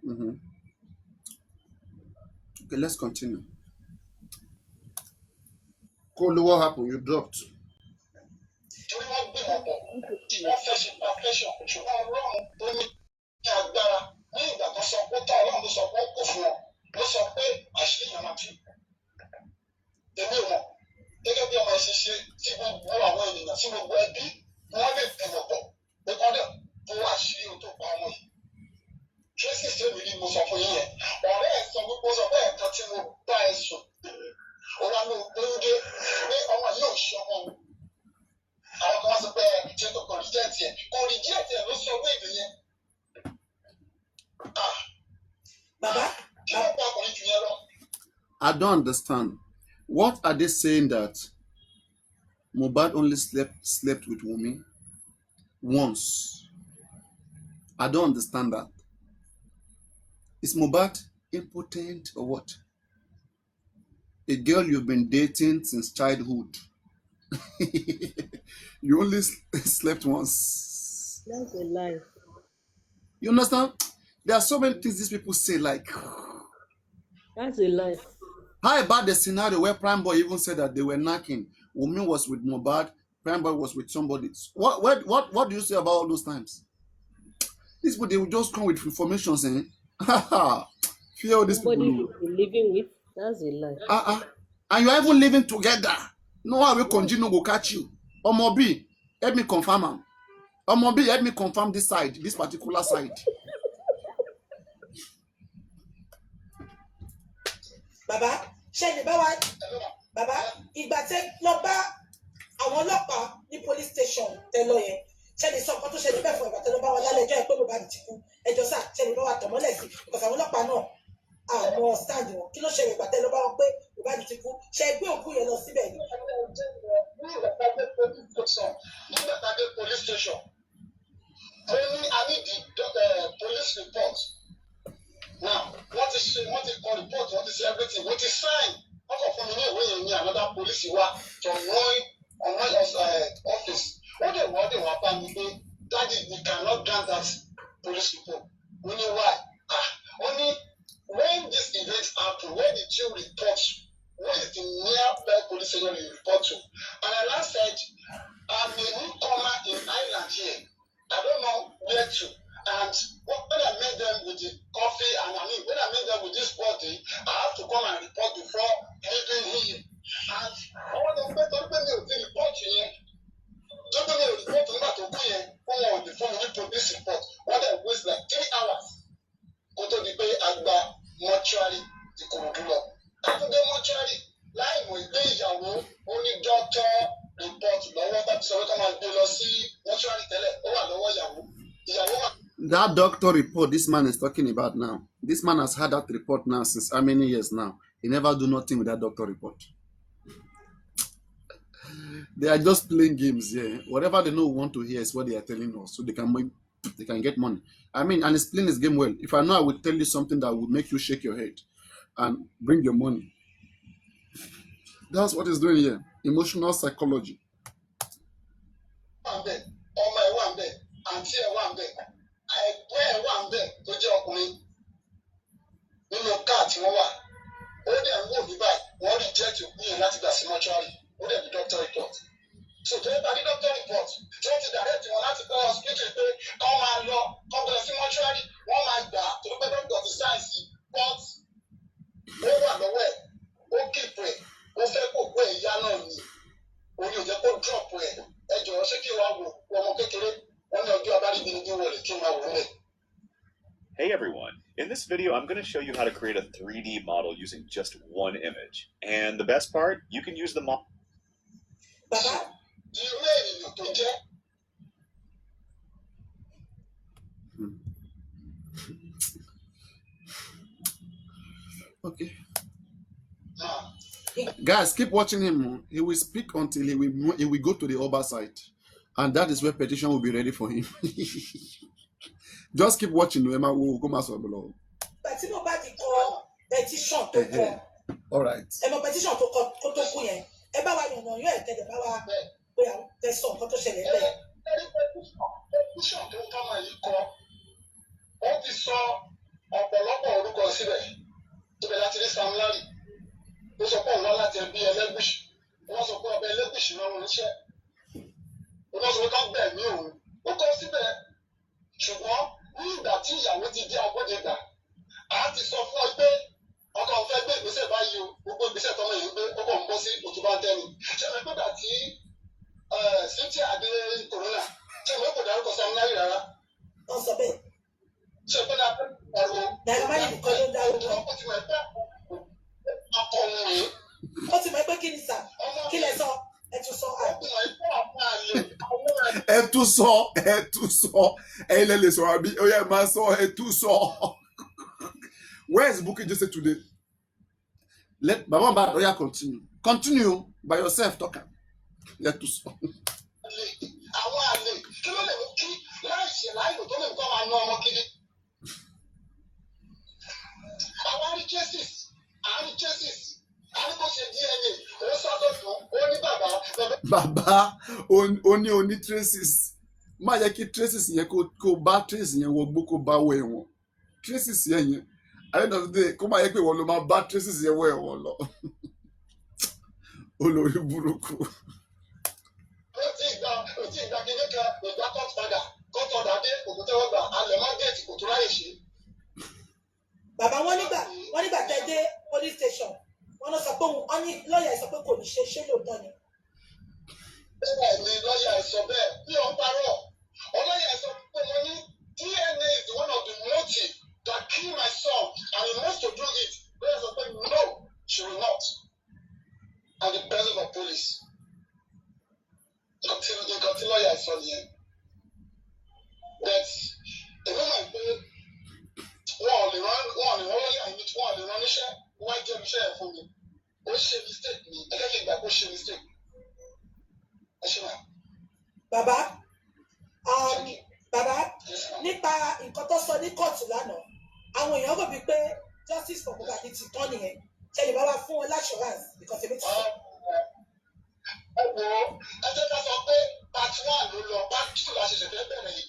Mm-hmm. Okay, let's continue. Cole, what happened? You dropped. Torí wọ́n gbé wọn pọ̀, wọ́n fẹ́ ṣe perfection, ṣùgbọ́n Ọlọ́run tó ní agbára ní ìgbà tó sọ pé tá Ọlọ́run ló sọ pé ó kò fún wọn, ló sọ pé àṣírí yẹn máa tú. Èmi ò mọ̀, gẹ́gẹ́ bí ọmọ ẹ̀ṣẹ̀ ṣe tí gbogbo àwọn ènìyàn tí gbogbo ẹbí wọ́n lè bẹ̀rẹ̀ pọ̀ pé kọ́dẹ̀ tó wá àṣírí ohun tó pa ọmọ yìí. Tracy ṣé mi rí mo sọ fún yín yẹn, ọ̀rẹ́ ẹ̀ sọ wípé ó sọ bẹ́ẹ̀ kan tí mo bá ẹ sùn, ó wá ní oúnjẹ pé ọmọ yìí ò ṣọmọ mi. Àwọn kan wá sọ pé ṣé tó kò rí jẹ́ẹ̀tì ẹ̀ kò rí jẹ́ẹ̀tì ẹ̀ ló sọ wéèdè yẹn. Bàbá kí ló pa ọkùnrin jù yẹn lọ? I don't understand. What are they saying that Mohbad only slept with Wunmi once? I don't understand that. Is Mohbad impotent or what? A girl you've been dating since childhood. You only slept once. That's a lie. You understand? There are so many things these people say, like. That's a lie. How about the scenario where Prime Boy even said that they were knocking? Wunmi was with Mohbad, Prime Boy was with somebody. What do you say about all those times? These people, they will just come with information saying, fear all these Somebody people. you've been living with, that's a lie. And you are even living together. No one will continue to catch you. Omobi, help me confirm am. Omobi, help me confirm this side, this particular side. Bàbá ṣe lè bá wa bàbá ìgbà tẹ lọ bá àwọn ọlọ́pàá ní police station tẹ lọ yẹn ṣe lè sọ nǹkan tó ṣẹlẹ̀ bẹ́ẹ̀ fún ìgbà tẹ lọ bá wọn lálẹ́ ẹjọ́ ẹ pé Mohbad ti kú ẹjọ́ sá ṣe lè bá wa tọ̀ mọ́lẹ̀ sí because àwọn ọlọ́pàá náà àwọn stand wọn kí ló ṣẹlẹ̀ ìgbà tẹ lọ bá wọn pé Mohbad ti kú ṣe gbé òkú yẹn lọ síbẹ̀ ni. Nígbà tá a dé police station ó ní I need the police report. Now, what is report, what is everything, what is sign? What of when another police from on my office. What they want, Daddy, we cannot grant that police report. We know why. Only when this event happened, where did you report? Where is the nearby police station you report to? And I last said, I'm a newcomer in Ireland here. I don't know where to. And when I met them with the coffee, and when I met them with this body, I have to come and report before leaving here. And all the people don't me report here. Don't me report to here. On the phone with police report. What I waste like 3 hours. Go to the bay agba mortuary the Korodulo. After the mortuary, line with ìyàwó only doctor report lọ́wọ́ tàbí sọ wípé máa gbé lọ sí mortuary tẹ́lẹ̀ ó wà lọ́wọ́ ìyàwó. That doctor report this man is talking about now. This man has had that report now since how many years now? He never do nothing with that doctor report. They are just playing games here. Whatever they know we want to hear is what they are telling us, so they can get money. And he's playing his game well. If I know, I would tell you something that would make you shake your head and bring your money. That's what he's doing here. Emotional psychology. Ẹgbẹ́ ẹ̀ wà ń bẹ̀ tó jẹ́ ọkùnrin nínú káà tí wọ́n wà ó dẹ̀ ń wò ní báyìí wọ́n rí jẹ́ẹ̀tì òkú yẹn láti gbà sí mọ́ṣúárì ó dẹ̀ ní doctor report so tó yẹ ká ní doctor report tí wọ́n ti direct wọn láti kọ́ hospital pé kọ́ máa lọ kọ́ bẹ̀rẹ̀ sí mọ́ṣúárì wọ́n máa gbà á torí pé doctor ti sáyẹ̀nsì but ó wà lọ́wọ́ ẹ̀ ó keep ẹ̀ ó fẹ́ kó gbé ìyá náà ní orí ò jẹ́ kó drop ẹ̀ ẹ jọ̀wọ́ ṣé kí wàá wò ọmọ kékeré. Hey everyone, in this video I'm going to show you how to create a 3D model using just one image. And the best part, you can use the model. Okay. Guys, keep watching him. He will speak until he will go to the other side. And that is where petition will be ready for him. Just keep watching. We'll come as well. All right. Ọ̀pọ̀lọpọ̀ síbẹ̀ ibẹ̀ láti rí Sam Larry ó sọ pé òun wá láti ẹbí Ẹlẹ́gùṣì wọ́n sọ pé ọbẹ̀ Ẹlẹ́gùṣì náà ń ṣẹ́ wọ́n sọ pé ká gbẹ̀mí òun ó kọ́ síbẹ̀ ṣùgbọ́n ní ìgbà tí ìyàwó ti di agbódegbà a ti sọ fún ọ pé ọkọ òun fẹ́ gbé ìgbésẹ̀ báyìí o gbogbo ìgbésẹ̀ tọmọ yìí ń gbé ó kàn ń bọ́ sí òtún bá ń tẹ́ni ṣé mi gbọ́dọ̀ tí Cynthia adé corona ṣé mi kò dárúkọ Sam Larry rárá. wọ́n sọ bẹ́ẹ̀. ṣé pé náà ẹ̀rọ Naira Marley nìkan ló dárúkọ. ó ti mọ̀ pé akọni rèé. ó ti mọ̀ pé kí ni sà kí lẹ sọ ẹ tún sọ. ẹ tún sọ ẹ̀yin lẹ lè sọ̀rọ̀ àbí ó yẹ máa sọ ẹ tún sọ. Where is Bukky Jesse today? Let Baba Mohbad Oya continue by yourself talking. Let us. Àwọn àlè kí ló lè mú kí láì ṣe láìlò tó lè mú kó máa ná ọmọ kiri. Àwọn àrí cases àrí kò ṣe DNA ó sọ́dọ̀ fún ó ní bàbá. Bàbá ó ní oní traces má yẹ kí traces yẹn kó bá traces yẹn wọgbó kó bá wọ ẹ̀wọ̀n traces yẹn. At the end of the day, kó máa yẹ pé wọ́n ló máa bá traces yẹn wọ ẹ̀wọ̀n lọ. Olórí burúkú. Ó ti gba kíní kan ìgbà court order dé òkú tẹ́wọ́ gbà alẹ́ má déètì kò tó ráyè ṣe. Bàbá wọn nígbà tẹ́ dé police station wọn lọ sọ pé wọn ní lọ́ọ̀yà sọ pé kò ní ṣe lóòótọ́ ni. Bẹ́ẹ̀ ni lọ́ọ̀yà sọ bẹ́ẹ̀ bí wọ́n parọ́ ọlọ́yà sọ pé wọ́n ní DNA is one of the motive that kill my son and he wants to do it. Lọ́ọ̀yà sọ pé no, she will not. And the president of police. Nǹkan tí lọ́ọ̀yà sọ nìyẹn. But èmi mọ̀ pé wọ́n ò lè rán lọ́ọ̀yà yìí wọ́n ò lè rán níṣẹ́ wọ́n jẹ́ iṣẹ́ ẹ̀ fún mi. Ó ṣe mistake ni ẹgbẹ́ kí n gbà kó ṣe mistake. Ẹ ṣe wà. Bàbá nípa nǹkan tó sọ ní kóòtù lánàá àwọn èèyàn rò bíi pé justice for Mohbad ti tán nìyẹn ṣe lè bá wa fún wọn l'assurance because èmi ti sọ. Ẹ wo ẹ jẹ́ ká sọ pé part 1 ló lọ part 2 la ṣẹ̀ṣẹ̀ fẹ́ bẹ̀rẹ̀ yìí.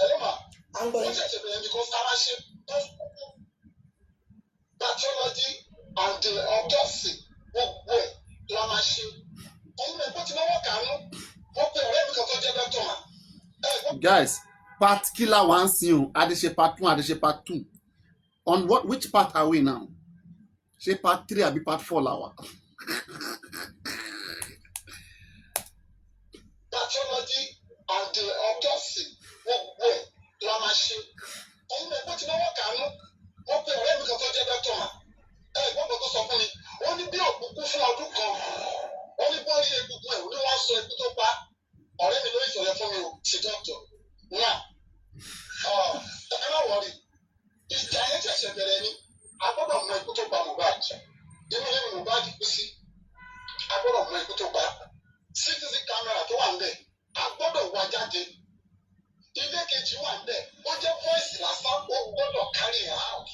Ẹ ló mà wọ́n ṣẹ̀ṣẹ̀ bẹ̀rẹ̀ because ká máa ṣe pathology and the autopsy gbogbo ẹ̀ la máa ṣe. Ẹyin ẹ̀kọ́ tí wọ́n wọ̀ kánú wọ́n pe ọ̀rẹ́ mi kan tó jẹ́ dọ́kítọ̀ mà. Guys, part killer one scene. Adeshe part 1, Adeshe part 2. On which part are we now? Say part 3 or be part 4 lawa. Pathology and the autopsy gbogbo ẹ̀ la máa ṣe. Ẹyin ẹ̀kọ́ tí wọ́n wọ̀ kánú wọ́n pe ọ̀rẹ́ mi kan tó jẹ́ dọ́kítọ̀ mà. Ẹ̀gbọ́n kan tó sọ fún mi, ó ní bí òkùnkùn fún ọdún kan, ó ní bọ́ ní egungun ẹ̀, ó ní wọ́n sọ ikú tó pa. Ọ̀rẹ́ mi ló ìṣòro fún mi o, ṣe dọ́kítọ̀. Náà, ẹ má wọrí, ìjà yẹn ṣẹ̀ṣẹ̀ bẹ̀rẹ̀ ni, a gbọ́dọ̀ mọ ikú tó pa Mohbad. Inú ilé mi Mohbad kú sí, a gbọ́dọ̀ mọ ikú tó pa. CCTV camera tó wà níbẹ̀, a gbọ́dọ̀ wá jáde. Ilé kejì wà níbẹ̀, ó jẹ́ voice lásán, ó gbọ́dọ̀ carry out.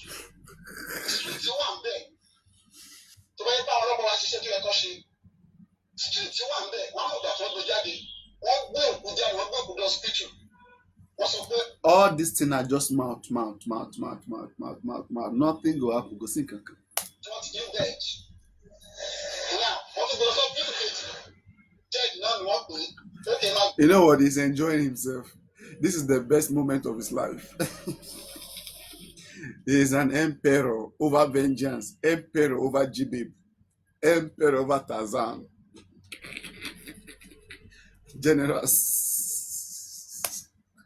Street wà níbẹ̀, tó bá yẹ bá ọlọ́pàá wa ṣiṣẹ́ tó yẹ kó ṣe. Street wà níbẹ̀, wọ́n á mọ̀ gbà tó gbé jáde. Wọ́n gbé òkú jáde, wọ́n gbé òkú lọ hospital. Wọ́n sọ pé. All this thing are just mouth. Nothing go happen. Go see kankan. Wọ́n ti dín dead. Now, wọ́n ti gbé lọ sọ hospital kejì. Dead náà ni wọ́n pè é. Okay, now. You know what? He's enjoying himself. This is the best moment of his life. He is an emperor over vengeance, emperor over Jibib, emperor over Tarzan. Generous.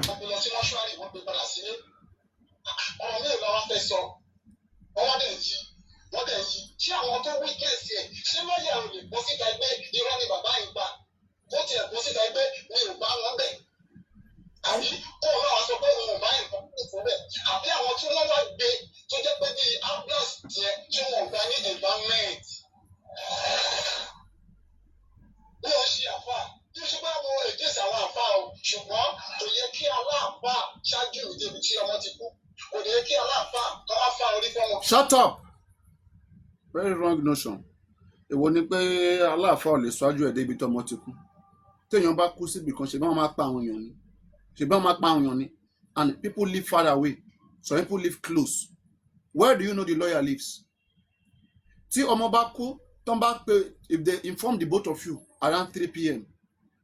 Wọ́n lọ sí mọ́ṣúárì, wọ́n gbé padà sílé. Ọ̀rọ̀ mi ò lọ́wọ́ fẹ́ sọ. Wọ́n dẹ̀ yí. Ṣé àwọn tó wí kẹ́sì ẹ̀? Ṣé lọ́ọ̀yà ò lè bọ́ síta ẹgbẹ́ irọ́ ni bàbá yìí pa? Kó tiẹ̀ bọ́ síta ẹgbẹ́ mi ò bá wọn bẹ̀. Àbí kó o náà sọ pé òun ò bá nǹkan kúrò fún bẹ̀. Àbí àwọn tí wọ́n wá gbé tó jẹ́ pé bíi ambulance tiẹ̀ tí wọ́n gbá ní environment. Bí wọ́n ṣe àfà, bí wọ́n ṣe bá wo èdèsí àwọn àfà o, ṣùgbọ́n kò yẹ kí aláàfà ṣáájú ìdèbí tí ọmọ ti kú. Kò yẹ kí aláàfà kọ́ wá fa orí fún wọn. Shut up! Very wrong notion. Èwo ni pé aláàfà ò lè ṣáájú ẹ̀ débi tọ́mọ ti kú. Téèyàn bá kú síbi kan ṣe bá wọn máa pa àwọn èèyàn ni. And people live far away. Some people live close. Where do you know the lawyer lives? Tí ọmọ bá kú, tán bá pè, if they inform the both of you around 3 p.m.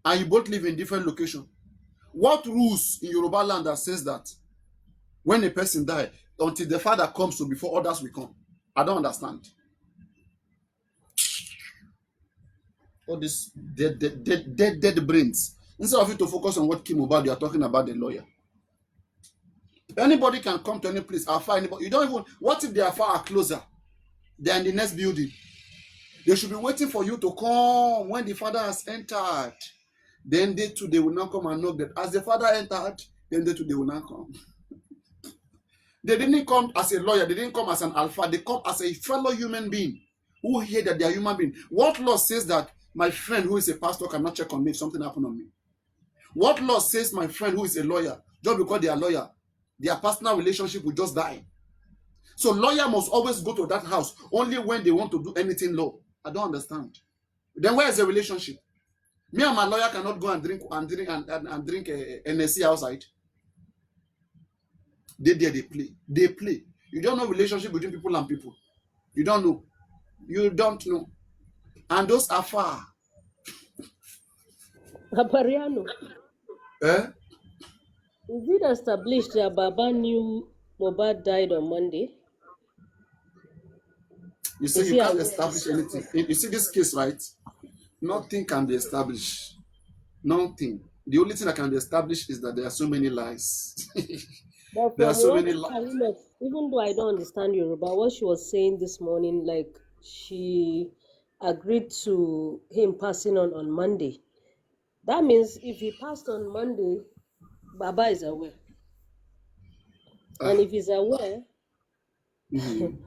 and you both live in different locations, what rules in Yoruba land that says that when a person dies, until the father comes to before others will come? I don't understand. All this dead brains. Instead of you to focus on what came about, you are talking about the lawyer. Anybody can come to any place, Alpha, anybody. You don't even, what if the Alpha are closer? They're in the next building. They should be waiting for you to come when the father has entered. Then they too, they will now come and knock that. As the father entered, then they too, they will now come. They didn't come as a lawyer. They didn't come as an Alpha. They come as a fellow human being who hear that they are human being. What law says that my friend who is a pastor cannot check on me if something happened on me? What law says my friend who is a lawyer, just because they are lawyer, their personal relationship will just die? So lawyer must always go to that house only when they want to do anything law. I don't understand. Then where is the relationship? Me and my lawyer cannot go and drink NSC outside. They play. They play. You don't know relationship between people and people. You don't know. You don't know. And those are far. Papariano, Eh? is it established that Baba knew Mohbad died on Monday? You see, Is you he can't aware? establish anything. You see this case, right? Nothing can be established. Nothing. The only thing that can be established is that there are so many lies. But There are from so what many lies. Karima, even though I don't understand Yoruba, what she was saying this morning, like she agreed to him passing on Monday. That means if he passed on Monday, Baba is aware. And if he's aware, Mhm.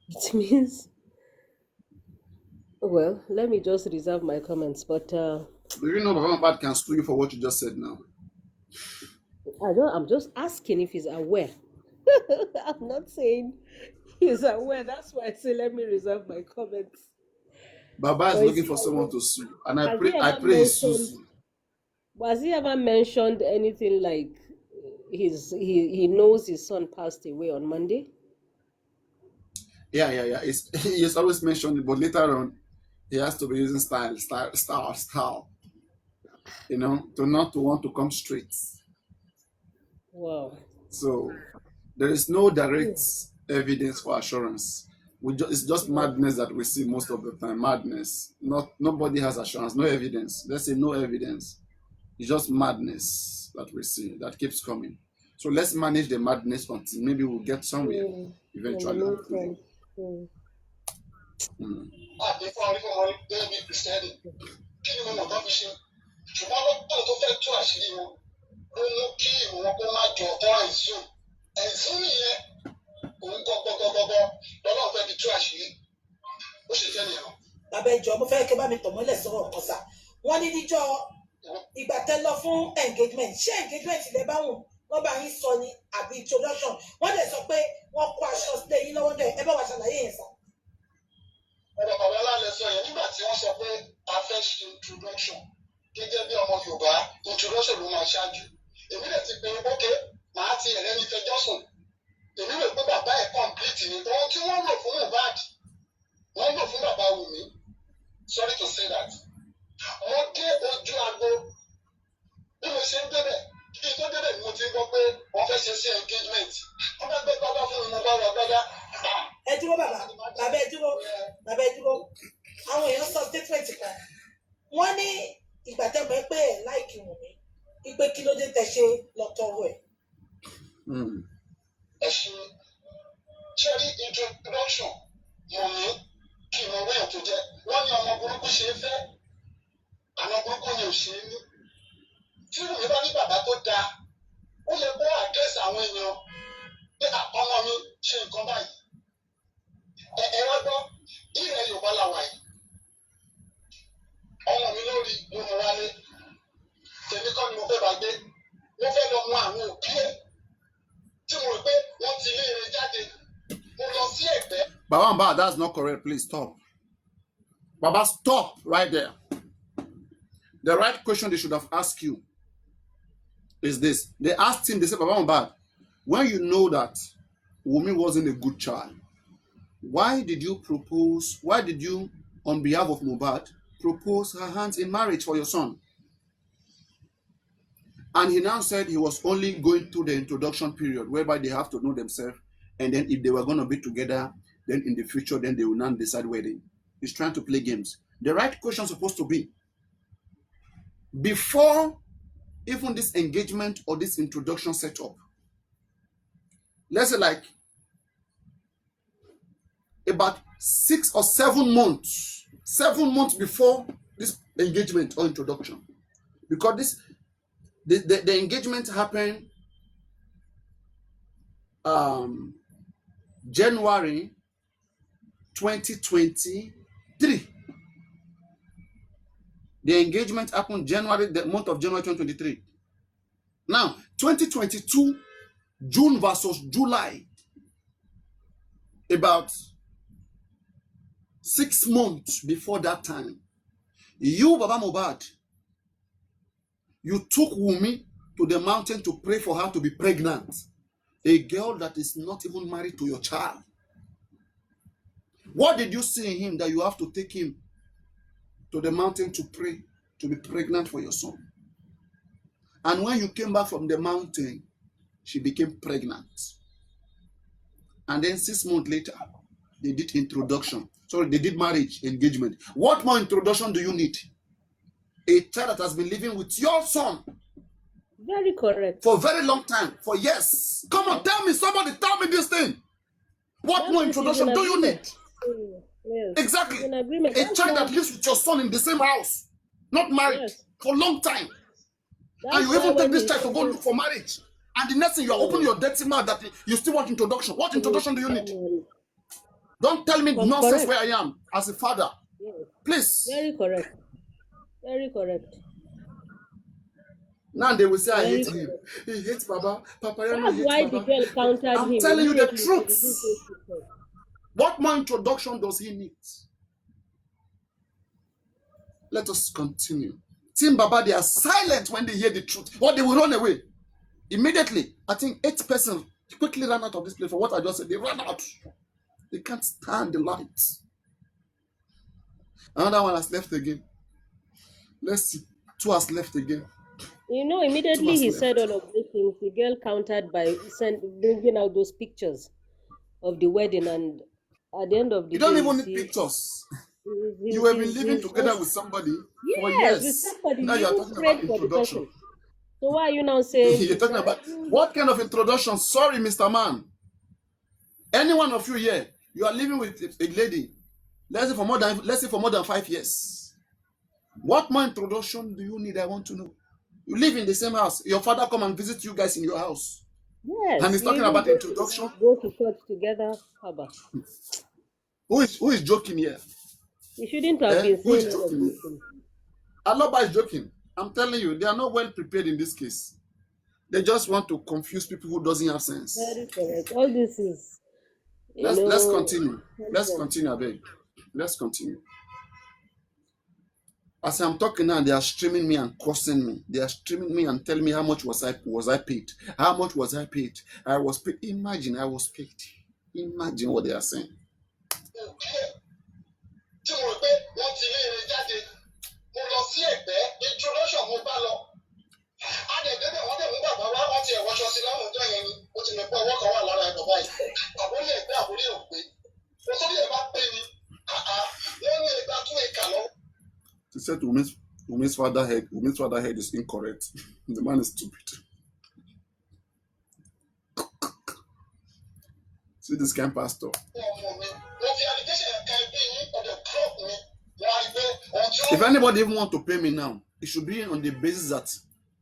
it means, well, let me just reserve my comments. But Do you know Baba Mohbad can sue you for what you just said now? I'm just asking if he's aware. I'm not saying he's aware. That's why I say let me reserve my comments. Baba is Or is looking he for someone aware? to sue, and I Has he pray ever he sues mentioned? you. Has he ever mentioned anything like he knows his son passed away on Monday? Yeah. He's always mentioned it, but later on, he has to be using style. You know, to not to want to come straight. Wow. So there is no Hmm. direct evidence for assurance. It's just Wow. madness that we see most of the time. Madness. Nobody has assurance. No evidence. Let's say no evidence. It's just madness that we see that keeps coming. So let's manage the madness until maybe we'll get somewhere In the eventually, hopefully. meantime, hmm. Mm. àdínkù àríkò wọn gẹ́gẹ́ bí kìrìsìtẹ́nì kí ni mo mọ̀ tán fi ṣe ṣùgbọ́n lọ́pọ̀ tó fẹ́ tú àṣírí wọn ló mú kí ìwọ̀n kó má jọ ọ̀tọ́ ẹ̀sùn nìyẹn òun gọ́gọ́gọ́gọ́ lọ́lọ́run fẹ́ fi tú àṣírí ó ṣe jẹ́ nìyẹn. bàbá ìjọ mo fẹ́ kí ẹ bá mi tọ̀ mọ́lẹ̀ sọ̀rọ̀ ọ̀kan sà wọ́n ní níjọ́ ìgbà tẹ́ lọ fún engagement ṣé engagement lè bá wọn wọ́n bá yín sọ ni àbí introduction wọ́n dẹ̀ sọ pé wọ́n kó aṣọ sílẹ̀ yín lọ́wọ́ dẹ̀ ẹ bá wa ṣàlàyé yẹn sà. ọ̀rọ̀ bàbá alálẹ̀ sọ yẹn nígbà tí wọ́n sọ pé a fẹ́ ṣe introduction gẹ́gẹ́ bí ọmọ Yorùbá introduction ló máa ṣáájú èmi lè ti pinnu ókè màá ti ẹ̀rẹ́ ní fẹjọ́ sùn èmi rò pé bàbá ẹ̀ complete ni ohun tí wọ́n lò fún Mohbad wọ́n lò fún bàbá Wùmí sorry to say that wọ́n dé ojú agbo bí mo ṣe ń débẹ̀ kí n tó débẹ̀ ni mo ti ń gbọ́ pé wọ́n fẹ́ ṣe sí engagement wọ́n bá gbé gbádá fún mi mo bá wọ gbádá. ẹ dúró bàbá ẹ dúró àwọn èèyàn sọ statement kan wọ́n ní ìgbà tẹ́ mọ̀ pé ẹ̀ láìkì Wùmí ìpè kí ló dé tẹ́ ṣe lọ́tọ̀ọ̀rọ̀ ẹ̀. ẹ ṣe cherry introduction Wùmí kí n mọ wíyàn tó jẹ́ wọ́n ní ọmọ burúkú ṣe é fẹ́ àwọn burúkú ni ò ṣe é ní tí Wùmí bá ní bàbá tó dáa ó yẹ kó àdírẹ́sì àwọn èèyàn pé ọmọ mi ṣe nǹkan báyìí ẹ wá gbọ́ ilẹ̀ Yorùbá la wà yìí ọmọ mi lórí mo mọ wálé tèmi kọ́ ni mo fẹ́ bá gbé mo fẹ́ lọ mọ àwọn òbí ẹ̀ tí mo rò pé wọ́n ti lé eré jáde mo lọ sí Ẹ̀gbẹ́. Baba Mohbad, that's not correct. Please stop. Baba, stop right there. The right question they should have asked you is this. They asked him, they said, Baba Mohbad, when you know that Wumi wasn't a good child. Why did you, on behalf of Mohbad, propose her hands in marriage for your son? And he now said he was only going through the introduction period, whereby they have to know themselves, and then if they were going to be together, then in the future, then they will now decide wedding. He's trying to play games. The right question is supposed to be, before even this engagement or this introduction setup, let's say like about 6 or 7 months, 7 months before this engagement or introduction, because the engagement happened January 2023. The engagement happened the month of January 2023. Now, 2022, June versus July, about 6 months before that time, you, Baba Mohbad, you took Wumi to the mountain to pray for her to be pregnant. A girl that is not even married to your child. What did you see in him that you have to take him to the mountain to pray to be pregnant for your son? And when you came back from the mountain, she became pregnant. And then 6 months later, they did introduction. Sorry, they did marriage, engagement. What more introduction do you need? A child that has been living with your son. Very correct. For a very long time, for years. Come on, somebody tell me this thing. What more introduction do you need? Yes. Exactly. A child that lives with your son in the same house, not married, for a long time. And you even take this child to go look for marriage. And the next thing, you are opening your dirty mouth that you still want introduction. What introduction do you need? Don't tell me nonsense where I am as a father. Yes. Please. Very correct. Very correct. Now they will say, I hate him. He hates Baba. Papariano hates why Baba. The girl countered I'm him telling you the immediately truth. What more introduction does he need? Let us continue. Team Baba, they are silent when they hear the truth, or they will run away. Immediately, I think 8 persons quickly ran out of this place for what I just said. They ran out. They can't stand the light. Another one has left again. Let's see. 2 has left again. You know, immediately he said all of these things. The girl countered by bringing out those pictures of the wedding, and at the end of the day, you don't even need pictures. You have been living together with somebody for years. With somebody. Now you are talking about introduction. So why are you now saying you're talking about what kind of introduction? Sorry, Mr. Man. Any one of you here, you are living with a lady, let's say for more than 5 years. What more introduction do you need? I want to know. You live in the same house. Your father come and visit you guys in your house. Yes. And he's talking about introduction. Go to church together. Haba. Who is joking here? You shouldn't have been who is saying joking here? Aloba is joking. I'm telling you, they are not well prepared in this case. They just want to confuse people who doesn't have sense. Very correct. All this is. Let's continue. Let's continue, I beg. Let's continue. As I'm talking now, they are streaming me and cursing me. They are streaming me and telling me how much was I paid. How much was I paid? I was paid. Imagine I was paid. Imagine what they are saying. She said Wumi's father head is incorrect. The man is stupid. See this kind of pastor. If anybody even want to pay me now, it should be on the basis that,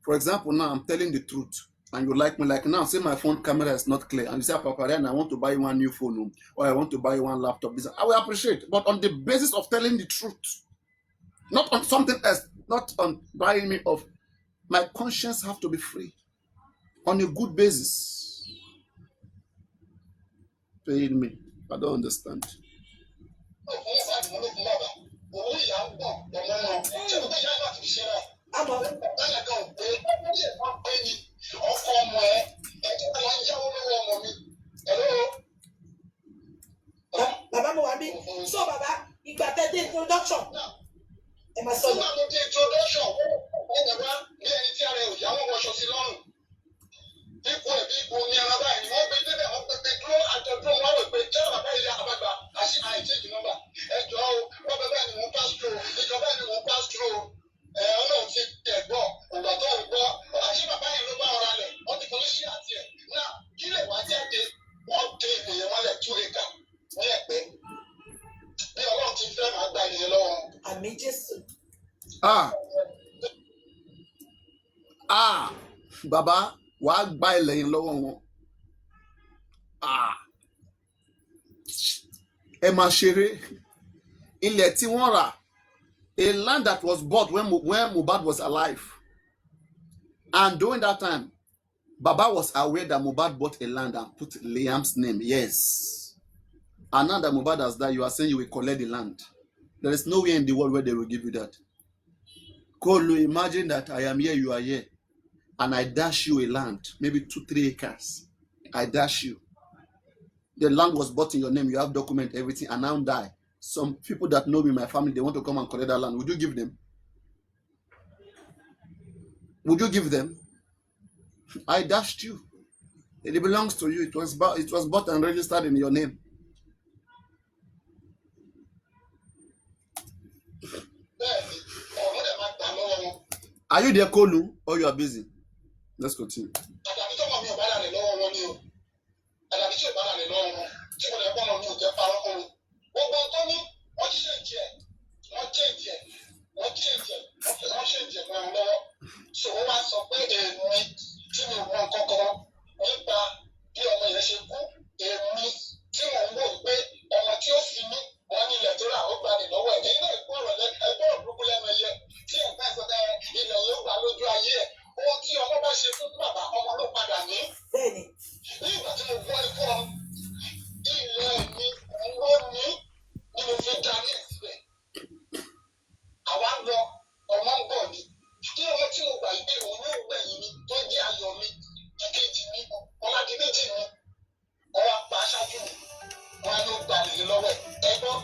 for example, now I'm telling the truth, and you like me, like now, say my phone camera is not clear, and you say, Papariano, I want to buy you one new phone, or I want to buy you one laptop. I will appreciate, but on the basis of telling the truth, not on something else, not on buying me off. My conscience have to be free, on a good basis. Paying me, I don't understand. bí. So bàbá ìgbà tẹ́ dé introduction. Ẹ máa sọ lọ. Nígbà tó di introduction, ẹ̀jẹ̀ wá bí ẹni tí ara ẹ̀ ò yá wọ́n wọṣọ sí lọ́rùn. Ipò ẹ̀bí ipò omi ẹran báyìí ni wọ́n gbé débẹ̀ wọ́n gbé dúró àjọ̀dún wọn rò pé jẹ́ bàbá ilé àbàgbà àìtíkì nọ́mbà. Ẹjọ́ o, wọ́n bẹ́ẹ̀ ni wọ́n pass through, ìjọba bẹ́ẹ̀ ni wọ́n pass through. Ọlọ́run ti tẹ̀ gbọ́, ọ̀gbà tó ń gbọ́, àṣé bàbá yẹn ló bá ọ̀rá lẹ̀, wọ́n ti kọ́ lóṣì àti ẹ̀. Náà kí lè wá jáde, wọ́n dé ìpìyẹn wọn lẹ̀ tú ìka ní ẹ̀pẹ́. Bí Ọlọ́run ti fẹ́ máa gba ìyẹn lọ́wọ́. Àmín Jésù. Bàbá wàá gba ilẹ̀ yẹn lọ́wọ́ wọn. Ẹ máa ṣeré ilẹ̀ tí wọ́n rà, a land that was bought when Mohbad was alive, and during that time Baba was aware that Mohbad bought a land and put Liam's name. Yes, and now that Mohbad has died, you are saying you will collect the land. There is nowhere in the world where they will give you that. Kolu, imagine that I am here, you are here, and I dash you a land, maybe 2-3 acres. I dash you. The land was bought in your name, you have document, everything, and now die. Some people that know me, my family, they want to come and collect that land. Would you give them? Would you give them? I dashed you. It belongs to you. It was bought and registered in your name. Are you there, Kolu, or you are busy? Let's continue. So wọ́n wá sọ pé èmi tí mi ò mọ nǹkan kan nípa bí ọmọ yẹn ṣe kú, èmi tí mò ń wò pé ọmọ tí ó fi mí wọn ní ilẹ̀ tó rà ó gbà ní lọ́wọ́ ẹ̀. Ẹ̀yin náà ẹgbẹ́ ọ̀rọ̀ burúkú lẹ́nu ẹyẹ tí ẹ̀ka ìsọdẹ ilẹ̀ yóò gbà lójú ayé ẹ̀. Ohun tí ọmọ bá ṣe fún bàbá ọmọ ló padà ní. Bẹ́ẹ̀ni. Ní ìgbà tí mo gbọ́ ikú ọ, ilẹ̀ mi ló ní ni mo fi darí ẹ̀ síbẹ̀. Àwa ń lọ, ọmọ ń bọ̀ ni. Kí ọmọ tí mo gbà gbé òun yóò gbẹ̀yìn mi tó jẹ́ ayọ̀ mi, ìkejì mi, ọ̀làdínméjì mi, ọwọ́ apá aṣáájú mi, wọn á ló gba ìlú lọ́wọ́ ẹ̀. Ẹgbọ́n,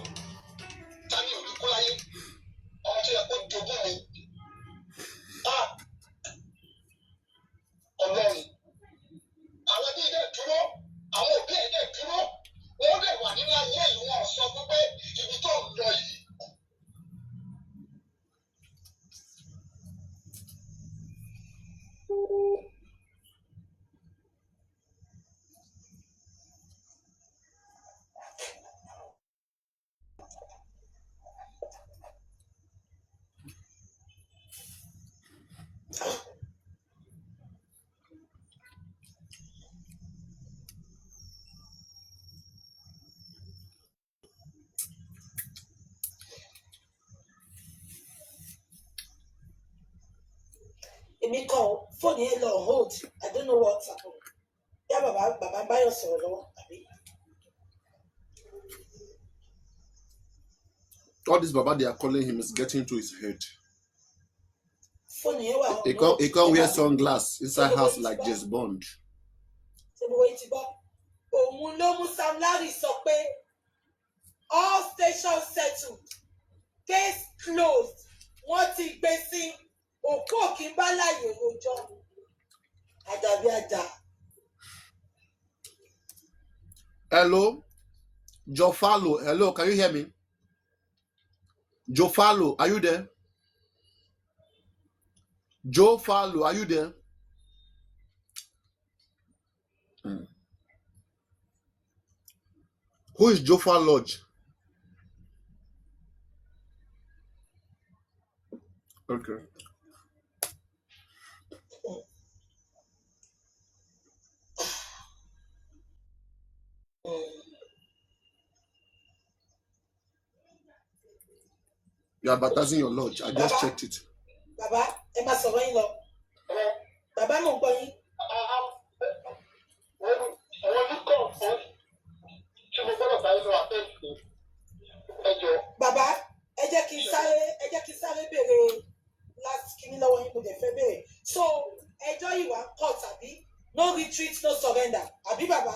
ta ni òní kú láyé? Ọmọ tó yẹ kó jogún mi. Ọlọ́run. Àwọn ẹbí dẹ̀ dúró, àwọn òbí ẹ̀ dẹ̀ dúró, wọ́n dẹ̀ wà nínú ayé ìlú wọn sọ fún pé ibi tó ń lọ yìí. Èmi kan fóònù yẹn lọ hold. I don't know what happened. Yá bàbá Báyọ̀ sọ̀rọ̀ lọ́wọ́ àbí. All this Baba they are calling him is getting to his head. Fóònù yẹn wà. He can't wear sunglasses inside house like James Bond. Ṣé gbogbo yìí ti gbọ́? Òun ló mú Sam Larry sọ pé all stations settled, case closed, wọ́n ti gbé sí òkú òkínbáláyé lójọ́. Àdàbí àjà. Hello, Jofalo. Hello, can you hear me? Jofalo, are you there? Jofalo, are you there? Who is Jofa Lodge? Okay. You are advertising your lodge. I just checked it. Bàbá, ẹ máa sọ̀rọ̀ yín lọ. Bàbá mò ń gbọ́ yín. Bàbá, ẹ jẹ́ kí n sáré béèrè last kíní lọ́wọ́ yín mo dẹ̀ fẹ́ béèrè. So ẹjọ́ ìwà court àbí no retreat no surrender àbí bàbá?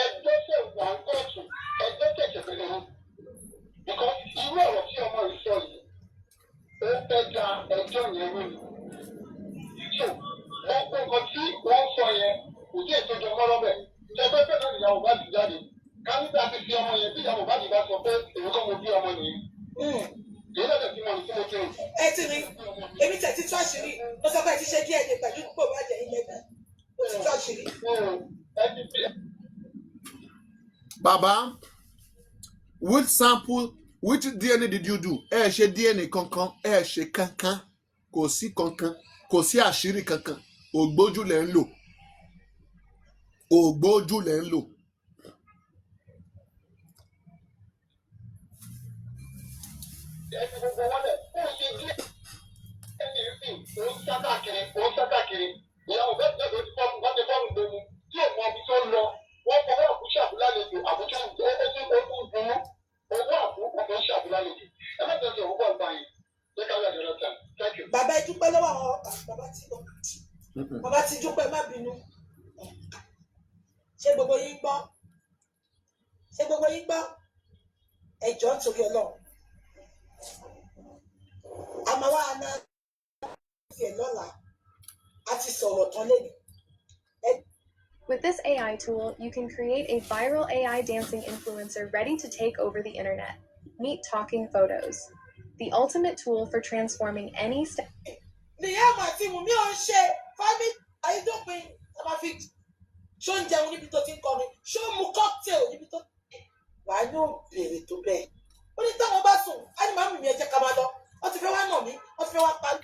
Ẹjọ́ ṣe wà ń kọ́. jọ yẹn lónìí. So gbogbo nǹkan tí wọ́n sọ yẹn kò tí èso jọ mọ́ lọ́bẹ̀. Ṣẹ̀fẹ́ fẹ́ náà ìyàwó bá ti jáde. Kánígbà ti fi ọmọ yẹn bí ìyàwó bá ti bá sọ pé èmi kọ́ mo bí ọmọ nìyí. Èyí lọ́dọ̀ tí mo ní tí mo ti rìn. Ẹ ti rí èmi tẹ̀ tí tó àṣírí mo sọ pé ẹ ti ṣe díẹ̀ ní pẹ̀lú pò bá jẹ ilé gbà ó ti tó àṣírí. Ẹ ti fi Baba, which sample, which DNA did you do? Ẹ ṣe DNA kankan, ẹ ṣe kankan, kò sí kankan, kò sí àṣírí kankan. Ògbójú lẹ̀ ń lò. Ògbójú lẹ̀ ń lò. ẹni gbogbo wọn lẹ̀ kó o ṣe díẹ̀. Ẹni ìsìn òun sákàkiri. Ìyàwó bẹ́ẹ̀ bẹ́ẹ̀ ló ti fọ́ọ̀mù wọ́n ti fọ́ọ̀mù gbẹ̀mú tí ò mọ ibi tó ń lọ. Wọ́n fọwọ́ àbúṣe àbúlálejò àbúṣe ojú ìdùnnú. Owó àbúkọ̀ ṣàbúlálejò. Ẹ má tẹ̀sí òwúkọ̀ ọ̀gbà yìí. Jẹ́ ká lọ́dọ̀ lọ́tà. Thank you. Bàbá ẹ dúpẹ́ lọ́wọ́ àwọn bàbá tí lọ. Bàbá ti dúpẹ́ má bínú. Ṣé gbogbo yín gbọ́? Ṣé gbogbo yín gbọ́? Ẹ jọ̀ọ́ nítorí Ọlọ́run. Àmọ́ wa náà tiẹ̀ lọ́la a ti sọ̀rọ̀ tán lẹ́nu. With this AI tool, you can create a viral AI dancing influencer ready to take over the internet. Meet Talking Photos, the ultimate tool for transforming any Nìyá àmọ́ àti Wùmí ò ń ṣe fámìlì àìdópin a máa fi ṣó ń jẹun níbi tó ti ń kọrin ṣó ń mu cocktail níbi tó wà á yóò béèrè tó bẹ́ẹ̀. Ó ní táwọn bá sùn á ní màmí mi ẹ jẹ́ ká máa lọ wọ́n ti fẹ́ wá nà mí wọ́n ti fẹ́ wá parí.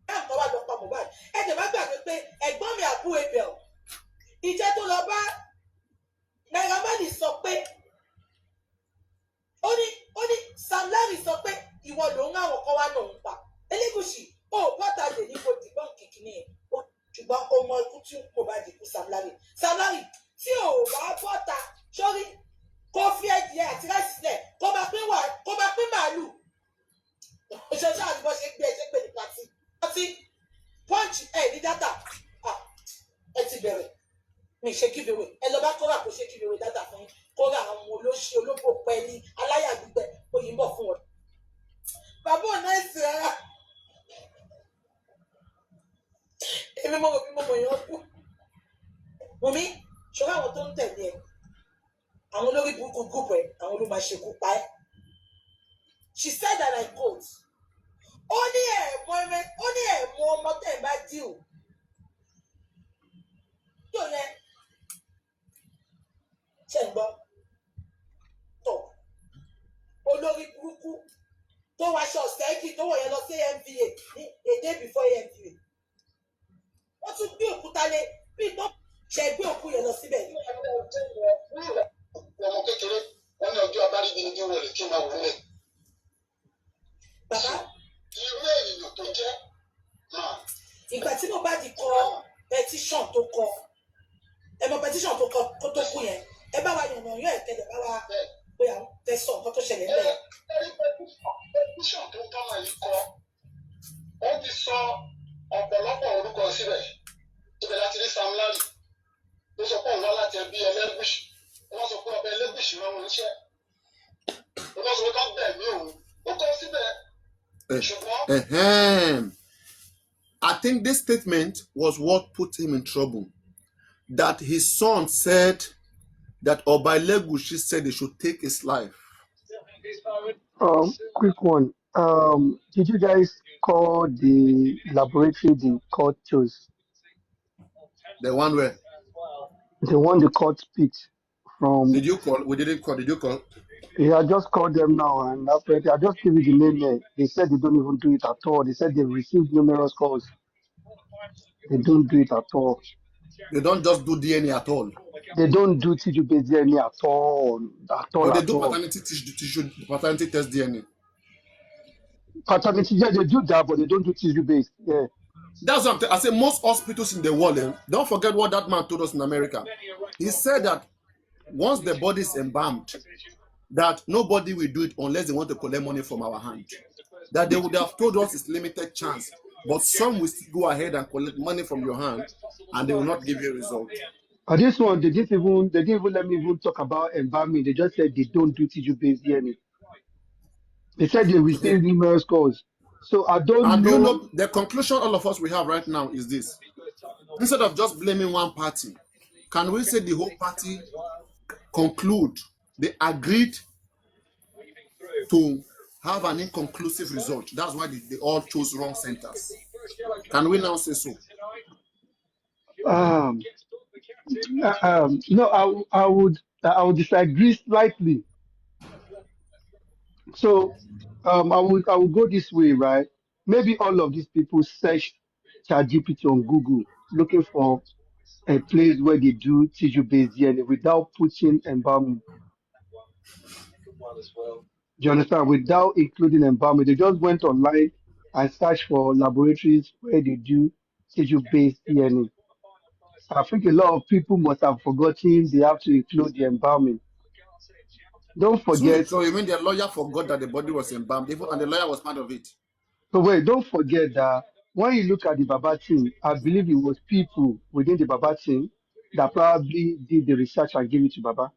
Báyọ̀ tó wá lọ pa Mohbad ẹ̀jẹ̀ má gbàgbé pé ẹ̀gbọ́n mi àbú ebel ìjẹ́ tó lọ bá Naira Marley sọ pé ó ní Sam Larry sọ pé ìwọ ló ń àwọn kan wá náà ń pa Elégùṣì ó bọ́tà lè ní kò dìbọn kìkìnì ẹ̀ ṣùgbọ́n ó mọ ikú tí kò bá dìkú Sam Larry tí ò bá bọ́tà sórí kó fi ẹ̀jẹ̀ àti ráìsì sílẹ̀ kó bá pín màálù òṣèṣẹ́ àdúgbò ṣe gbé ẹṣẹ́ pé ní pàtí pọ́ǹchì ẹ̀ ní dátà ẹ ti bẹ̀rẹ̀ mi ṣe kíbewe ẹ lọ bá kóra kó ṣe kíbewe dátà fún yín kóra àwọn olóṣì olóbò pẹ́ẹ́lí aláyàgbígbẹ́ òyìnbó fún wọn. Bàbá ò náà ṣe ara èmi mo mọ̀ yàn kú. Wùmí ṣọlá àwọn tó ń tẹ̀lé ẹ àwọn olórí burúkú gúùpù ẹ àwọn ló máa ṣekú pa ẹ. She said that I quote ó ní ẹ̀mú ọmọ tẹ̀ ń bá díò yóò yẹ ṣe ń gbọ́ tọ̀ olórí burúkú tó wáṣọ ọ̀sẹ́ẹ̀kì tó wọ̀ yẹn lọ sí AMVA ní a day before AMVA wọ́n tún gbé òkúta lé bí tó ṣe gbé òkú yẹn lọ síbẹ̀ ní. Ọmọ kékeré wọn ní ọjọ́ abáríbi ní wọlé kí n máa wọlé. Bàbá Irú èèyàn tó jẹ́ máa. ìgbà tí Mohbad kọ petition tó kọ ẹ mọ petition tó kọ kó tó kú yẹn ẹ bá wa yànnà yóò ẹ̀kẹ́dẹ̀ bá wa pé àwọn tẹ̀sán nǹkan tó ṣẹlẹ̀ bẹ́ẹ̀. Ẹni petition tó bá wọn yìí kọ ó ti sọ ọ̀pọ̀lọpọ̀ orúkọ síbẹ̀ ibẹ̀ láti rí Sam Larry ló sọ pé òun wá láti ẹbí Ẹlẹ́gùṣì wọ́n sọ pé ọbẹ̀ Ẹlẹ́gùṣì rán wọn níṣẹ́ wọ́n sọ pé ká gbẹ̀mí òun ó kọ síbẹ̀ ṣùgbọ́n. I think this statement was what put him in trouble. That his son said that Oba Elegushi said he should take his life. Quick one. Did you guys call the laboratory the court chose? The one where? The one the court picked from. Did you call? We didn't call. Did you call? Yeah, I just called them now, and after I just give you the name there. They said they don't even do it at all. They said they received numerous calls. They don't do it at all. They don't just do DNA at all. They don't do tissue-based DNA at all. But they do paternity test DNA. Paternity, yeah, they do that, but they don't do tissue-based. Yeah. That's what I say. Most hospitals in the world, don't forget what that man told us in America. He said that once the body is embalmed, that nobody will do it unless they want to collect money from our hand. That they would have told us it's limited chance, but some will still go ahead and collect money from your hand, and they will not give you a result. This one, they didn't even let me even talk about embalming. They just said they don't do tissue-based DNA. They said they received numerous calls. So I don't And you know. know, the conclusion all of us we have right now is this. Instead of just blaming one party, can we say the whole party conclude they agreed to have an inconclusive result? That's why they all chose wrong centers. Can we now say so? Um, no, I would disagree slightly. So I would go this way, right? Maybe all of these people searched ChatGPT on Google looking for a place where they do tissue-based DNA without putting embalming. Do you understand? Without including embalming, they just went online and searched for laboratories where they do tissue-based DNA. I think a lot of people must have forgotten they have to include the embalming. Don't So, forget. so you mean the lawyer forgot that the body was embalmed, even, and the lawyer was part of it? So wait, don't forget that when you look at the Baba team, I believe it was people within the Baba team that probably did the research and gave it to Baba.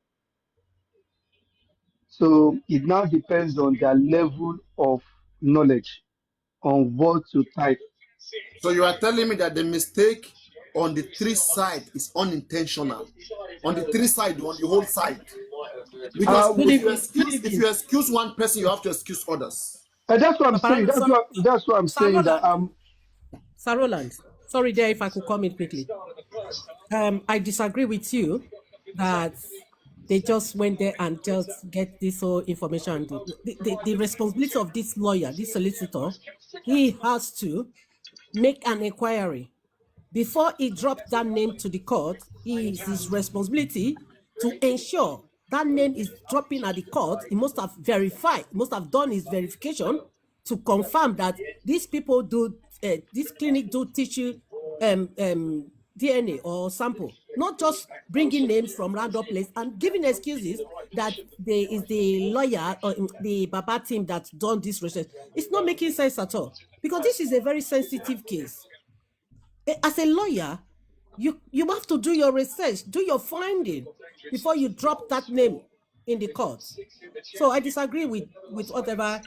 So it now depends on their level of knowledge on what to type. So you are telling me that the mistake on the three side is unintentional, on the three side, on the whole side. I Because Good would, evening. Good if evening. you excuse one person, you have to excuse others. and that's what I'm saying. Paparano, That's what I'm Sir saying. That Roland. Sir Roland. Sorry there if I could come in quickly. I disagree with you that they just went there and just get this whole information. The responsibility of this lawyer, this solicitor, he has to make an inquiry. Before he dropped that name to the court, it is his responsibility to ensure that name is dropping at the court. He must have verified, must have done his verification to confirm that these people do, this clinic do tissue DNA or sample, not just bringing names from random place and giving excuses that there is the lawyer or the Baba team that done this research. It's not making sense at all because this is a very sensitive case. As a lawyer, you have to do your research, do your finding before you drop that name in the court. So I disagree with whatever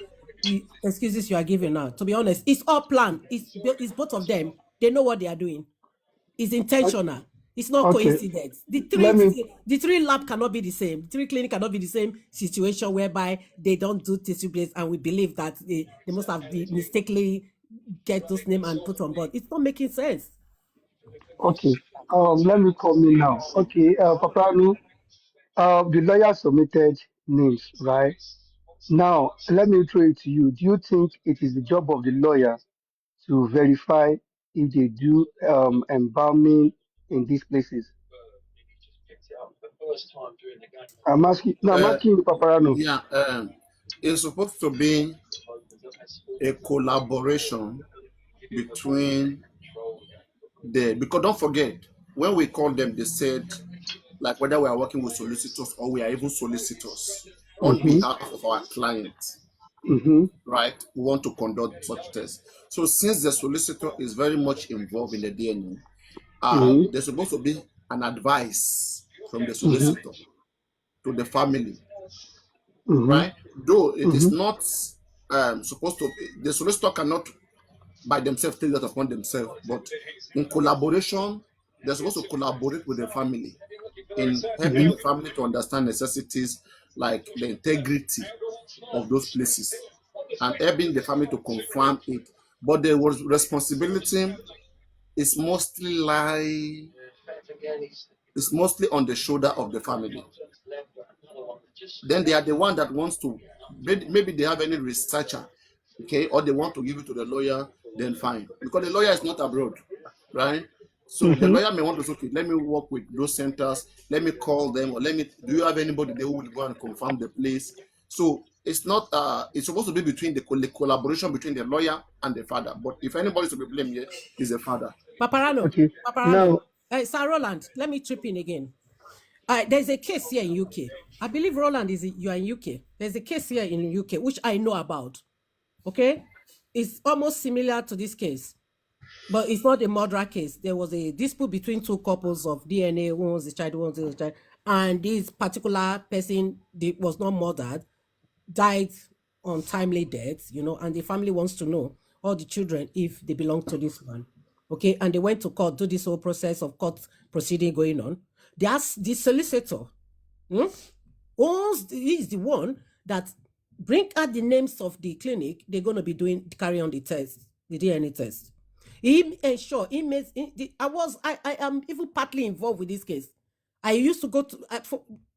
excuses you are giving now. To be honest, it's all planned. It's both of them. They know what they are doing. It's intentional. It's not okay. coincidence. Let me. The three lab cannot be the same. The three clinic cannot be the same situation whereby they don't do tissue based and we believe that they must have mistakenly get those name and put on board. It's not making sense. Okay. Let me come in now. Okay. Paparano, the lawyer submitted names, right? Now, let me throw it to you. Do you think it is the job of the lawyer to verify if they do embalming in these places? I'm asking. No, I'm Uh, asking you, Paparano. yeah, it's supposed to be a collaboration between because don't forget, when we called them, they said, like whether we are working with solicitors or we are even solicitors on Mm-hmm. behalf of our clients, Mm-hmm. right? We want to conduct such tests. So since the solicitor is very much involved in the DNA, Mm-hmm. there's supposed to be an advice from the Mm-hmm. solicitor to the family, Mm-hmm. right? Though it is Mm-hmm. not supposed to, the solicitor cannot by themselves take that upon themselves, but in collaboration, they're supposed to collaborate with the family in helping Mm-hmm. the family to understand necessities like the integrity of those places and helping the family to confirm it. But the responsibility is mostly on the shoulder of the family. Then they are the one that wants to, maybe they have any researcher, okay, or they want to give it to the lawyer, then fine, because the lawyer is not abroad, right? So the Mm-hmm. lawyer may want to say, okay, let me work with those centers, let me call them, or do you have anybody there who will go and confirm the place? So it's not it's supposed to be between the collaboration between the lawyer and the father, but if anybody is to be blamed here, is the father. Paparano, Okay. Paparano. Now, Sir Roland, let me trip in again. There's a case here in UK. I believe Roland you are in UK. There's a case here in UK which I know about. Okay, it's almost similar to this case, but it's not a murder case. There was a dispute between two couples of DNA. One was the child, one was the child, and this particular person was not murdered, died untimely death. And the family wants to know all the children if they belong to this man. Okay, and they went to court, do this whole process of court proceeding going on. They asked the solicitor, he's the one that bring out the names of the clinic they're going to be doing, carry on the test, the DNA test. He ensured, I am even partly involved with this case. I used to go to,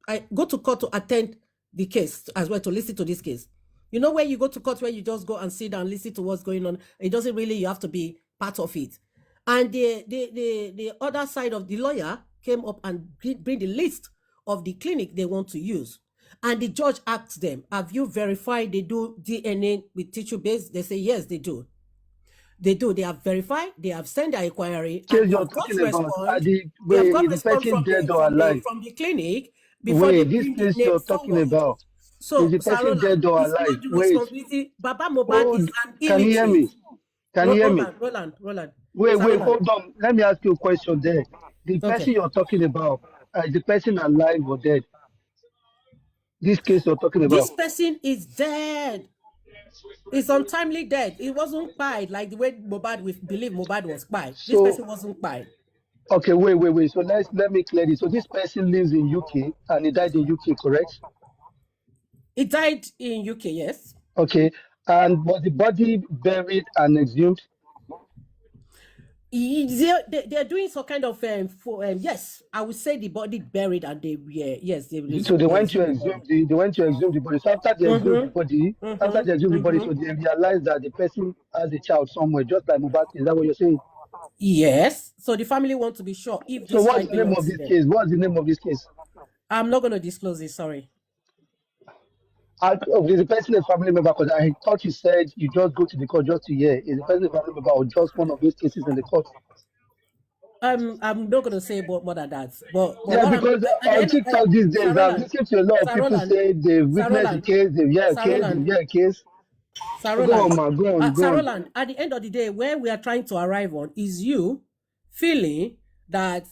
I go to court to attend the case as well, to listen to this case. You know, where you go to court, where you just go and sit down, listen to what's going on. It doesn't really, you have to be part of it. And the other side of the lawyer came up and bring the list of the clinic they want to use. And the judge asked them, have you verified they do DNA with tissue base? They say, yes, they do. They do. They have verified. They have sent their inquiry, Case and they you're have got talking about, response. They have wait, got is the response person from dead or alive? the clinic before they Wait, this bring the case name you're talking forward. about, is So, the Sir person Roland, dead or it's alive? not the Wait, responsibility. Baba Mohbad is hold, an can you hear illiterate. me? Can you hear me? Roland. Wait, Sir wait, Roland. hold on. Let me ask you a question there. The person Okay. you're talking about, is the person alive or dead? This case you're talking about. This person is dead. It's untimely death. It wasn't pied like the way Mohbad, we believe Mohbad was pied. This So, person wasn't pied. okay, wait. So let me clear this. So this person lives in UK and he died in UK, correct? He died in UK, yes. Okay. And was the body buried and exhumed? They're doing some kind of yes, I would say the body buried, and they So they went to exhumed the exhume body. the they went to exhume the body. So after they exhumed the body, so they realized that the person has a child somewhere, just like Mohbad. Is that what you're saying? Yes. So the family want to be sure if So this what's child the name of belongs to this them. case? What's the name of this case? I'm not going to disclose it. Sorry. Is the person a family member? Because I thought you said you just go to the court just to hear. Is the person a family member or just one of those cases in the court? I'm not going to say more than that. But Yeah, what I'm because at the on end, TikTok these days, Sir I'm Roland, listening to a lot of Sir people Roland, say they Sir witnessed the Roland, case, they've heard a Sir case, Roland, they've heard a case. Sir So go on, Roland, man, go on, go Sir on. Roland, at the end of the day, where we are trying to arrive on is you feeling that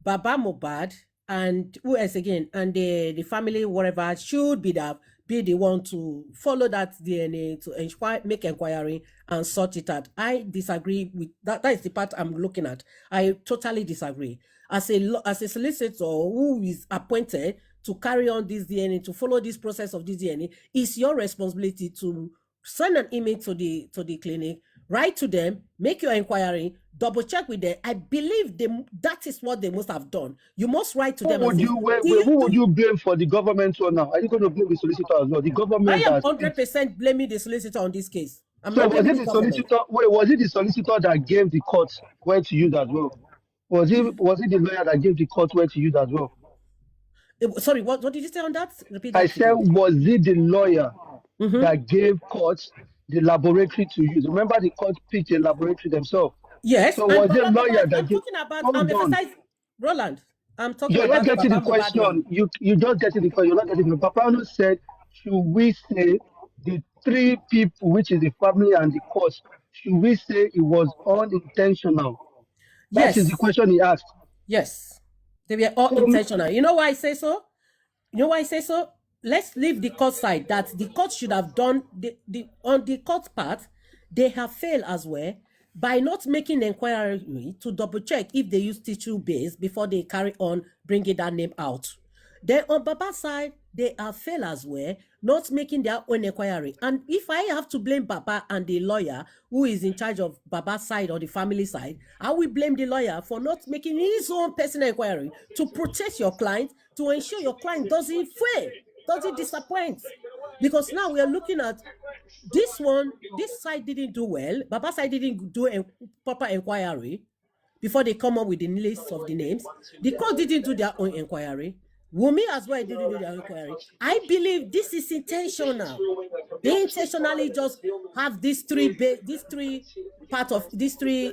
Baba Mohbad and who else again, and the family, whatever, should be the one to follow that DNA to make inquiry and sort it out. I disagree with that. That is the part I'm looking at. I totally disagree. As a solicitor who is appointed to carry on this DNA, to follow this process of this DNA, it's your responsibility to send an email to the clinic, write to them, make your inquiry, double check with them. I believe that is what they must have done. You must write to them and say, Who would you blame for the government one now? Are you going to blame the solicitor as well? The I government am has picked. 100% blaming the solicitor on this case. I'm So not was blaming it the the government. solicitor? Wait, was it the solicitor that gave the court where to use as well? Was it the lawyer that gave the court where to use as well? Sorry, what did you say on that? Repeat I that said, again. was it the lawyer that gave court the laboratory to use? Remember, the court picked a laboratory themselves. Yes, So and was it Baba lawyer Mohbad, that I'm gave? talking about, I'm Hold on. emphasizing, Roland, I'm talking You're not about getting the Baba Mohbad now. question. You just getting the question. You're not getting the Papariano said, should we say the three people, which is the family and the court, should we say it was unintentional? That is the Yes, question he asked. yes. They were all So intentional. You know why I say so? You know why I say so? Let's leave the court side, that the court should have done on the court part, they have failed as well by not making inquiry to double check if they use tissue base before they carry on bringing that name out. Then on Baba's side, they have failed as well, not making their own inquiry. And if I have to blame Baba and the lawyer who is in charge of Baba's side or the family side, I will blame the lawyer for not making his own personal inquiry to protect your client, to ensure your client doesn't fail, doesn't disappoint. Because now we are looking at this one, this side didn't do well, Baba's side didn't do a proper inquiry before they come up with the list of the names. The court didn't do their own inquiry. Wumi as well didn't do their own inquiry. I believe this is intentional. They intentionally just have these three part of these three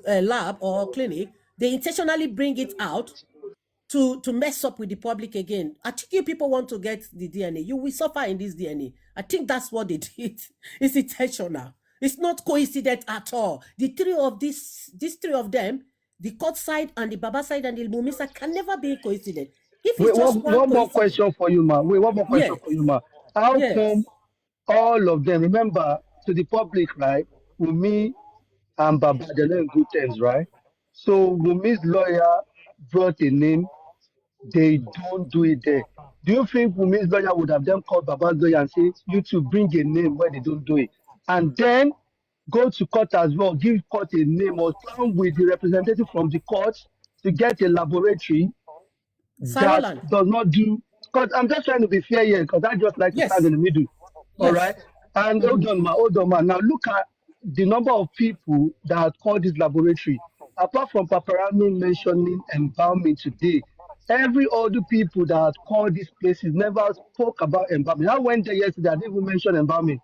lab or clinic. They intentionally bring it out to mess up with the public again. I think you people want to get the DNA. You will suffer in this DNA. I think that's what they did. It's intentional. It's not coincident at all. These three of them, the court side and the Baba side and the Mumi side, can never be coincident. If wait, it's just one one more coincidence, question for you, ma. Wait, one more question yes, for you, ma. How come yes, all of them, remember, to the public, right? Wumi and Baba, they're not in good terms, right? So Wumi's lawyer brought a name. They don't do it there. Do you think Wumi's lawyer would have then called Baba's lawyer and say, you to bring a name where they don't do it? And then go to court as well, give court a name or come with the representative from the court to get a laboratory that Saroland. does not do, because I'm just trying to be fair here, because I just like to stand in Yes. the middle. All right. Yes. And hold on, man. Now look at the number of people that called this laboratory. Apart from Papariano mentioning embalming today, every other people that called these places never spoke about embalming. I went there yesterday, I didn't even mention embalming.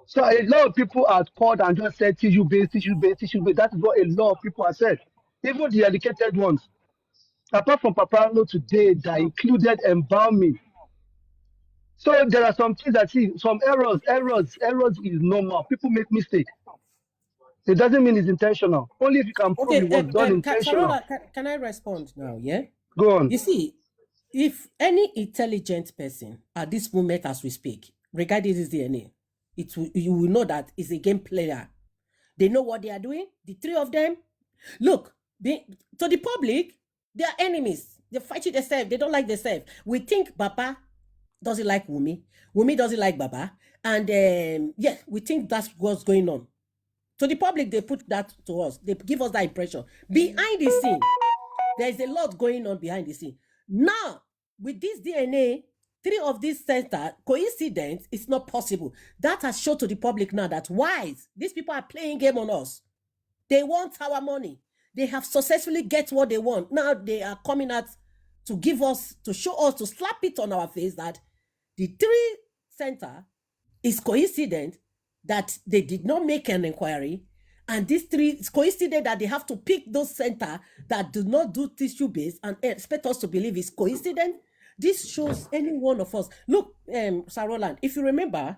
So a lot of people had called and just said tissue based, tissue based, tissue based. That is what a lot of people have said. Even the educated ones. Apart from Papariano today, that included embalming. So there are some things that see some errors is normal. People make mistake. It doesn't mean it's intentional. Only if you can prove it Okay, was done intentional. Sarola, can I respond now? Yeah. Go on. You see, if any intelligent person at this moment as we speak, regarding this DNA, you will know that it's a game player. They know what they are doing. The three of them, look, to the public, they are enemies. They're fighting themselves. They don't like themselves. We think Baba doesn't like Wumi. Wumi doesn't like Baba. And yeah, we think that's what's going on. To the public, they put that to us. They give us that impression. Behind the scene, there's a lot going on behind the scene. Now, with this DNA, three of these centers, coincidence is not possible. That has shown to the public now that why these people are playing game on us. They want our money. They have successfully get what they want. Now they are coming out to give us, to show us, to slap it on our face that the three center is coincident that they did not make an inquiry, and these three, it's coincident that they have to pick those center that do not do tissue based and expect us to believe it's coincident. This shows any one of us. Look, Sir Roland, if you remember,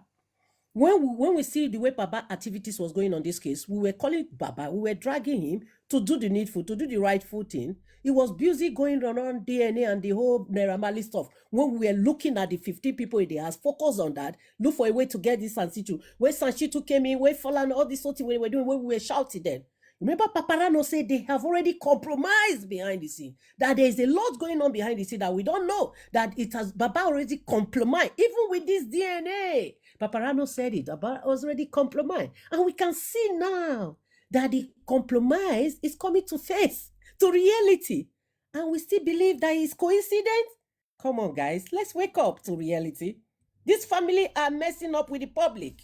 when we see the way Baba activities was going on this case, we were calling Baba, we were dragging him to do the needful, to do the rightful thing. He was busy going around DNA and the whole Naira Marley stuff. When we were looking at the 15 people in the house, focus on that, look for a way to get this Sansitu. Where Sansitu came in, where Falan, all this sort of thing we were doing, when we were shouting then. Remember, Papariano said they have already compromised behind the scene. That there is a lot going on behind the scene that we don't know. That it has Baba already compromised, even with this DNA. Papariano said it. Baba was already compromised, and we can see now that the compromise is coming to face, to reality, and we still believe that it's coincidence. Come on, guys, let's wake up to reality. This family are messing up with the public.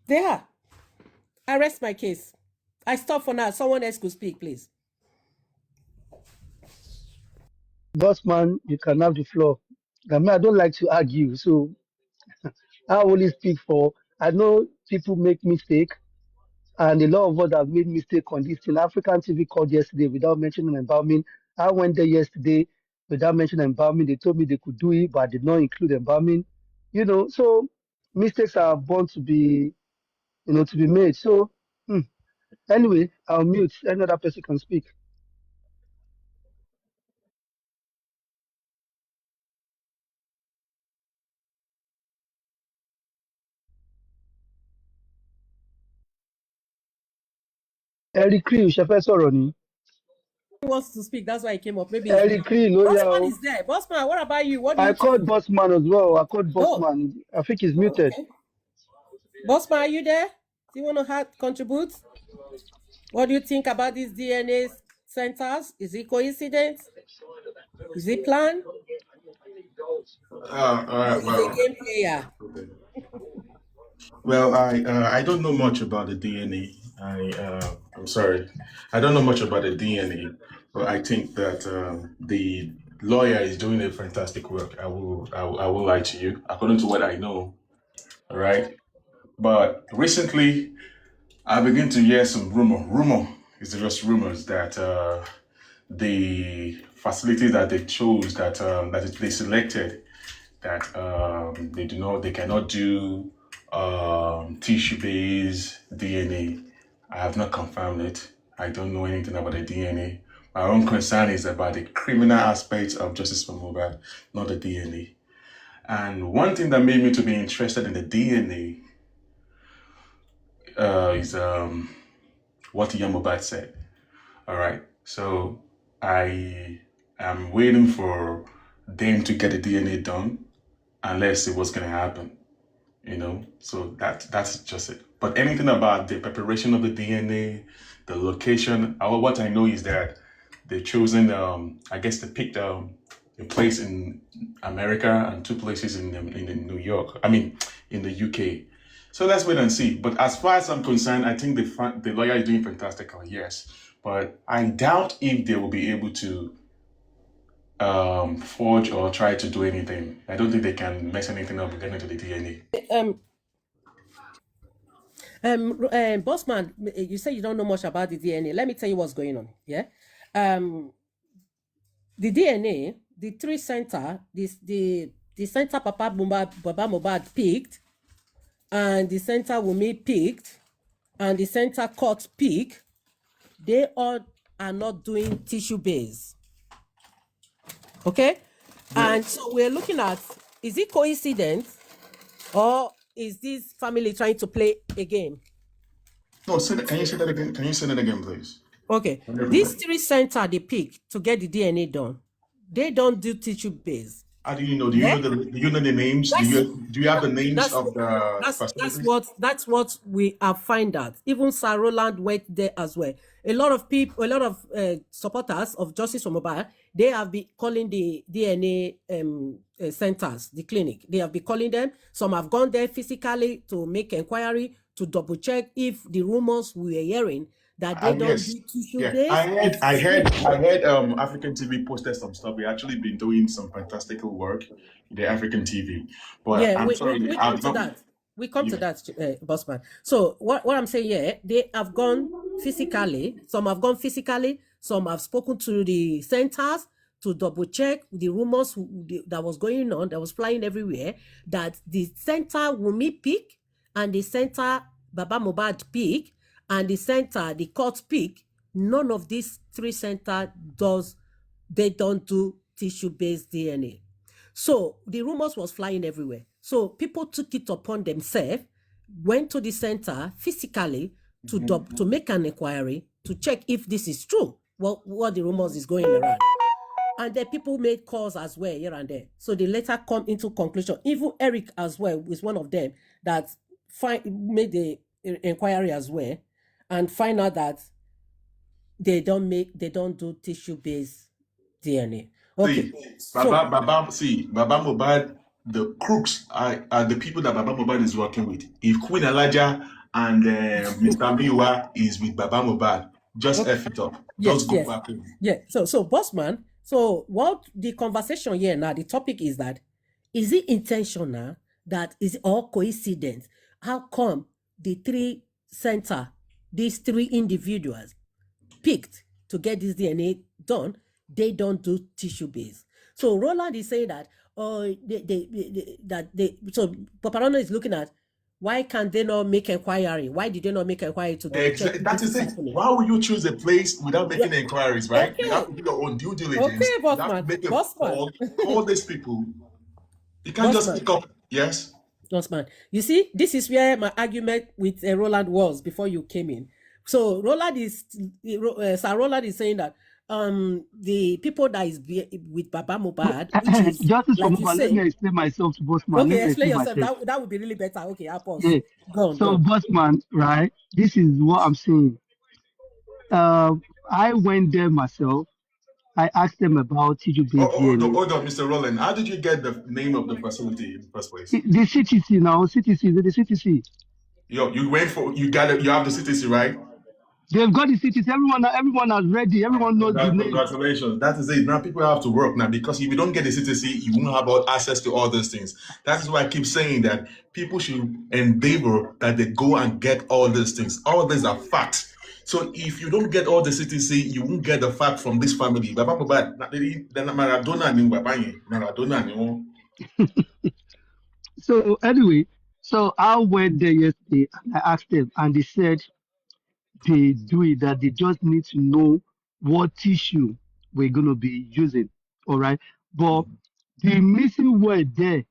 They are. I rest my case. I stop for now. Someone else could speak, please. Bossman, you can have the floor. I mean, I don't like to argue, so I only speak for. I know people make mistake, and a lot of us have made mistake on this thing. African TV called yesterday without mentioning embalming. I went there yesterday without mentioning embalming. They told me they could do it, but I did not include embalming. You know, so mistakes are born to be, to be made. So anyway, I'll mute. Any other person can speak. Eric Cree, Shefe Soroni. He wants to speak. That's why he came up. Maybe he's Eric Cree, Bossman Loyal. is there. Bossman, what about you? What do I you called think? Bossman as well. I called Oh, Bossman. I think he's muted. okay. Bossman, are you there? Do you want to contribute? What do you think about these DNA centers? Is it coincidence? Is it planned? Or is it a game player? I don't know much about the DNA. I'm sorry, I don't know much about the DNA, but I think that the lawyer is doing a fantastic work. I will lie to you, according to what I know. All right, but recently I begin to hear some rumor. Rumor is just rumors that the facility that they chose, they selected, that they cannot do tissue-based DNA. I have not confirmed it. I don't know anything about the DNA. My own concern is about the criminal aspects of justice for Mohbad, not the DNA. And one thing that made me to be interested in the DNA is what Yamobat said. All right. So I am waiting for them to get the DNA done, and let's see what's gonna happen. So that's just it. But anything about the preparation of the DNA, the location, what I know is that they've chosen, I guess they picked a place in America and two places in New York. I mean, in the UK. So let's wait and see. But as far as I'm concerned, I think the lawyer is doing fantastically, yes. But I doubt if they will be able to forge or try to do anything. I don't think they can mess anything up getting to the DNA. Bossman, you say you don't know much about the DNA. Let me tell you what's going on. Yeah. The DNA, the three center, the center Baba Mohbad picked, and the center Wunmi picked, and the center court picked, they all are not doing tissue base. Okay? Yeah. And so we're looking at, is it coincidence or is this family trying to play a game? No, can you say that again? Can you say that again, please? Okay. These three center they pick to get the DNA done, they don't do tissue base. How do you know? Do you know the names? Do you have the names of the that's what we have find out. Even Sir Roland went there as well. A lot of people, a lot of supporters of Justice for Mohbad, they have been calling the DNA centers, the clinic. They have been calling them. Some have gone there physically to make inquiry, to double check if the rumors we were hearing that they don't do tissue base. I heard African TV posted some stuff. We actually been doing some fantastical work in the African TV. But yeah, we come to that. We come to that, Bossman. So what I'm saying here, they have gone physically. Some have gone physically. Some have spoken to the centers to double check the rumors that was going on, that was flying everywhere, that the center Wunmi pick and the center Baba Mohbad pick and the center, the court pick, none of these three centers they don't do tissue-based DNA. So the rumors was flying everywhere. So people took it upon themselves, went to the center physically to make an inquiry, to check if this is true, what the rumors is going around. And then people made calls as well here and there. So they later come into conclusion. Even Eric as well is one of them that made the inquiry as well, and find out that they don't do tissue-based DNA. Okay. Baba Mohbad, the crooks are the people that Baba Mohbad is working with. If Queen Elijah and Mr. Miwa is with Baba Mohbad, just F it up. Just go back in. Yeah. So Bossman, so what the conversation here now, the topic is that, is it intentional, that is all coincidence? How come the three center, these three individuals picked to get this DNA done, they don't do tissue base? So Roland is saying that so Papariano is looking at, why can't they not make inquiry? Why did they not make inquiry to check? That is it. Why would you choose a place without making inquiries, right? Okay. You have to do your own due diligence. Okay, Bossman. Call these people. You can't just pick up. Yes. Bossman. You see, this is where my argument with Roland was before you came in. So Sir Roland is saying that the people that is with Baba Mohbad, which is Justice for Mohbad, let me explain myself to Bossman. Okay, explain yourself. That would be really better. Okay, I'll pause. Yeah. So Bossman, right? This is what I'm saying. I went there myself. I asked them about tissue-based DNA. Hold on, Mr. Roland. How did you get the name of the facility in the first place? The CTC now, the CTC. You have the CTC, right? They've got the CTC. Everyone is ready. Everyone knows the name. Congratulations. That is it. Now people have to work now, because if you don't get the CTC, you won't have access to all those things. That is why I keep saying that people should endeavor that they go and get all these things. All these are facts. So if you don't get all the CTC, you won't get the fact from this family. So anyway, I went there yesterday and I asked them, and they said they do it, that they just need to know what tissue we're going to be using. All right. But the missing word there,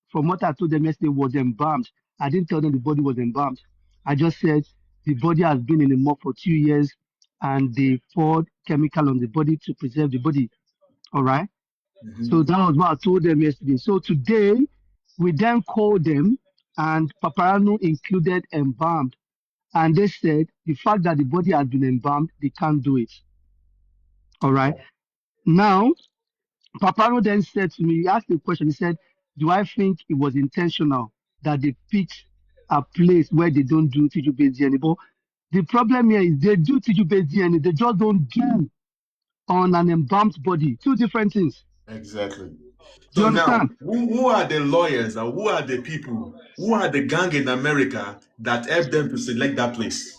from what I told them yesterday, was embalmed. I didn't tell them the body was embalmed. I just said the body has been in the morgue for 2 years and they poured chemical on the body to preserve the body. All right. So that was what I told them yesterday. So today we then called them and Papariano included embalmed. And they said the fact that the body has been embalmed, they can't do it. All right. Now, Papariano then said to me, he asked me a question. He said, do I think it was intentional that they picked a place where they don't do tissue-based DNA? But the problem here is they do tissue-based DNA. They just don't do on an embalmed body. Two different things. Exactly. Do you So now, understand? who are the lawyers or who are the people, who are the gang in America that helped them to select that place?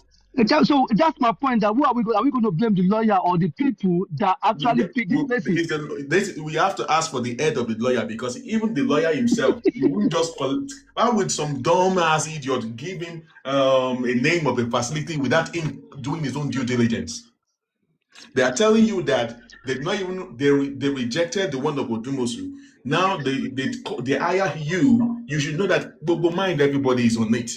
So that's my point. That who are we going to blame the lawyer or the people that actually pick these places? We have to ask for the head of the lawyer, because even the lawyer himself, you wouldn't just call it. Why would some dumb ass idiot give him a name of a facility without him doing his own due diligence? They are telling you that they not even they rejected the one of Odumosu. Now they hire you. You should know that Bobo mind everybody is on it.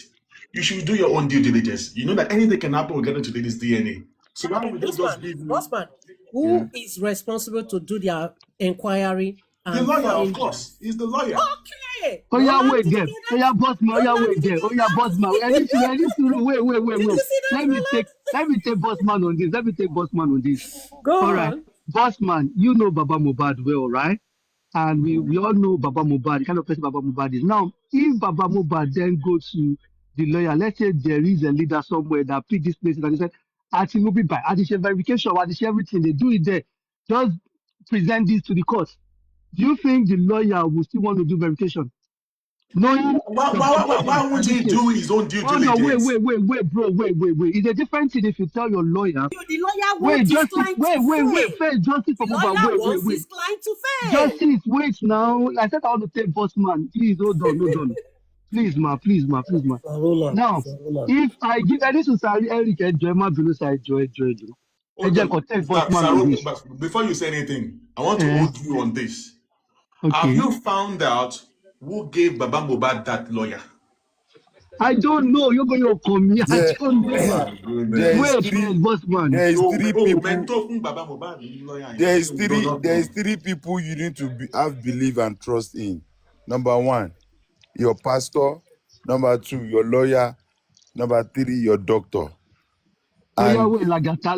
You should do your own due diligence. You know that anything can happen regarding to this DNA. So why would they just give you Bossman, yeah. who is responsible to do their inquiry The and lawyer, of find? course, is the lawyer. Okay. Oh yeah, Lola, wait did you there. hear Oh that? yeah, boss man. Oh yeah, Lola, wait did you there. Oh hear yeah, boss man. I need to. Wait. Did you see that, Lola? Let me take boss man on this. Go All right, on. boss man. You know Baba Mubad well, right? And we all know Baba Mubad, the kind of person Baba Mubad is. Now, if Baba Mubad then goes to the lawyer, let's say there is a leader somewhere that pick this place and they said, "Ati will be by addition verification, addition everything, they do it there. Just present this to the court." Do you think the lawyer will still want to do verification? Knowing Why would he addition. do his own due Oh no, diligence? bro, wait. It's a different thing if you tell your lawyer, The lawyer wait, wants his justice, client to fail. first, justice The for Mubad, lawyer wants wait. his client to fail. Justice, wait now. I said I want to take boss man. Please, hold on. Please, ma. Now, if I give any society, Eric, Joy, below side, Joy. I Hold just on, take boss man on Saru, this. but before you say anything, I want to Eh, hold you on this. Have okay. you found out who gave Baba Mubad that lawyer? I don't know. You're going to come here. I There, don't Oh know. my there is goodness. Wait, three. boss man. There is So, three oh, people. mentor from Baba Mubad lawyer. There is You don't three. not There is know. three people you need to have believe and trust in. Number one, your pastor. Number two, your lawyer. Number three, your doctor. Oh yeah, And wait, Lagata,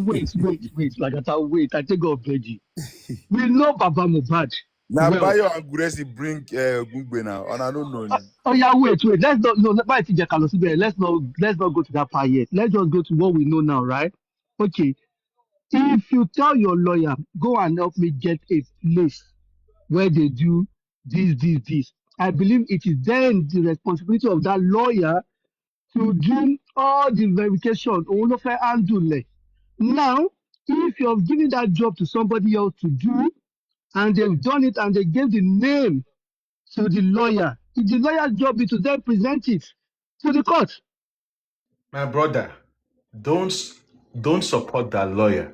wait, Lagata, wait. I take off Veggie. We know Baba Mubad now, well. Bayo and Guresi bring Gungbe now, and I don't know. Oh yeah, wait. Let's not no. Let's not go to that part yet. Let's just go to what we know now, right? Okay. If you tell your lawyer, go and help me get a place where they do this. I believe it is then the responsibility of that lawyer to do all the verification. Òun ló fẹ́ handle ẹ̀. Now, if you're giving that job to somebody else to do, and they've done it and they gave the name to the lawyer, it's the lawyer's job is to then present it to the court. My brother, don't support that lawyer.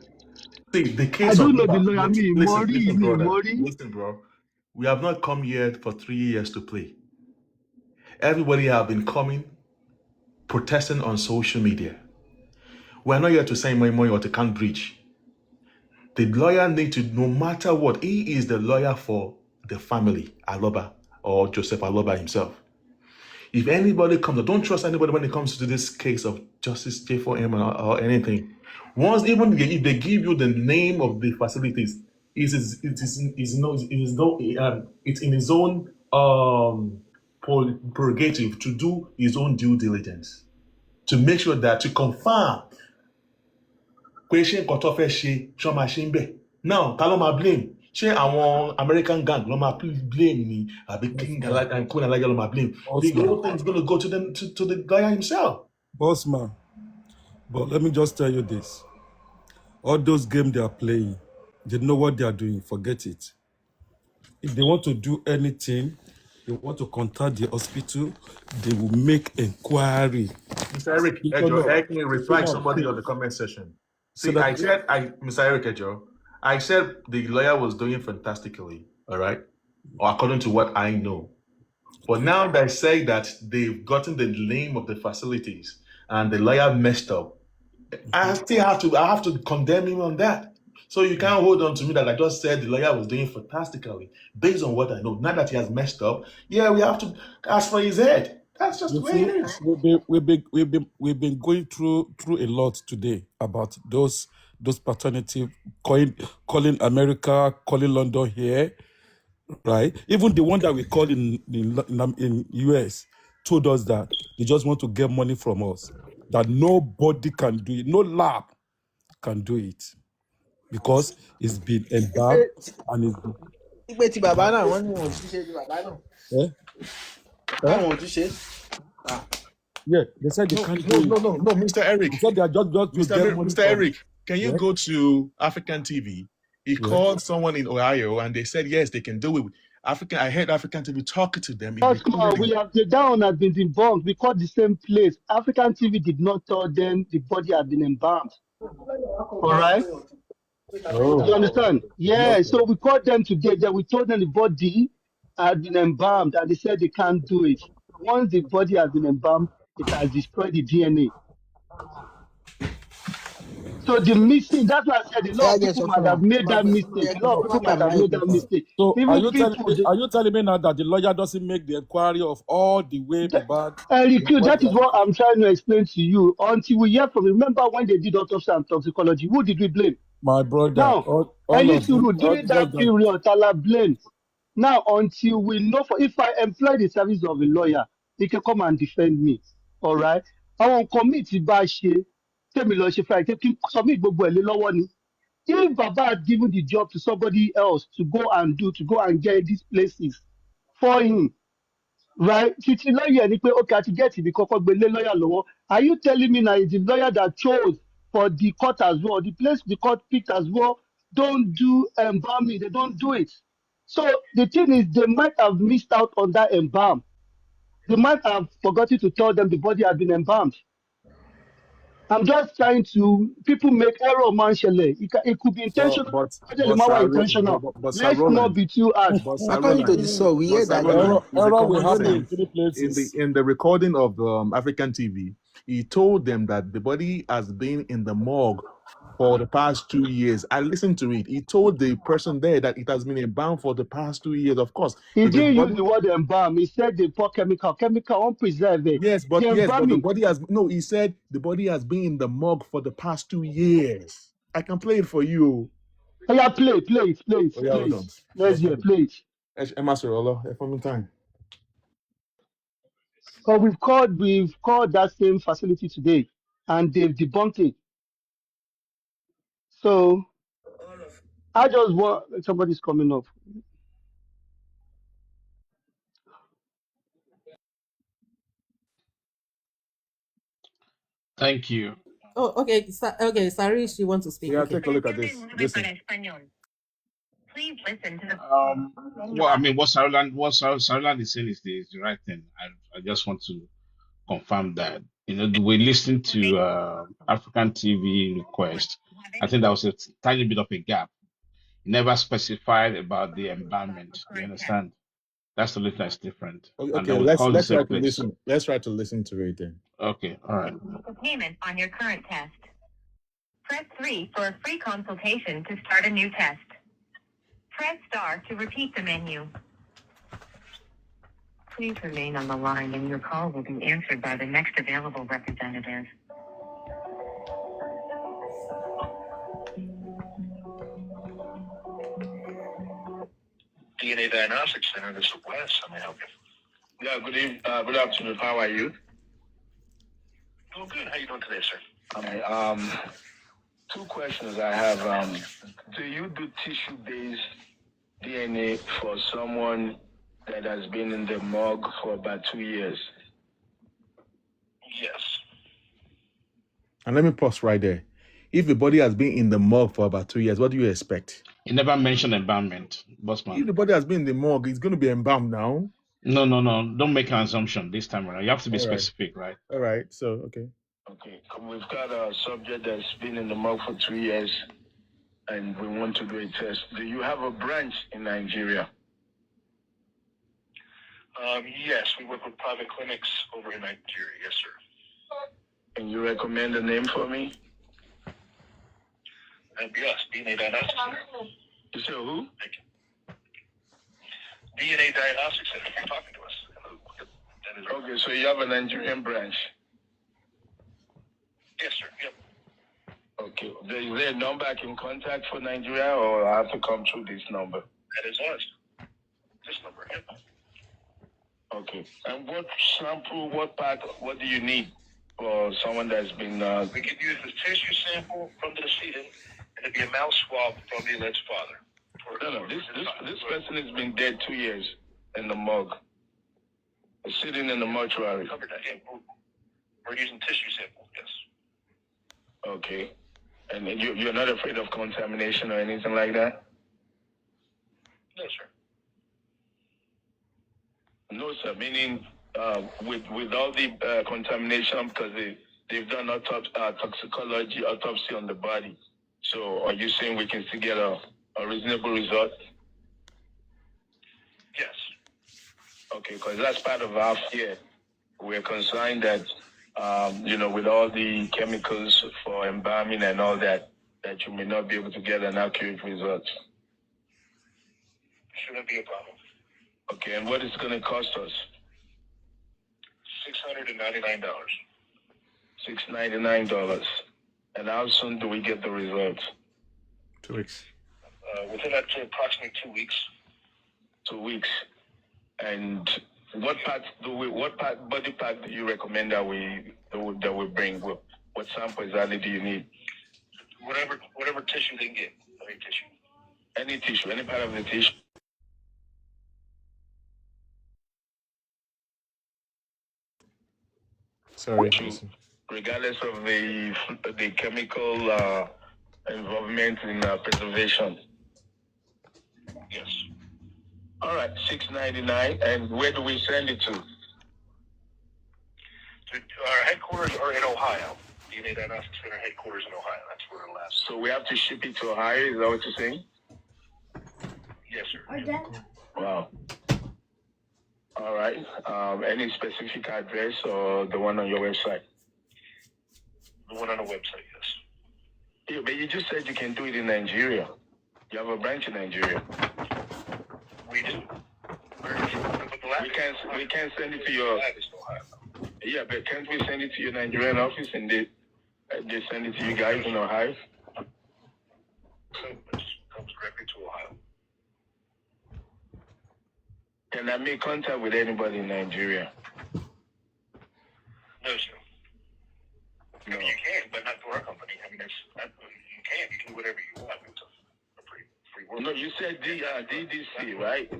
See, the I case of don't know the lawyer. listen, brother. Mori. Listen, bro. We have not come here for 3 years to play. Everybody have been coming, protesting on social media. We're not here to say money or to count breach. The lawyer need to, no matter what, he is the lawyer for the family, Aloba, or Joseph Aloba himself. If anybody comes, don't trust anybody when it comes to this case of Justice J4M or anything. Once, even if they give you the name of the facilities, it's in his own prerogative to do his own due diligence to make sure that to confirm pé ṣé nǹkan tó fẹ́ ṣe ṣọ́ máa ṣe ń bẹ̀. Now, ta ló máa blame? Ṣé àwọn American gang ló máa blame ni àbí King and Queen Alaja ló máa blame? The whole thing is going to go to the lawyer himself. Boss man, but let me just tell you this. All those games they are playing, they know what they are doing. Forget it. If they want to do anything, they want to contact the hospital, they will make inquiry. Mr. Eric, help me reply to somebody on the comment section. See, Mr. Eric Ejo, I said the lawyer was doing fantastically, all right? Or according to what I know. But now they say that they've gotten the name of the facilities and the lawyer messed up. I have to condemn him on that. So you can't hold on to me that I just said the lawyer was doing fantastically based on what I know. Now that he has messed up, yeah, we have to ask for his head. That's just You the way it see, is. we've been going through a lot today about those paternity calling America, calling London here, right? Even the one that we call in US told us that they just want to get money from us. That nobody can do it, no lab can do it because it's been Ipe embarked and it's been ipe ti bàbá náà wọ́n ní wọn ò tún ṣe ti bàbá náà. eh, eh? Báwọn ò tún ṣe. Yeah, they said they No, can't no, do it. no, no, no, Mr. Eric. They said they are just to get money Mr. from. Eric, can you Yeah, go to African TV? He yeah. called someone in Ohio and they said yes, they can do it. I heard African TV talking to them. He Osman, recorded we it. have the down has been debunked. We called the same place. African TV did not tell them the body had been embalmed. All right. You Oh, understand? Yeah. okay. So we called them today. Then we told them the body had been embalmed, and they said they can't do it. Once the body has been embalmed, it has destroyed the DNA. So the missing, that's why I said a Ẹ lot á of jẹ́ people sọ might fún wọn, have kó made máa that gbé mistake. A kí lot of wọ́n má people máa might have máa made gbé that fún wọn. mistake. So Even people, are you telling me now that the lawyer doesn't make the inquiry of all the way Mohbad Recruit, what that they is are what I'm trying to explain to you. Until we hear from, remember when they did autopsy and toxicology, who did we blame? my brother, Now, all any of them, suru all during just that that period, Tala blamed. Now, until we know, for if I employ the service of a lawyer, he can come and defend me. All right. I won't commit bá ṣe tèmi lọ ṣe fún ẹ kí n submit gbogbo ẹ̀ lé lọ́wọ́ ni. If Baba had given the job to somebody else to go and get these places for him, right? Títí lawyer ni pé okay àti get ibi kọ́kọ́ gbé lé lawyer lọ́wọ́. Are you telling me now it's the lawyer that chose for the court as well? The place the court picked as well don't do embalming. They don't do it. So the thing is, they might have missed out on that embalm. They might have forgotten to tell them the body had been embalmed. I'm just trying to, people make error, man. It could be Well, intentional. Intentional. but Sir Let's not Roland, be too harsh. but Sir According to Roland, the source, we but hear Sir that Roland, the error will common happen in sense three places. in the recording of African TV, he told them that the body has been in the morgue for the past 2 years. I listened to it. He told the person there that it has been bound for the past 2 years. Of course, He if his didn't use body, the word embalm. He said they pour chemical won't preserve it. The yes, but the embalming. body has no. He said the body has been in the morgue for the past 2 years. I can play it for you. Oh yeah, play it. Oh yeah, hold on. Let's hear, play it. Emma Sorola, for me time. But we've called that same facility today, and they've debunked it. So I just want somebody's coming up. Thank you. Oh, okay. Okay, Sari, she wants to speak. Yeah, Okay. take a look at this. Listen. Please listen to the. Well, I mean, what Sarulan is saying is the right thing. I just want to confirm that. You know, the way listening to African TV request, I think that was a tiny bit of a gap. Never specified about the environment. You understand? That's the little that's different. And Okay, then we call the let's try same to place. listen. Let's try to listen to it then. Okay, all right. Payment on your current test. Press 3 for a free consultation to start a new test. Press star to repeat the menu. Please remain on the line and your call will be answered by the next available representative. DNA Diagnostic Center, this is Wes. How may I help you? Yeah, good afternoon. How are you? Oh, good. How you doing today, sir? Okay. Two questions I have. Do you do tissue-based DNA for someone that has been in the morgue for about 2 years? Yes. And let me pause right there. If the body has been in the morgue for about 2 years, what do you expect? You never mentioned embalmment, If Bossman. the body has been in the morgue, it's going to be embalmed now. No. Don't make an assumption this time around. You have to be All right. specific, right? All right. So, okay. Okay. We've got a subject that's been in the morgue for 2 years, and we want to do a test. Do you have a branch in Nigeria? Yes, we work with private clinics over in Nigeria. Yes, sir. Can you recommend a name for me? Yes, DNA Diagnostics Center. You said who? Thank you. DNA Diagnostics Center. You're talking to us. That is okay, so you have a Nigerian branch? Yes, sir. Yep. Okay. Is there a number I can contact for Nigeria, or I have to come through this number? That is us. This number. Yep. Okay. And what sample, what part, what do you need for someone that's been... We can use the tissue sample from the decedent, and it'd be a mouth swab from the alleged father. No, this person has been dead 2 years in the morgue. It's sitting in the mortuary. Covered that. Yeah, we're using tissue sample, yes. Okay. And you're not afraid of contamination or anything like that? No, sir. No, sir. Meaning with all the contamination, because they've done toxicology autopsy on the body. So are you saying we can still get a reasonable result? Yes. Okay, because that's part of our fear. We're concerned that, with all the chemicals for embalming and all that, that you may not be able to get an accurate result. Shouldn't be a problem. Okay, and what is it going to cost us? $699. $699. And how soon do we get the results? 2 weeks. Within approximately 2 weeks. 2 weeks. And what body part do you recommend that we bring? What sample exactly do you need? Whatever tissue they get. Any tissue. Any tissue, any part of the tissue. Sorry. Regardless of the chemical involvement in preservation. Yes. All right, $699. And where do we send it to? Our headquarters are in Ohio. DNA Diagnostics Center headquarters in Ohio. That's where it'll last. So we have to ship it to Ohio. Is that what you're saying? Yes, sir. Wow. All right. Any specific address or the one on your website? The one on the website, yes. Yeah, but you just said you can do it in Nigeria. You have a branch in Nigeria. We do. We can send it to your... Yeah, but can't we send it to your Nigerian office and they send it to you guys in Ohio? So it comes directly to Ohio. Can I make contact with anybody in Nigeria? No, sir. No. I mean, you can, but not through our company. I mean, you can do whatever you want. It's a pretty free world. No, you said DDC, right?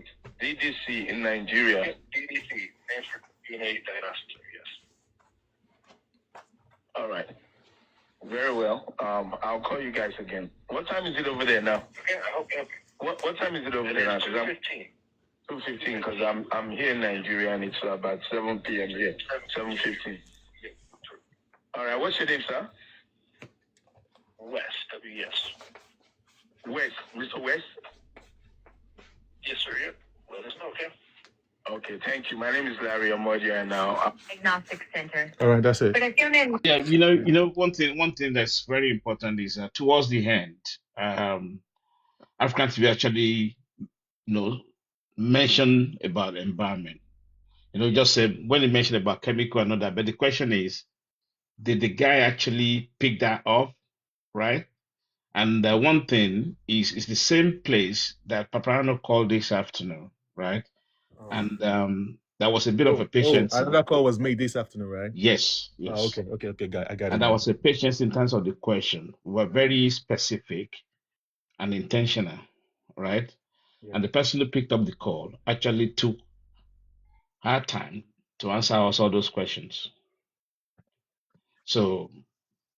DDC in Nigeria. Yes, DDC, stands for DNA Diagnostics, yes. All right. Very well. I'll call you guys again. What time is it over there now? Okay, I hope you. What time is it over there now? 2:15. 2:15, because I'm here in Nigeria and it's about 7 p.m. here. 7:15. All right. What's your name, sir? West. W-S. West. Mr. West? Yes, sir. Yep. Let us know, okay? Okay, thank you. My name is Larry Amodia, and now Diagnostic Center. All right, that's it. Yeah, one thing that's very important is towards the end, African TV actually, mention about environment. Just said when he mentioned about chemical and all that, but the question is, did the guy actually pick that up, right? And one thing is the same place that Papariano called this afternoon, right? And there was a bit of a patience. Another call was made this afternoon, right? Yes. Okay. I got it. And there was a patience in terms of the question. We were very specific and intentional, right? Yeah. And the person who picked up the call actually took her time to answer us all those questions. So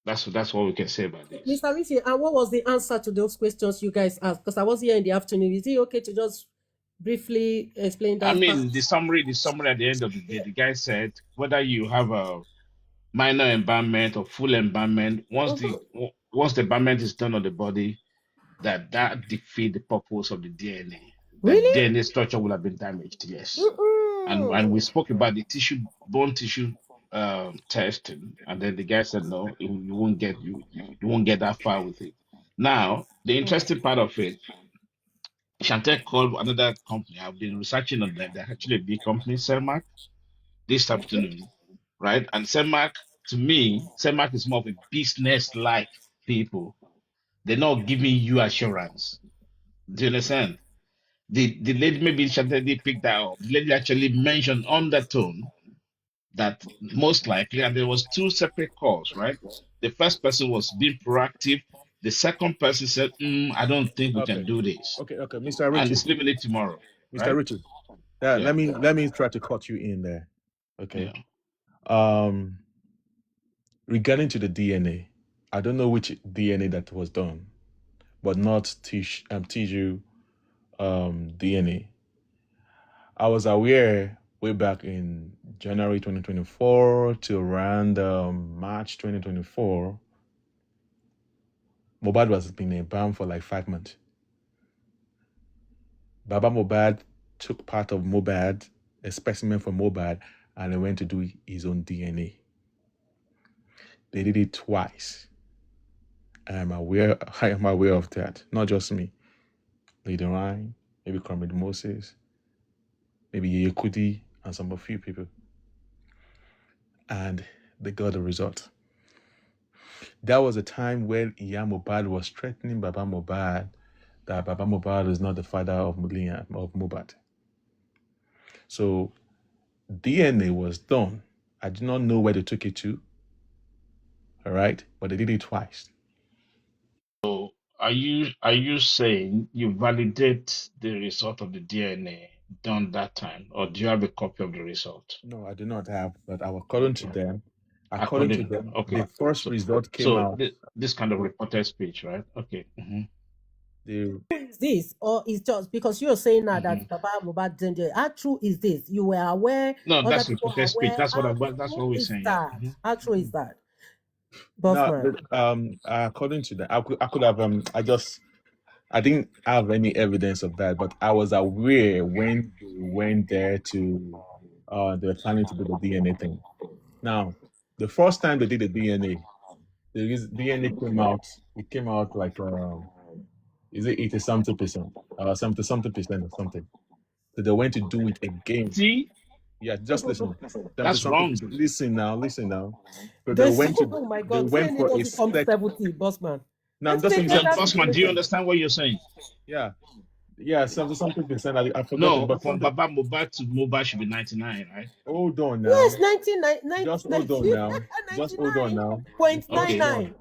that's what we can say about this. Mr. Risi, and what was the answer to those questions you guys asked? Because I was here in the afternoon. Is it okay to just briefly explain that? I mean, the summary at the end of the day, the guy said whether you have a minor embalmment or full embalmment, once the embalmment is done on the body, that defeat the purpose of the DNA. The Really? DNA structure will have been damaged. Yes. and we spoke about the bone tissue testing, and then the guy said no, you won't get that far with it. Now, the interesting part of it, Chantel called another company. I've been researching on them. They're actually a big company, Cermak, this afternoon, right? And Cermak, to me, Cermak is more of a business-like people. They're not giving you assurance. Do you understand? The lady, maybe Chantel did pick that up. The lady actually mentioned undertone that most likely, and there was two separate calls, right? The first person was being proactive. The second person said, I don't think we can Okay. do this. Okay. Mr. And Richard. it's leaving it tomorrow, Mr. right? Richard. Yeah. Let me try to cut you in there. Okay. Yeah. Regarding to the DNA, I don't know which DNA that was done, but not tissue DNA. I was aware way back in January 2024 to around March 2024, Mohbad was been in ban for like 5 months. Baba Mohbad took part of Mohbad, a specimen from Mohbad, and he went to do his own DNA. They did it twice. I am aware of that. Not just me. Lady Ryan, maybe Comrade Moses, maybe Yeye Kudi, and some a few people. And they got the result. That was a time when Iya Mohbad was threatening Baba Mohbad that Baba Mohbad is not the father of Mohbad. So DNA was done. I do not know where they took it to. All right, but they did it twice. So are you saying you validate the result of the DNA done that time, or do you have a copy of the result? No, I do not have, but according to Okay. them, Okay. the first result came So out. this kind of reported speech, right? Okay. The Is this, or is just because you're saying now Mm-hmm. that Baba Mohbad didn't do it? How true is this? You were aware, No, other that's people are reported speech. aware. That's How that's what true we're is saying. Yeah. that? How true is that, now, Bossman? according to that, I could have I didn't have any evidence of that, but I was aware when they went there to they were planning to do the DNA thing. Now, the first time they did the DNA, DNA came out. It came out like is it 80 something percent, 70 something percent or something. So they went to do it again. See, Yeah, just listen. 70 that's something wrong. percent. Listen now. So they This, went to oh my they God, went DNA for a doesn't come sec. 70, Bossman. Now I'm Let's just take saying that 70 to Bossman, do you listen. understand what you're saying? Yeah. Yeah, 70 something percent. I forgot it, No, but from something. Baba Mohbad to Mohbad should be 99, right? Hold on Yes, now. 99, Just hold on now. Just hold on now. Hold Okay. 99.99. on.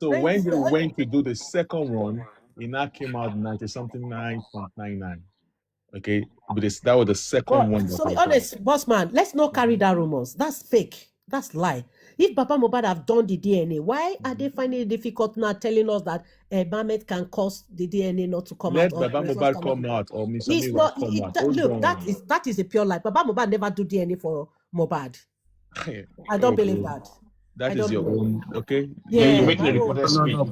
So when they went to do the second one, it now came out 90 something 9.99. Okay, but that was the second one But that so be was done. honest, Bossman, let's not carry Mhm. that rumors. That's fake. That's lie. If Baba Mohbad have done the DNA, why are they Mhm. finding it difficult now telling us that Mamet can cause the DNA not to come out Let or Baba the results Mobile cannot be? come out or Mr. It's Mewat not. come out. Hold Look, on. that is a pure lie. Baba Mohbad never do DNA for Mohbad. I don't believe Okay, that. I that is don't your believe own. that. Okay, You're Yeah, making my a own. reported No, speech. no.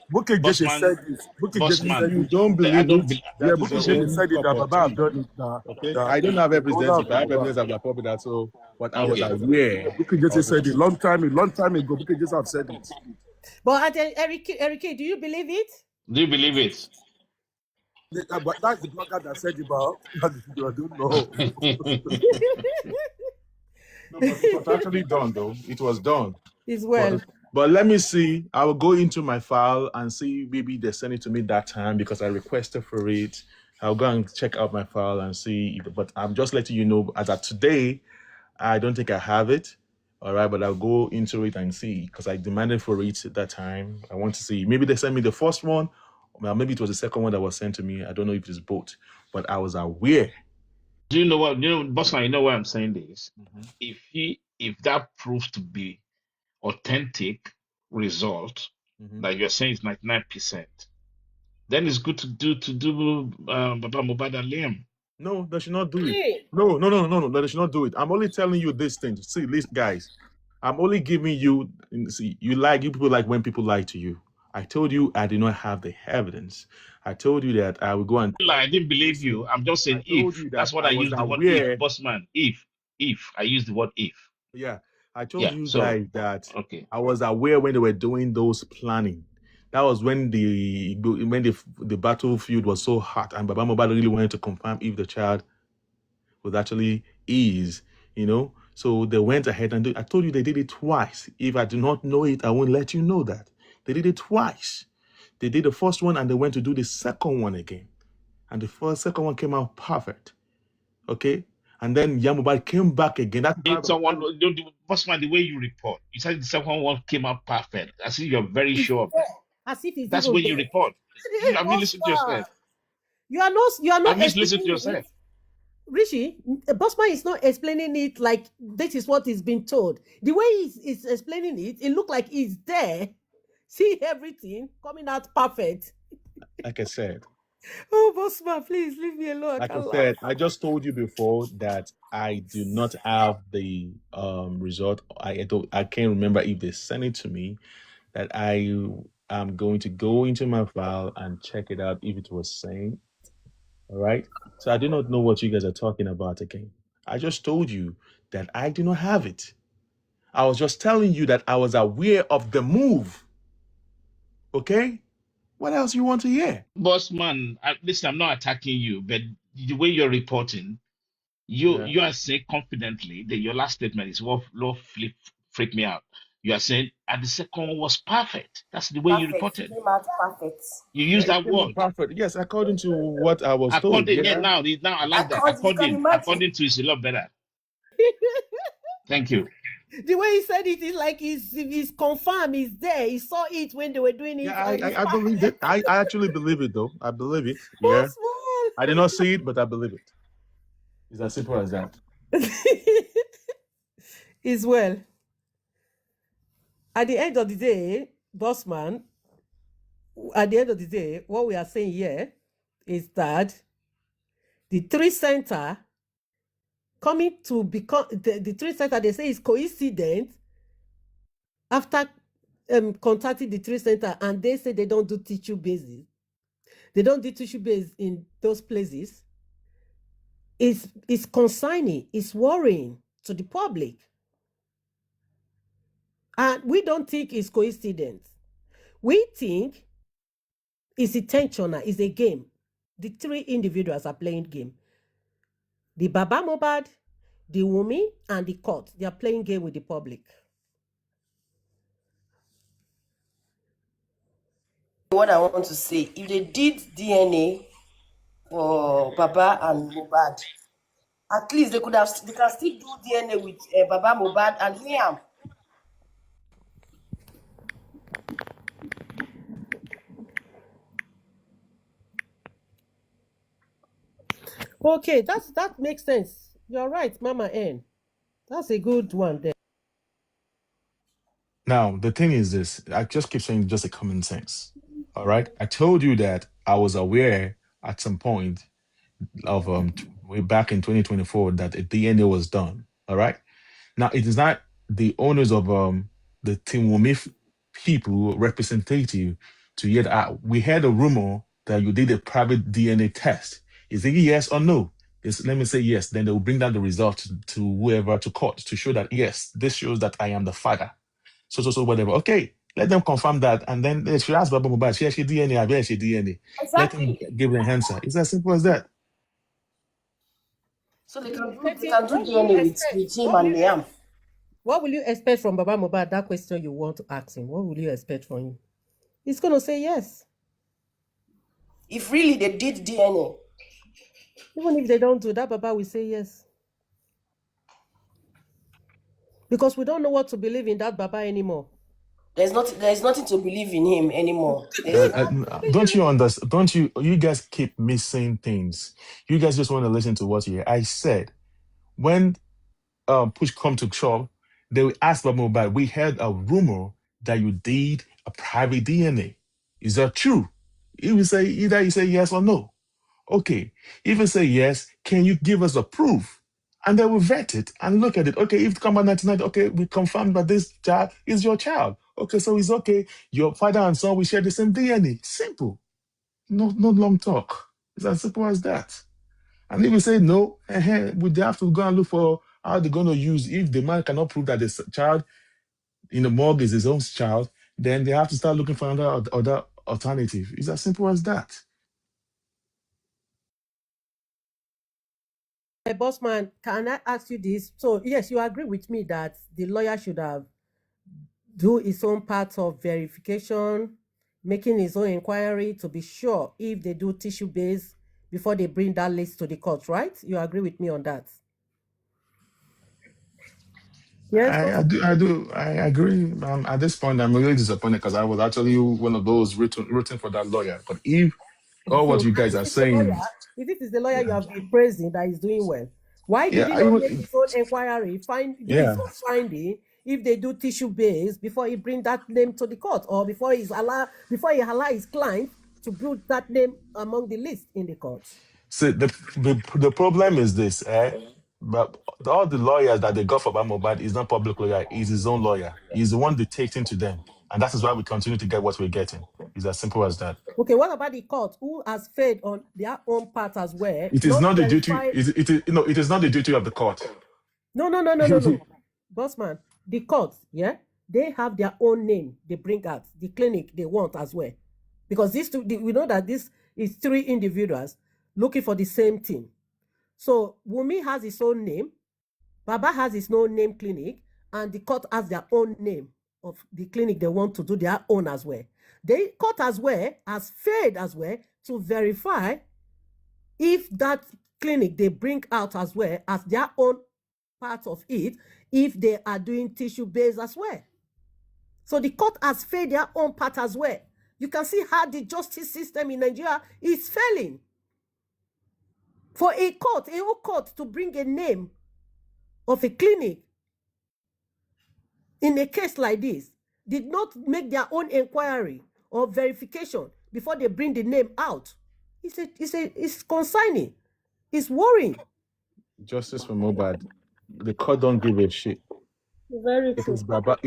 Bookie Jesse Bossman, said it. Bookie Jesse if said Bossman, you it. don't I believe don't it, believe. Yeah, that is Bookie your Jesse Listen, own said it cup that of Baba have tea. done it. Okay, That I don't have the owner evidence. of If the I have Mohbad. evidence, I would have probably that. So, but I was okay. aware Bookie Jesse of said it. it a long time ago. Bookie Jesse have said it. But Eric, do you believe it? Do you believe it? But that's the blogger that said it, but I don't know. No, but it was actually done, though. It was done. It's But well. but let me see. I will go into my file and see maybe they sent it to me that time because I requested for it. I'll go and check out my file and see. But I'm just letting you know as of today, I don't think I have it. All right, but I'll go into it and see because I demanded for it at that time. I want to see. Maybe they sent me the first one, or maybe it was the second one that was sent to me. I don't know if it's both, but I was aware. Do you know what? Bossman, you know why I'm saying this? Mhm. If that proves to be authentic result, Mhm. like you're saying, is 99%, then it's good to do Baba Mohbad and Liam. No, they should not do it. No, they should not do it. I'm only telling you this thing. See, listen, guys, I'm only giving you. See, you people like when people lie to you. I told you I did not have the evidence. I told you that I would go and I didn't believe you. I'm just I saying told if. you that That's what I I was used the word if, aware. bossman. If I use the word if. Yeah, I told Yeah. you So guys that okay. I was aware when they were doing those planning. That was when the battlefield was so hot, and Baba Mobile really wanted to confirm if the child was actually is, you know. So they went ahead and I told you they did it twice. If I do not know it, I won't let you know that. They did it twice. They did the first one and they went to do the second one again. And the second one came out perfect. Okay? And then Yamubal came back again. That's how Did someone bossman, the way you report, you said the second one came out perfect. I see you're very It's sure of that. there. As if it's That's the even way you there. report. Have you listened to Bossman, yourself? you are not Have you listened to explaining it. yourself? Rishi, Bossman is not explaining it like this is what is being told. The way he's explaining it, it looked like he's there, see everything coming out perfect. like I said. Oh, Bossman, please leave me alone. I Like I can't laugh. said, I just told you before that I do not have the result. I can't remember if they sent it to me. That I am going to go into my file and check it out if it was sent. All right. So I do not know what you guys are talking about again. I just told you that I do not have it. I was just telling you that I was aware of the move. Okay? What else you want to hear? Bossman, listen, I'm not attacking you, but the way you're reporting, Yeah. you are saying confidently that your last statement is what freaked me out. You are saying, and the second one was perfect. That's the way you Perfect. reported. Came out perfect. You Yeah, use it that came out word. perfect. Yes, according to what I was told. According, yeah, Yeah. now I like that. You can imagine. According to is a lot better. Thank you. The way he said it is like he's confirmed, he's there. He saw it when they were doing Yeah, it, and it's I believed it. I actually believe it though. I believe it. Yeah. I did not see it, but I believe it. It's as simple as that. is well. At the end of the day, Bossman, at the end of the day, what we are saying here is that the three center coming to become the three center, they say is coincident after contacting the three center, and they say they don't do tissue bases. They don't do tissue base in those places. Is concerning, is worrying to the public. And we don't think it's coincidence. We think it's intentional, it's a game. The three individuals are playing game. The Baba Mobad, the Wumi, and the court. They are playing game with the public. What I want to say, if they did DNA for Baba and Mobad, at least they can still do DNA with Baba Mobad and Liam. Okay, that makes sense. You're right, Mama N. That's a good one there. Now, the thing is this, I just keep saying just a common sense. All right. I told you that I was aware at some point of way back in 2024 that a DNA was done. All right. Now it is not the owners of the Team Womif people representative to yet we had a rumor that you did a private DNA test. Is it yes or no? Let me say yes. Then they will bring down the result to whoever to court to show that yes, this shows that I am the father. So whatever. Okay, let them confirm that, and then they should ask Baba Mubad, she DNA, I bet she DNA. Let them Exactly. give an answer. It's as simple as that. So they can do DNA with him and Liam. What will you expect from Baba Mobad? That question you want to ask him. What will you expect from him? He's going to say yes. If really they did DNA. Even if they don't do that, Baba will say yes. Because we don't know what to believe in that Baba anymore. There's nothing to believe in him anymore. Don't you understand? Don't you? You guys keep missing things. You guys just want to listen to what you hear. I said when push come to shove, they will ask Baba Mubad. We heard a rumor that you did a private DNA. Is that true? He will say either you say yes or no. Okay, if you say yes, can you give us a proof? And they will vet it and look at it. Okay, if it come out 99, okay, we confirm that this child is your child. Okay, so it's okay. Your father and son will share the same DNA. Simple. No long talk. It's as simple as that. And if you say no, would they have to go and look for how they're going to use? If the man cannot prove that the child in the morgue is his own child, then they have to start looking for other alternative. It's as simple as that. Hey, boss man, can I ask you this? So, yes, you agree with me that the lawyer should have do his own part of verification, making his own inquiry to be sure if they do tissue base before they bring that list to the court, right? You agree with me on that? Yes, boss? I agree. At this point, I'm really disappointed because I was actually one of those written for that lawyer. But if all what you And guys if are it's the lawyer, saying, if it is the lawyer you have been praising that is doing well, why did yeah, he I not make would, his own inquiry, do his yeah. own finding if they do tissue base before he bring that name to the court, or before he allow his client to build that name among the list in the court? See, the problem is this, but all the lawyers that they got for Bamobad is not public lawyer, he's his own lawyer. He's the one dictating to them. And that is why we continue to get what we're getting. It's as simple as that. Okay, what about the court who has failed on their own part as well, It is not not the duty, verified? it is not the duty of the court. No. Bossman, the court, yeah, they have their own name they bring out, the clinic they want as well. Because we know that this is three individuals looking for the same thing. So Wumi has his own name, Baba has his own name clinic, and the court has their own name of the clinic they want to do their own as well. The court as well has failed as well to verify if that clinic they bring out as well as their own part of it, if they are doing tissue based as well. So the court has failed their own part as well. You can see how the justice system in Nigeria is failing. For a whole court to bring a name of a clinic in a case like this, did not make their own inquiry or verification before they bring the name out. It's concerning. It's worrying. Justice for Mobad. The court don't give a shit. Very It true. is Baba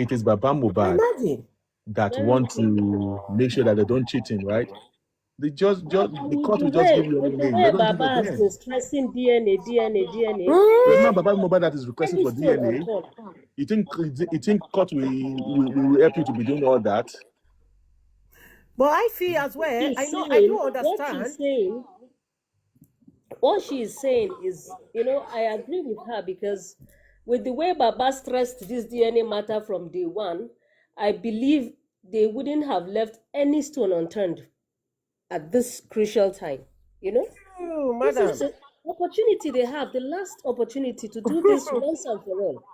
Mobad Imagine. that Very want true. to make sure that they don't cheat him, right? And The with court the will just give way you any with the name. You're way going to give Baba it has there. been stressing DNA, It's there not Mm. Baba shouldn't Mobad that be is requesting any for stone DNA. unturned. You think court will help you to be doing all that? But I feel as well, I do What she's understand. saying, what she is saying is, I agree with her because with the way Baba stressed this DNA matter from day one, I believe they wouldn't have left any stone unturned at this crucial time. You know, Oh, this is madam. the opportunity they have, the last opportunity to do this once and for all.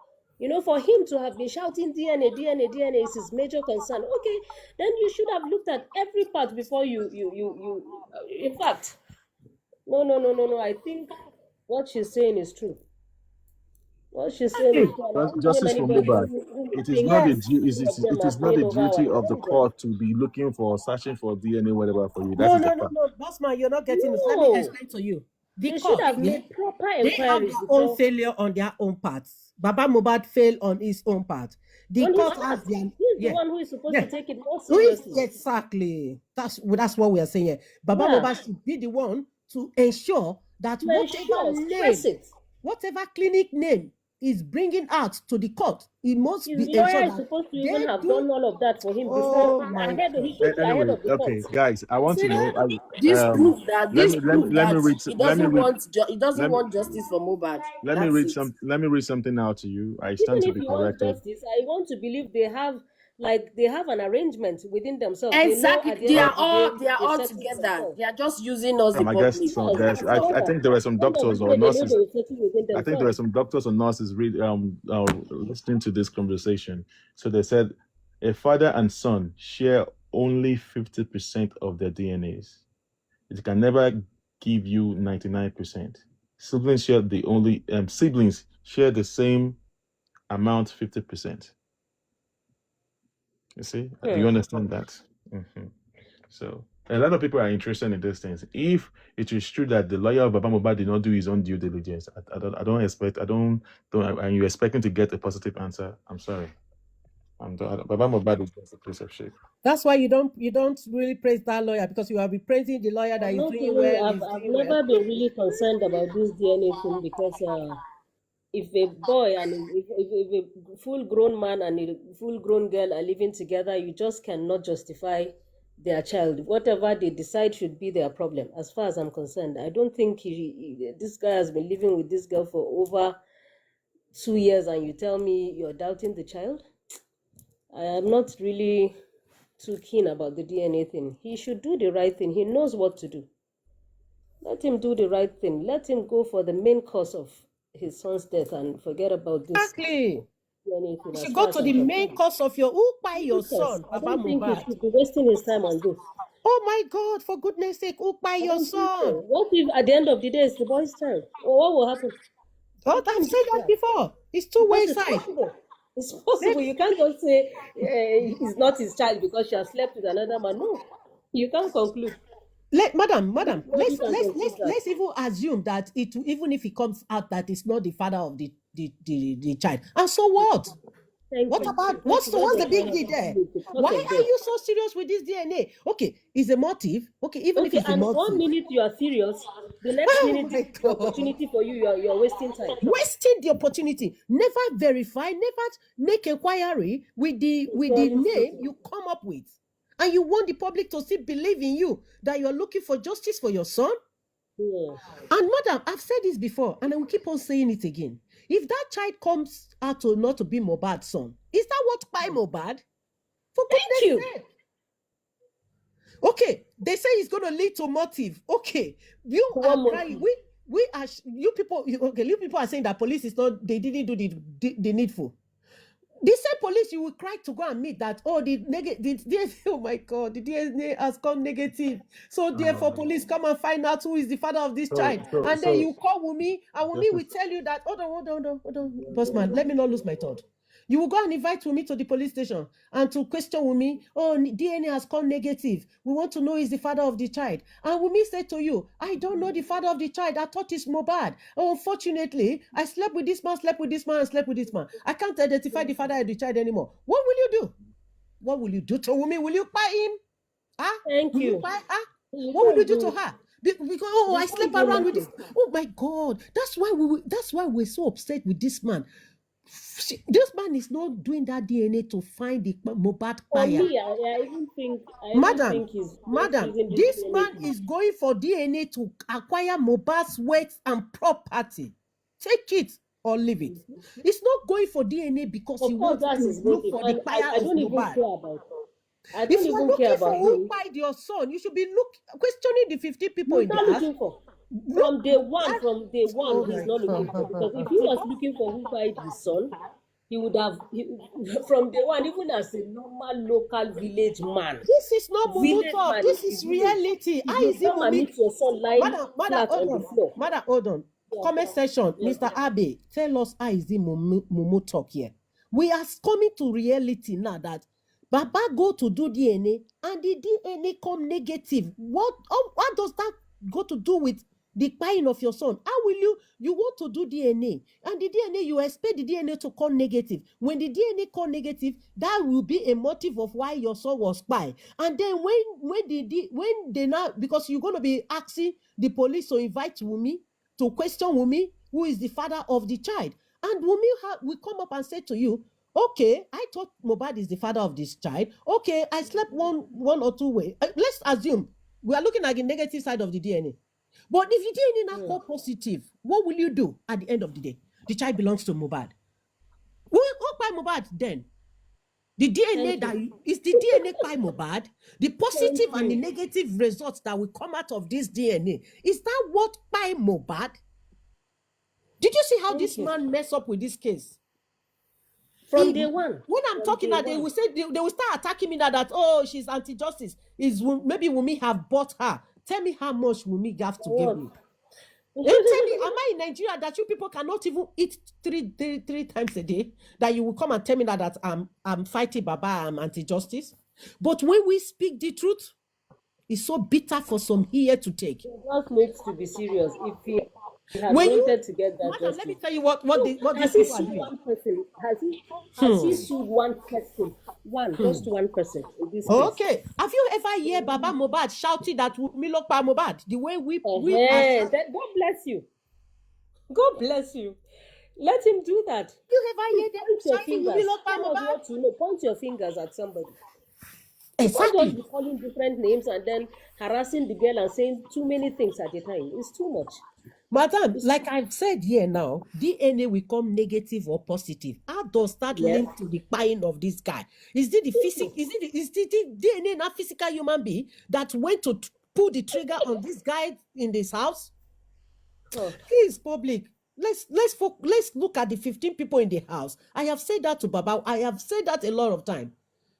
For him to have been shouting DNA is his major concern. Okay, then you should have looked at every part before in fact, no. I think what she's saying is true. What she's saying is Exactly. true, and I don't blame Justice for anybody Mobad. who It is thinks not Yes. any of them it are is not playing the over our duty head. I of the don't blame them. court to be looking for searching for DNA, whatever for you. That No, is the no, no, fact. no. Bossman, you're not getting this. Let me No, explain to you. The they should court, have yeah, made proper they have inquiries their own before failure on their own parts. Baba Mubad failed on his own part. The on his court has part. their, He's the yeah, one who is supposed to yeah. take it more Who is seriously. exactly? That's what we are saying here. Baba Yeah, Mubad should be the one to ensure that to ensure, stress it. whatever clinic name is bringing out to the court, it must His be ensured lawyer is that supposed to even they have do. done all of that for him before Oh my ahead. He God. should be ahead Anyway, of the court. okay, guys, I want See, to know. this prove that Let this me prove let me that read he doesn't let me want justice for Mohbad. let me That's read it. something out to you. I stand Even to if be he wants corrected. justice, I want to believe they have an arrangement within themselves. They know Exactly. at the end of the day They are they all settle together. themselves. They are just using us, the I guess public. so. Yes, There's it's I over. think there were some At the end of doctors the or day, they know nurses. they will settle within I think there were themselves. some doctors or nurses listening to this conversation. So they said a father and son share only 50% of their DNAs. It can never give you 99%. Siblings share the same amount, 50%. You see? Do you understand that? Mhm. So a lot of people are interested in these things. If it is true that the lawyer of Baba Mohbad did not do his own due diligence, and you're expecting to get a positive answer, I'm sorry. I'm done. Baba Mohbad is just a piece of shit. That's why you don't really praise that lawyer, because you have been praising the lawyer that I'm is not doing even. well, is I've doing well. never been really concerned about this DNA thing because if a boy and if a full-grown man and a full-grown girl are living together, you just cannot justify their child. Whatever they decide should be their problem. As far as I'm concerned, I don't think this guy has been living with this girl for over 2 years, and you tell me you're doubting the child. I am not really too keen about the DNA thing. He should do the right thing. He knows what to do. Let him do the right thing. Let him go for the main cause of his son's death and forget about this Exactly. DNA thing You as should far go as to I'm the main concerned. cause of who by your Yes, son, I Papa don't think he Mohbad. should be wasting his time on this. Oh my God, for goodness sake, who by I your don't think so. son? What if at the end of the day it's the boy's child? Well, what will happen? Oh, You I've can't do said that that before. It's because two-way it's side. possible. It's possible. Let, You can't just say he's not his child because she has slept with another man. No, you can't conclude. madam, Nobody can conclude that. let's even assume that even if it comes out that it's not the father of the child. And so what? Thank What you. about What what's does the that big have deal to do there? with the cause Why of are death? you so serious with this DNA? Okay, is a motive. Okay, even if Okay, it's the and one motive. minute you are serious, the next Oh minute this my is the God. opportunity for you. You're wasting time. Wasting the opportunity. Never verify, never make inquiry with the Sincerely name speaking. you come up with. And you want the public to still believe in you, that you're looking for justice for your son. Yeah. And madam, I've said this before, and I will keep on saying it again. If that child comes out to not to be Mohbad's son, is that what by Mohbad? For Thank goodness you. sake. Okay, they say it's going to lead to motive. Okay, you are One crying. motive. We are you people. Okay, you people are saying that police is not. They didn't do the needful. The same police you will cry to go and meet that, oh, the DNA, oh my God, the DNA has come negative. So therefore, police come and find out who is the father of this So, child. so, And then so, you call Wumi, and Wumi just will tell you that, hold on, boss man, let me not lose my thought. You will go and invite Wumi to the police station and to question Wumi, oh, DNA has come negative. We want to know is the father of the child. And Wumi said to you, I don't know the father of the child. I thought it's Mohbad. Oh, unfortunately, I slept with this man, slept with this man, and slept with this man. I can't identify the father of the child anymore. What will you do? What will you do to Wumi? Will you buy him? Huh? Thank Will you you. buy her? You What will you can't do do to it. her? Because oh, You I can't slept do around with this. nothing. Oh my God, that's why we're so upset with this man. This man is not doing that DNA to find the Mohbad For buyer. me, I even think he's just Madam, using this this DNA man to. is going for DNA to acquire Mohbad's wealth and property. Take it or leave it. It's not going for DNA because he Of course, wants that's to his look motive, for the and buyer I of don't even Mohbad. care about. I If don't you are even care looking for about who him. died your son, you should be questioning the 50 people He's in the not house. looking for. Look, From day one, oh he's my not looking for. Because if he God. was looking for who died his son, he would have from day one, even as a normal local This is not Mumu village talk. man in This the is village, reality. if How you is it come and Mumi? meet your son lying Madam, flat hold on the on. floor, Madam, hold on. yeah, Comment section, yeah, Mr. Abe, tell us how is it Mumu talk here. We are coming to reality now that Baba go to do DNA and the DNA come negative. What does that go to do with the buying of your son? How will you want to do DNA and the DNA you expect the DNA to come negative? When the DNA come negative, that will be a motive of why your son was spy. And then when they now, because you're going to be asking the police to invite Wumi to question Wumi, who is the father of the child, and Wumi will come up and say to you, okay, I thought Mohbad is the father of this child. Okay, I slept one or two way. Let's assume we are looking at the negative side of the DNA. But if the DNA now yeah. call positive, what will you do at the end of the day? The child belongs to Mohbad. Who by Mohbad then? The DNA Thank that you, is the DNA by Mohbad, the thank positive and the you, negative results that will come out of this DNA. Is that what by Mohbad? Did you see how thank this you. man mess up with this case? From day one, When I'm from talking day that they one. will say they will start attacking me that oh she's anti-justice. Maybe Wumi have bought her. Tell me how much Wumi have to give For me. what? And tell me, am I in Nigeria that you people cannot even eat three times a day? That you will come and tell me that I'm fighting Baba, I'm anti-justice. But when we speak the truth, it's so bitter for some here to take. He just needs to be serious. If he He had When you, wanted to get that madam, let me justice. tell you what these Has he people are sued doing. one person? Has he Hmm. sued one person? One, just one person in this case. Okay. Have you ever heard Baba Mobad shouting that Milopa Mobad? The way we as Uh-huh. God bless you. God bless you. Let him do that. you ever Please hear them point your shouting fingers. Milopa Tell us Mobad? what you know. Point your fingers at somebody. You can't just Exactly. be calling different names and then harassing the girl and saying too many things at a time. It's too much. Madam, It's like I've said here now, DNA will come negative or positive. How does that yes. link to the buying of this guy? Is it the physical? Is the DNA not physical human being that went to pull the trigger on this guy in this house? Oh, Please, public. Let's look at the 15 people in the house. I have said that to Baba. I have said that a lot of time.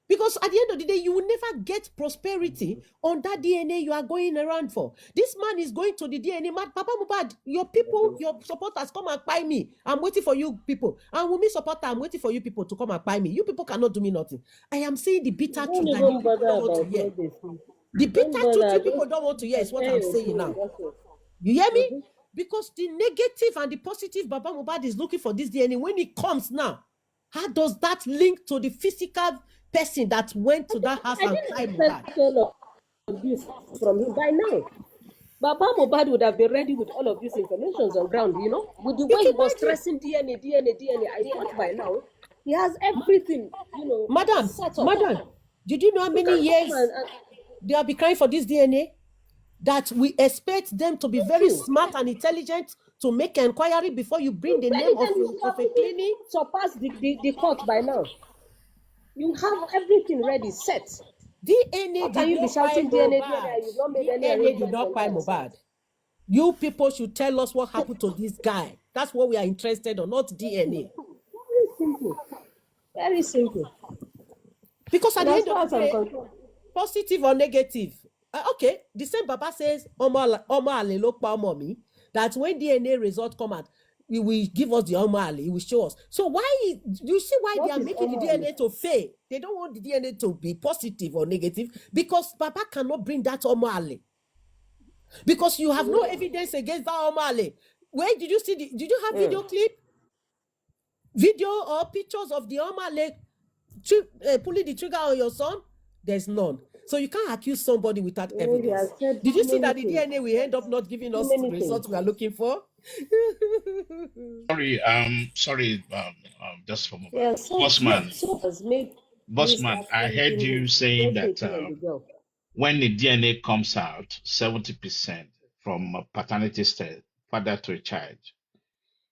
Because at the end of the day, you will never get prosperity on that DNA you are going around for. This man is going to the DNA. Papa Mubad, your people, your supporters, come and buy me. I'm waiting for you people. And with me supporter, I'm waiting for you people to come and buy me. You people cannot do me nothing. I am saying the bitter don't truth that the even people bother don't want to about hear. what they say. The Don't bitter truth bother. you people don't want to Just hear is what share I'm your saying opinion. now. That's it. You hear me? Mm-hmm. Because the negative and the positive Baba Mubad is looking for this DNA. When it comes now, how does that link to the physical person that went to that house I and didn't climbed Mubad? expect all of this from him by now. Baba Mobad would have been ready with all of these informations on ground, with the You way he can was imagine. stressing DNA, DNA, DNA. I thought by now he has everything, Madam, set up. madam, did you know how He many can come years and they have been crying for this DNA? That we expect them to be thank very you. smart and intelligent to make inquiry before you bring the name Intelligent, you of have a even clinic. surpassed the court by now. You have everything ready, set. DNA How can did you be not buy shouting DNA, DNA, Mobad. and you've not made any DNA did arrangements not on buy that? Mobad. You people should tell us what happened to this guy. That's what we are interested in, not DNA. Very simple. Very simple. Because at And the as end of far the as I'm day, concerned, positive or negative, okay, the same Baba says, Omo Ale lo pa omo mi, that when DNA result come out, he will give us the Omo Ale, he will show us. So why, you see why they what are is making the Omali? DNA to fail? They don't want the DNA to be positive or negative because Baba cannot bring that Omo Ale. Because you have no evidence against that Omo Ale. Where did you see did you have video clip? Video or pictures of the Omo Ale pulling the trigger on your son? There's none. So you can't accuse somebody without He has evidence. said Did you too see many that the things. DNA will end up not giving Too us the many things. results we are looking for? Just for a moment. Yeah, Bossman, so has made Mr. Bossman, I heard Everything you his saying that taking on the girl. when the DNA comes out, 70% from a paternity state, father to a child,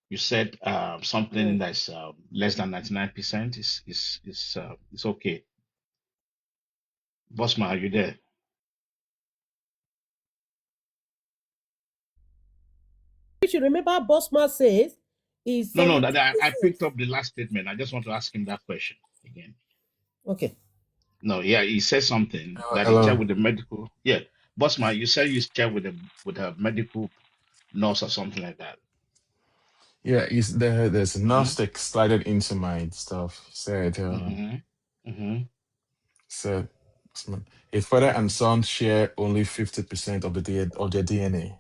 you said something Mm. that's less than 99% is okay. Bossman, are you there? You should remember Bossman says is No, 70. I picked up the last statement. I just want to ask him that question again. Okay. No, yeah, he said something that he checked Hello. with the medical. Yeah, Bossman, you said you checked with a medical nurse or something like that. Yeah, there's a Mm-hmm. Gnostic slided into my stuff. Mm-hmm. Mm-hmm. Said a father and son share only 50% of of their DNA.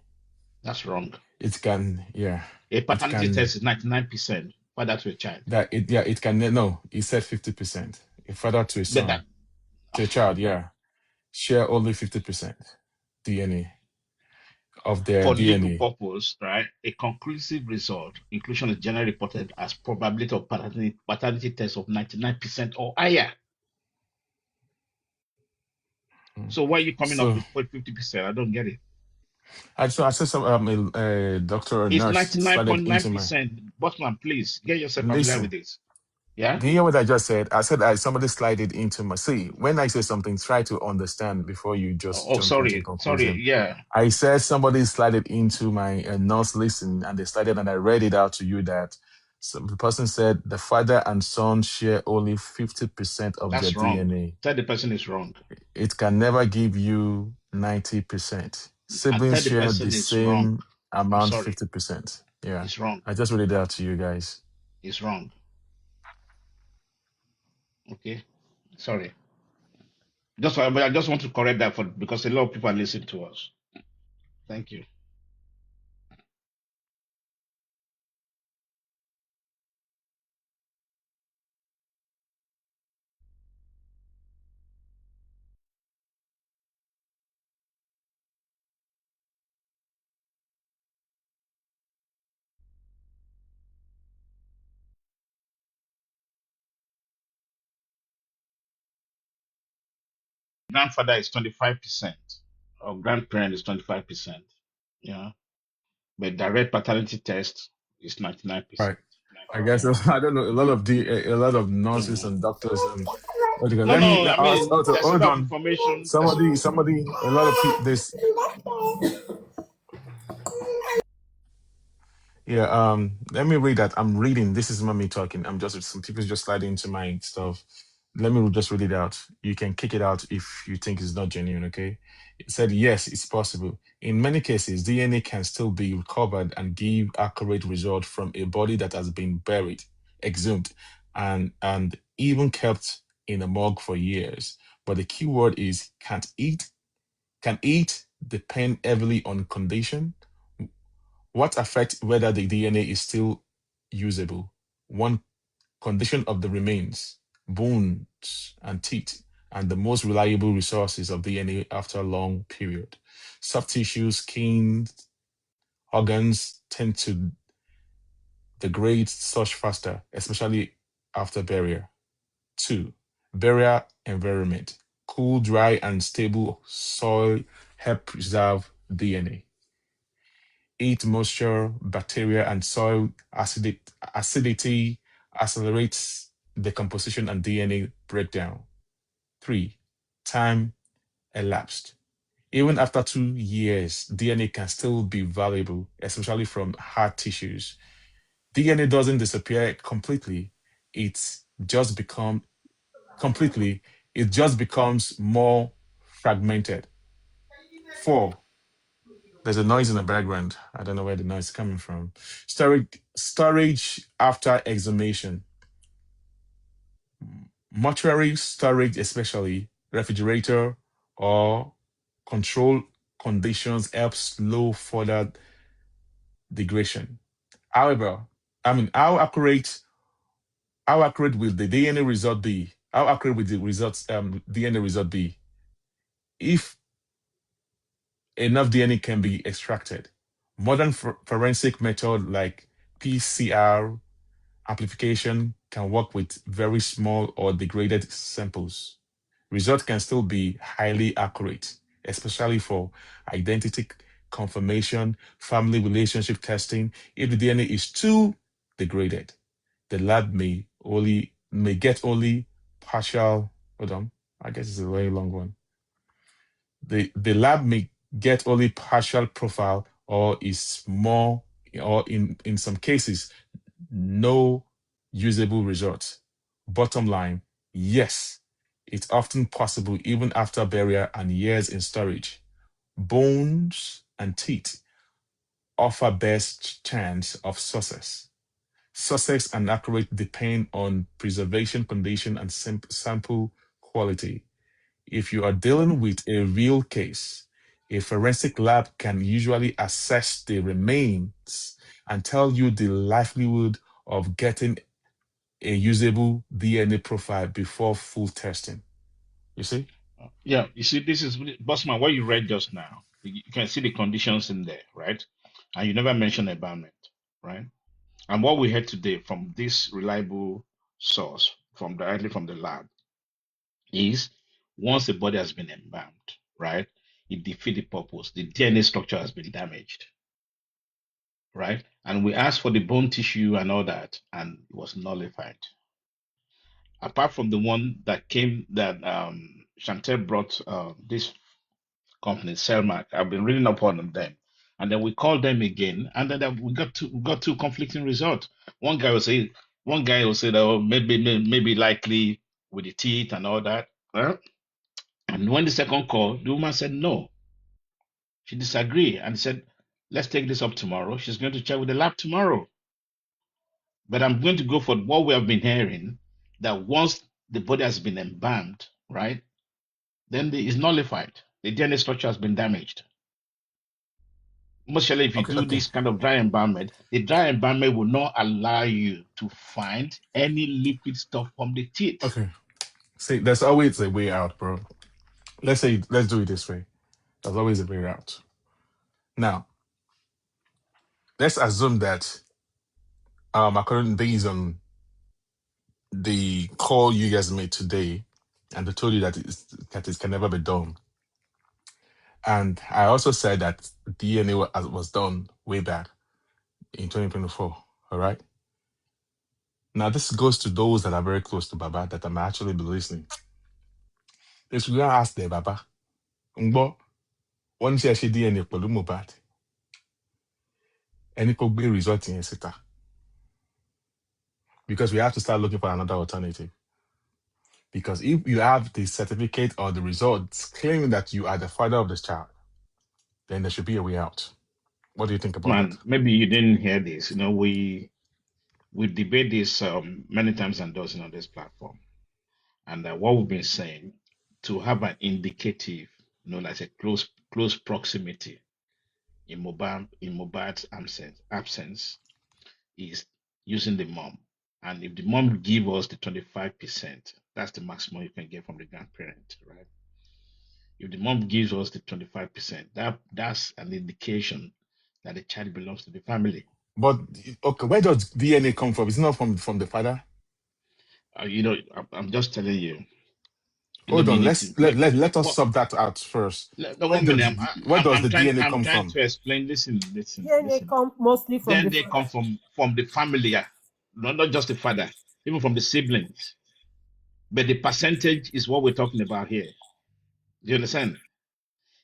That's wrong. It can, yeah, A it paternity can test is 99% father to a child. it can no. He said 50%. A father to a But that son to a child, yeah, share only 50% DNA of their for legal DNA. purpose, right? A conclusive result, inclusion is generally reported as probability of paternity test of 99% or higher. Mm. So why are you coming up So with 50%? I don't get it. I said some a doctor or It's nurse slided into my 99.9%. Botman, please get yourself familiar with listen. this. Yeah? Do you hear what I just said? I said somebody slided into my see. When I say something, try to understand before you just jump into a Sorry. conclusion. Yeah. I said somebody slided into my nurse listen and they slided and I read it out to you that the person said the father and son share only 50% of their That's wrong. DNA. Tell the person is wrong. It can never give you 90%. And tell Siblings the share the person is wrong. same I'm amount, sorry. 50%. Yeah. It's wrong. I just read it out to you guys. It's wrong. Okay. Sorry. But I just want to correct that because a lot of people are listening to us. Thank you. grandfather is 25%, or grandparent is 25%. Yeah. But direct paternity test is 99%. Right. I guess I don't know. A lot of nurses and doctors and what do you call- No, let me no, I mean, also there's a hold lot of on. information. Somebody, a lot of people. This Yeah, let me read that. I'm reading. This is not me talking. I'm just some people just sliding into my stuff. Let me just read it out. You can kick it out if you think it's not genuine, okay? It said, yes, it's possible. In many cases, DNA can still be recovered and give accurate result from a body that has been buried, exhumed, and even kept in a morgue for years. But the key word is can't eat. Can eat depend heavily on condition? What affects whether the DNA is still usable? One, condition of the remains, bones, and teeth, and the most reliable resources of DNA after a long period. Soft tissue, skin, organs tend to degrade such faster, especially after burial. Two, burial environment. Cool, dry, and stable soil help preserve DNA. Heat, moisture, bacteria, and soil acidity accelerates decomposition and DNA breakdown. Three, time elapsed. Even after 2 years, DNA can still be valuable, especially from hard tissues. DNA doesn't disappear completely. It's just become completely, it just becomes more fragmented. Four, there's a noise in the background. I don't know where the noise is coming from. Storage after exhumation. Mortuary storage, especially refrigerator or control conditions, help slow further degradation. However, how accurate will the DNA result be? How accurate will the results DNA result be if enough DNA can be extracted? Modern forensic method like PCR amplification can work with very small or degraded samples. Results can still be highly accurate, especially for identity confirmation, family relationship testing. If the DNA is too degraded, the lab may get only partial. Hold on, I guess it's a very long one. The lab may get only partial profile or is more, or in some cases no usable results. Bottom line, yes, it's often possible even after burial and years in storage. Bones and teeth offer best chance of success. Success and accurate depend on preservation condition and sample quality. If you are dealing with a real case, a forensic lab can usually assess the remains and tell you the likelihood of getting a usable DNA profile before full testing. You see? Yeah, you see, this is Bossman, what you read just now. You can see the conditions in there, right? And you never mentioned environment, right? And what we heard today from this reliable source, from directly from the lab, is once the body has been embalmed, right, it defeats the purpose. The DNA structure has been damaged, right? And we asked for the bone tissue and all that, and it was nullified. Apart from the one that came that Chantel brought, this company, Selmac. I've been reading up on them. And then we called them again, and then we got two conflicting results. One guy will say that, oh, maybe likely with the teeth and all that. Huh? And when the second call, the woman said no. She disagreed and said, let's take this up tomorrow. She's going to check with the lab tomorrow. But I'm going to go for what we have been hearing, that once the body has been embalmed, right, then it's nullified. The DNA structure has been damaged. Mostly, if you Okay, do okay, this kind of dry environment, the dry environment will not allow you to find any liquid stuff from the teeth. okay. See, there's always a way out, bro. Let's do it this way. There's always a way out. Now, let's assume that according based on the call you guys made today, and they told you that it can never be done. And I also said that DNA was done way back in 2024. All right. Now this goes to those that are very close to Baba that I'm actually be listening. If you gonna ask the Baba, Ngbo, one share she DNA pẹ̀lú Mohbad, any could be resulting in sita. Because we have to start looking for another alternative. Because if you have the certificate or the results claiming that you are the father of this child, then there should be a way out. What do you think about that? Man, maybe you didn't hear this. We debate this many times and dozen on this platform. And what we've been saying, to have an indicative, like a close proximity in Mohbad's absence is using the mom. And if the mom give us the 25%, that's the maximum you can get from the grandparent, right? If the mom gives us the 25%, that's an indication that the child belongs to the family. But okay, where does DNA come from? It's not from the father. I'm just telling you. Hold on, let us What? sub that out first. No, 1 minute. Where does I'm the trying. DNA I'm come trying from? to explain. Listen. DNA come mostly from Then the they come father. from the family, yeah. Not just the father, even from the siblings. But the percentage is what we're talking about here. Do you understand?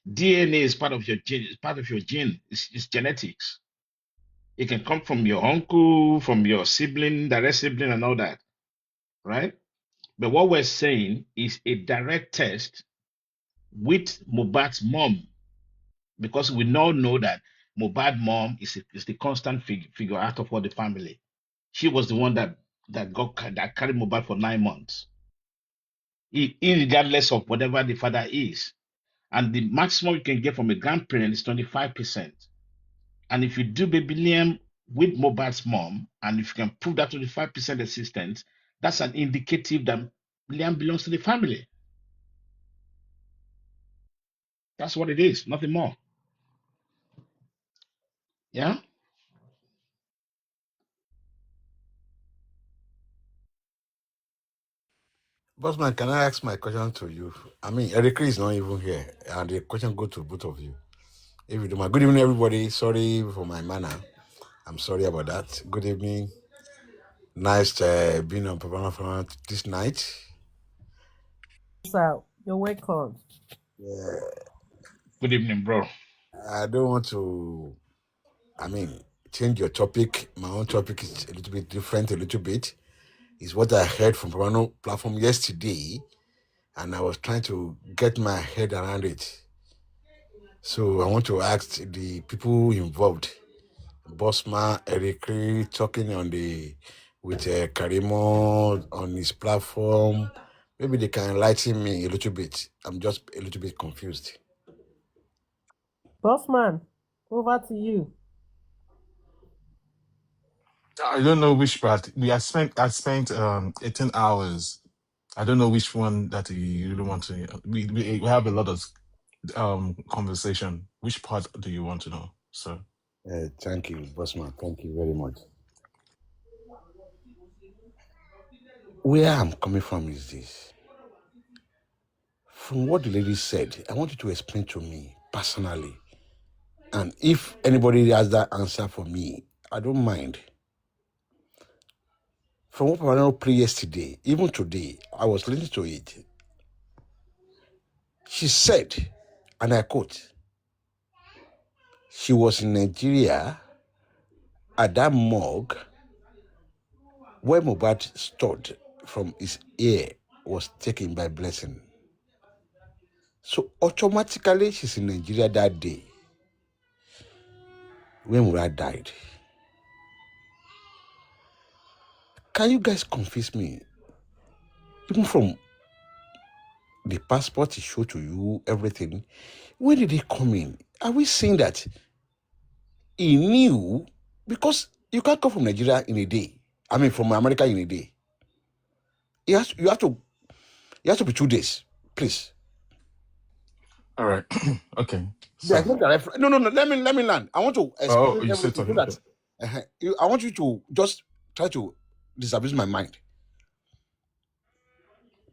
DNA is part of your gene. It's part of your gene. It's genetics. It can come from your uncle, from your sibling, direct sibling, and all that, right? But what we're saying is a direct test with Mohbad's mom, because we now know that Mohbad mom is the constant figure out of all the family. She was the one that carried Mohbad for 9 months, regardless of whatever the father is. And the maximum you can get from a grandparent is 25%. And if you do baby Liam with Mohbad's mom, and if you can prove that 25% existence, that's an indicative that Liam belongs to the family. That's what it is, nothing more. Yeah. Bossman, can I ask my question to you? I mean, Eric is not even here, and the question go to both of you. If you do my good evening, everybody. Sorry for my manner. I'm sorry about that. Good evening. Nice being on Papariano this night. So you're welcome. Yeah, Good evening, bro. I don't want to. Change your topic. My own topic is a little bit different. A little bit is what I heard from Papariano platform yesterday, and I was trying to get my head around it. So I want to ask the people involved, Bossman, Eric, talking with Karimo on his platform. Maybe they can enlighten me a little bit. I'm just a little bit confused. Bossman, over to you. I don't know which part. I spent 18 hours. I don't know which one that you really want to. We have a lot of conversation. Which part do you want to know, sir? Thank you, Bossman. Thank you very much. Where I'm coming from is this. From what the lady said, I want you to explain to me personally. And if anybody has that answer for me, I don't mind. From what Papariano played yesterday, even today, I was listening to it. She said, and I quote, she was in Nigeria at that morgue where Mohbad stood from his ear was taken by Blessing. So automatically she's in Nigeria that day when Mohbad died. Can you guys confuse me? Even from the passport he showed to you, everything, when did he come in? Are we saying that he knew? Because you can't come from Nigeria in a day. From America in a day. You have to be 2 days, please. All right. Okay. There's So, no direct. No. Let me land. I want to oh, explain you still everything so talking? Okay. that I want you to just try to disabuse my mind.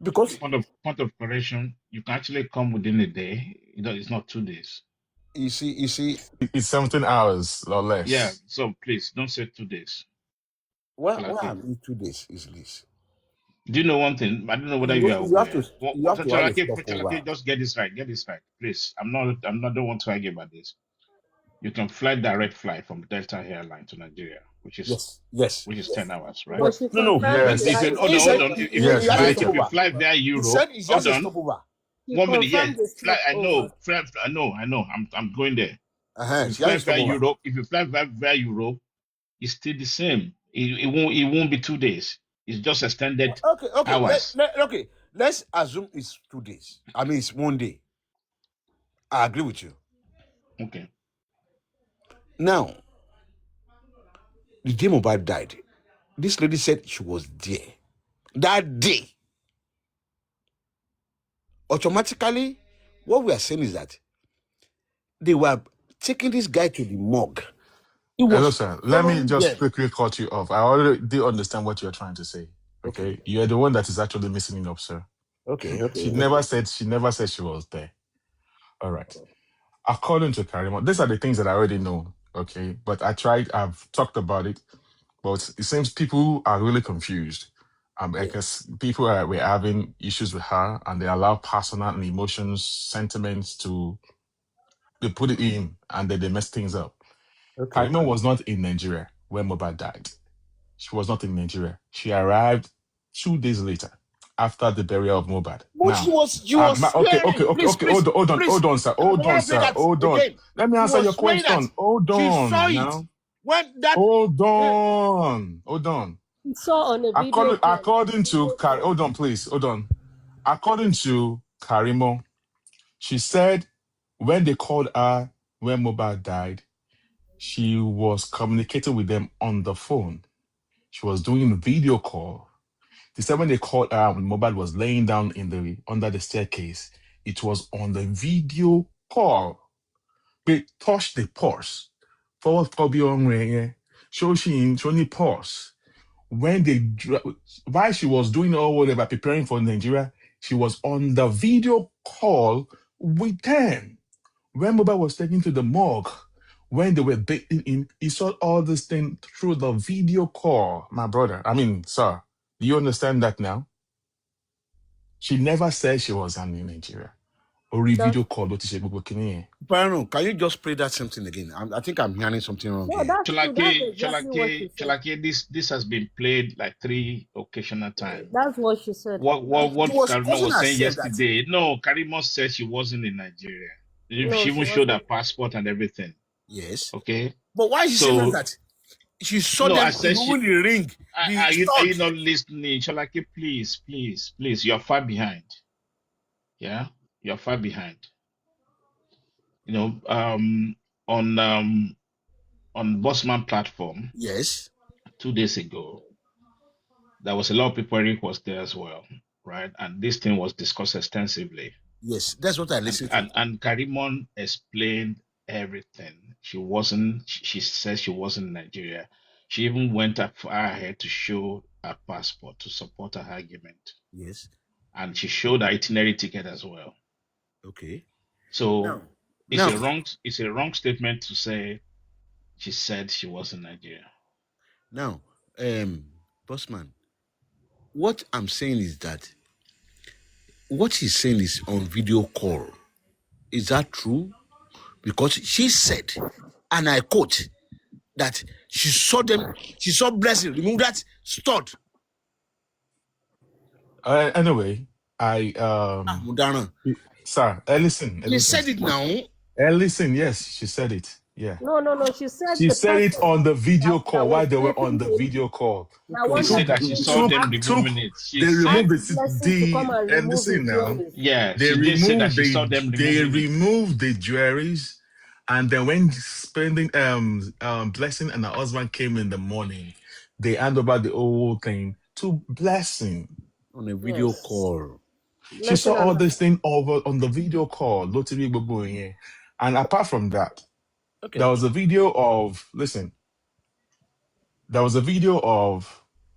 Because Point of correction, you can actually come within a day. It's not 2 days. you see, It's 17 hours or Yeah, less. so please don't say 2 days. why Chalake. have you 2 days is this? Do you know one thing? I don't know whether you are You have aware. to have a stopover. Chalake, just get this right. Get this right, please. Don't want to argue about this. You can fly direct flight from Delta Airline to Nigeria, which Yes. is 10 hours, right? But But she no. confirmed But she if had Yes. you a He hold said on, stopover. Yes, he has a if you Jamaica. stopover. fly via He Europe, said he has hold a on, stopover. She 1 minute, yes. confirmed the Fly, I stopover. know, I know. I'm going there. If you She has fly a via stopover. Europe, Europe, it's still the same. It won't be 2 days. It's just extended Okay. hours. Okay. Let's assume it's 2 days. I mean, it's one day. I agree with you. Okay. Now, the day Mobile died, this lady said she was there that day. Automatically, what we are saying is that they were taking this guy to the morgue. He Hello, was sir. Let me following just them. quickly cut you off. I already do understand what you're trying to say. Okay. Okay. You're the one that is actually missing it up, sir. Okay. She never said she was there. All right. According to Karima, these are the things that I already know. Okay. But I've talked about it, but it seems people are really confused. Because were having issues with her and they allow personal and emotions, sentiments to they put it in and then they mess things up. Okay. Karima was not in Nigeria when Mohbad died. She was not in Nigeria. She arrived 2 days later after the burial of Mohbad. But Now, she was swearing. okay. Hold on, sir. Hold on, sir. Hold on. Again. Let me She answer was your swearing that question. Hold she saw on it now. when that. Hold on. Hold on. She saw on a video call. Hold on, please. Hold on. According to Karimo, she said when they called her when Mohbad died, she was communicating with them on the phone. She was doing a video call. They said when they called her when Mohbad was laying down under the staircase, it was on the video call. They touched the pulse. Forward probably on she only pause. When while she was doing all whatever preparing for Nigeria, she was on the video call with them. When Mohbad was taken to the morgue, when they were bathing in, he saw all this thing through the video call. My brother, sir, do you understand that now? She never said she was in Nigeria. Or a That video call, what is she can Parano, can you just play that same thing again? I think I'm hearing something wrong no, here. that's true. That's exactly what she said. This has been played like 3 occasional times. That's what she said. He What was Karima causing was saying herself that. yesterday? No, Karima said she wasn't in Nigeria. No, She she even showed her wasn't. passport and everything. Yes. Okay, But why is she saying so that? She saw no, I them said she. removing the ring, the Are stud. you not listening, Shalaki? Please, you're far behind. Yeah, you're far behind. You know, on Bossman platform Yes. 2 days ago, there was a lot of people. Eric was there as well, right? And this thing was discussed extensively. Yes. That's what I listened to. And Karimon explained everything. She said she wasn't in Nigeria. She even went up far ahead to show her passport to support her argument. Yes. And she showed her itinerary ticket as well. Okay. So Now, now, it's a wrong statement to say she said she was in Nigeria. now, Bossman, what I'm saying is that what he's saying is on video call. Is that true? Because she said, and I quote, that she saw Blessing remove that stud. Anyway, Mudana. sir, listen, He said it now. listen, yes, she said it. Yeah. No. She said She the said it person on the video that call was while they were on bathing the him, video call. that She wanted said to that she clean saw him, them removing it. They asked removed Blessing to come and and remove his listen now. jewelry. Yeah, They she did say that removed she saw them removing it. the jewelries, and then when spending Blessing and her husband came in the morning, they hand over the whole thing to Blessing. On a video Yes. call. She saw Blessing and all this thing over on the video call, Lottery Bobo, yeah. And apart from that, there Okay. was a video of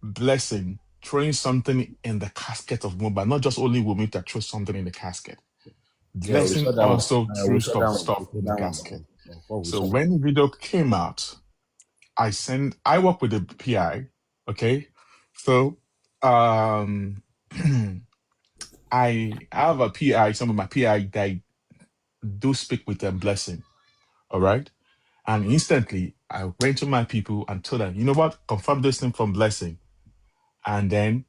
Blessing throwing something in the casket of Mohbad. Not just only Wunmi that threw something in the casket. Yeah, we saw Blessing that one. also threw We saw that some one. We stuff saw in the that casket. one. Oh, we So saw that. when the video came out, I work with the PI, okay? So um I have a PI, some of my PI that do speak with them blessing. All right. And instantly I went to my people and told them, you know what, confirm this thing from blessing. And then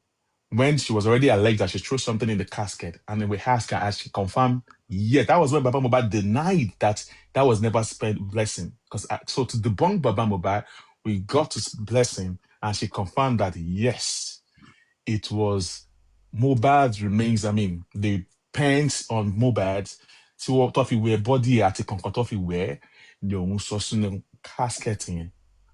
when she was already alleged that she threw something in the casket, and then we asked her and she confirmed, yeah, that was when Baba Mohbad denied that that was never spent blessing. Because so to debunk Baba Mohbad, we got to blessing and she confirmed that yes, it was Mohbad's remains. I mean, the pants on Mohbad, tí wọ́n tó fi wẹ body àti kankan tó fi wẹ̀ ni òun sọ sínú casket yẹn.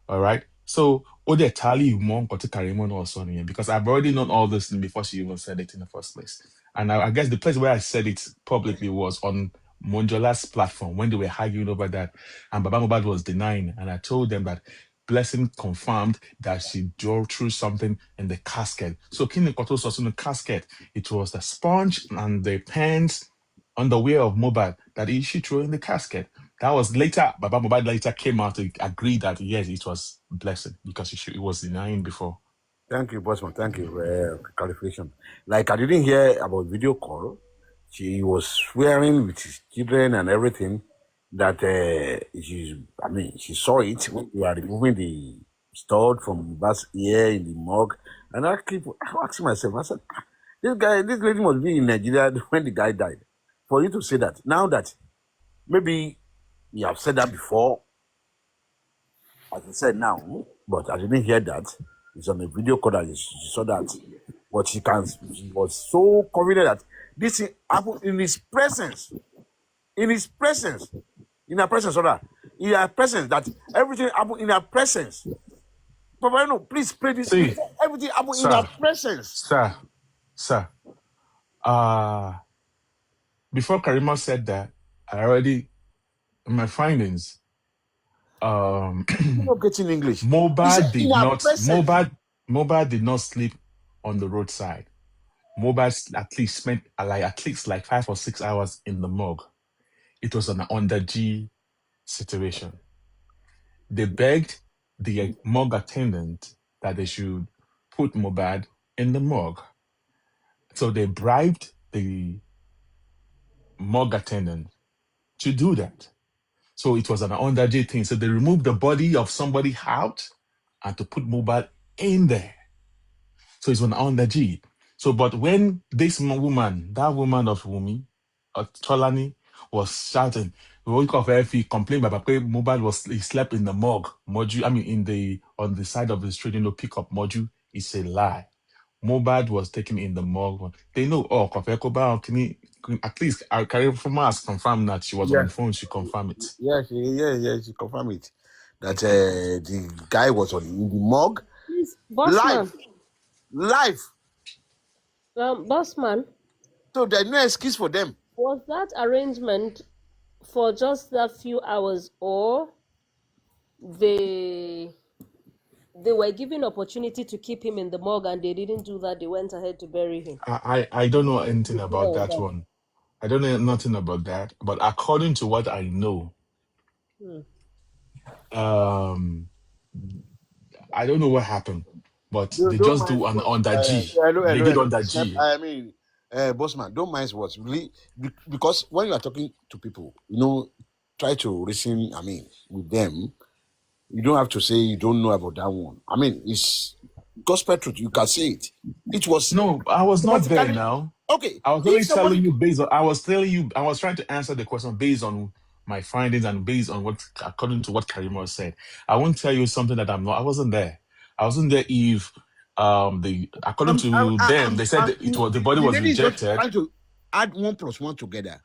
All right. So, Ode Tali Mon Karimo or Sonny, because I've already known all this before she even said it in the first place. And I guess the place where I said it publicly was on Monjola's platform when they were arguing over that. And Baba Mohbad was denying. And I told them that Blessing confirmed that she drove through something in the casket. So Kini Koto saw in the casket. It was the sponge and the pants underwear of Mohbad that she threw in the casket. That was later, Baba Mohbad later came out to agree that yes, it was blessing because it was denying before. Thank you, Bossman. Thank you for clarification. Like, I didn't hear about video call. She was swearing with his children and everything that she saw it when you are removing the stud from Bass ear in the mug. And I keep asking myself, I said, this lady must be in Nigeria when the guy died. For you to say that. Now that maybe you have said that before, as I said now, but I didn't hear that. It's on a video call that she saw that. But she was so confident that this thing happened in his presence. In his presence. In her presence, rather. In her presence, that everything happened in her presence. Papariano, please play this. See, Everything happened in her sir, presence. sir, before Karima said that, I already, in my findings, You're not getting English. He said Mohbad in did her not, presence. Mohbad did not sleep on the roadside. Mohbad at least spent at least like 5 or 6 hours in the morgue. It was an under G situation. They begged the morgue attendant that they should put Mohbad in the morgue. So they bribed the morgue attendant to do that. So it was an under G thing. So they removed the body of somebody out and to put Mohbad in there. So it's an under G. So, but when this woman, that woman of Wumi, Tolani, was shouting, we woke up if he complained about Mohbad he slept in the morgue module. I mean, on the side of the street, pickup module. It's a lie. Mohbad was taken in the morgue. They know, Kofi Koba, at least I carry from us confirm that she was on Yeah. the phone. She confirmed it. She confirmed it. That the guy was in the morgue. Please, Live. Bossman, Bossman, So there's no excuse for them. was that arrangement for just that few hours, or they were given opportunity to keep him in the morgue and they didn't do that? They went ahead to bury him. I don't know anything about Yeah, that one. I don't know nothing about that. But according to what I know, Hmm. um, I don't know what happened, but they Don't just mind do an what. under G. They did Hello. under G. I mean, Bossman, don't mind what. Really, because when you are talking to people, try to listen, with them. You don't have to say you don't know about that one. I mean, it's gospel truth. You can say it. It was No, I was not there automatically now. okay. I was If only telling somebody, you I was trying to answer the question based on my findings and based on according to what Karima said. I won't tell you something that I wasn't there. I wasn't there if, according to them, they said that the body the was lady is just rejected. trying to add 1 + 1 together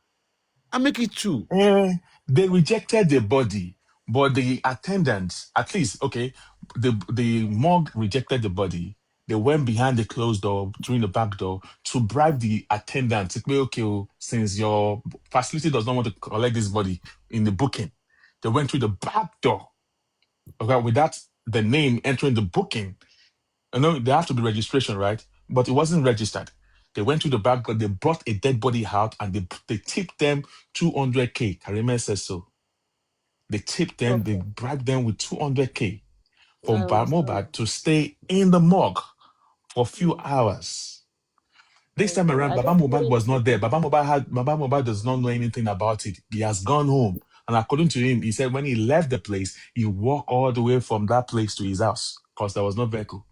and make it 2. They rejected the body, but the attendants, at least, okay, the morgue rejected the body. They went behind the closed door, through the back door, to bribe the attendant to say, okay, since your facility does not want to collect this body in the booking, they went through the back door, okay, without the name entering the booking. No, there have to be registration, right? But it wasn't registered. They went to the back, but they brought a dead body out and they tipped them 200K. Karima says so. They tipped them, they Okay, bribed them with 200K I for understand. Mobad to stay in the morgue for a few Mm, hours. This time okay, around, I Baba just Mobad wanted was to not there. know. Baba Mobad does not know anything about it. He has gone home. And according to him, he said when he left the place, he walked all the way from that place to his house because there was no vehicle.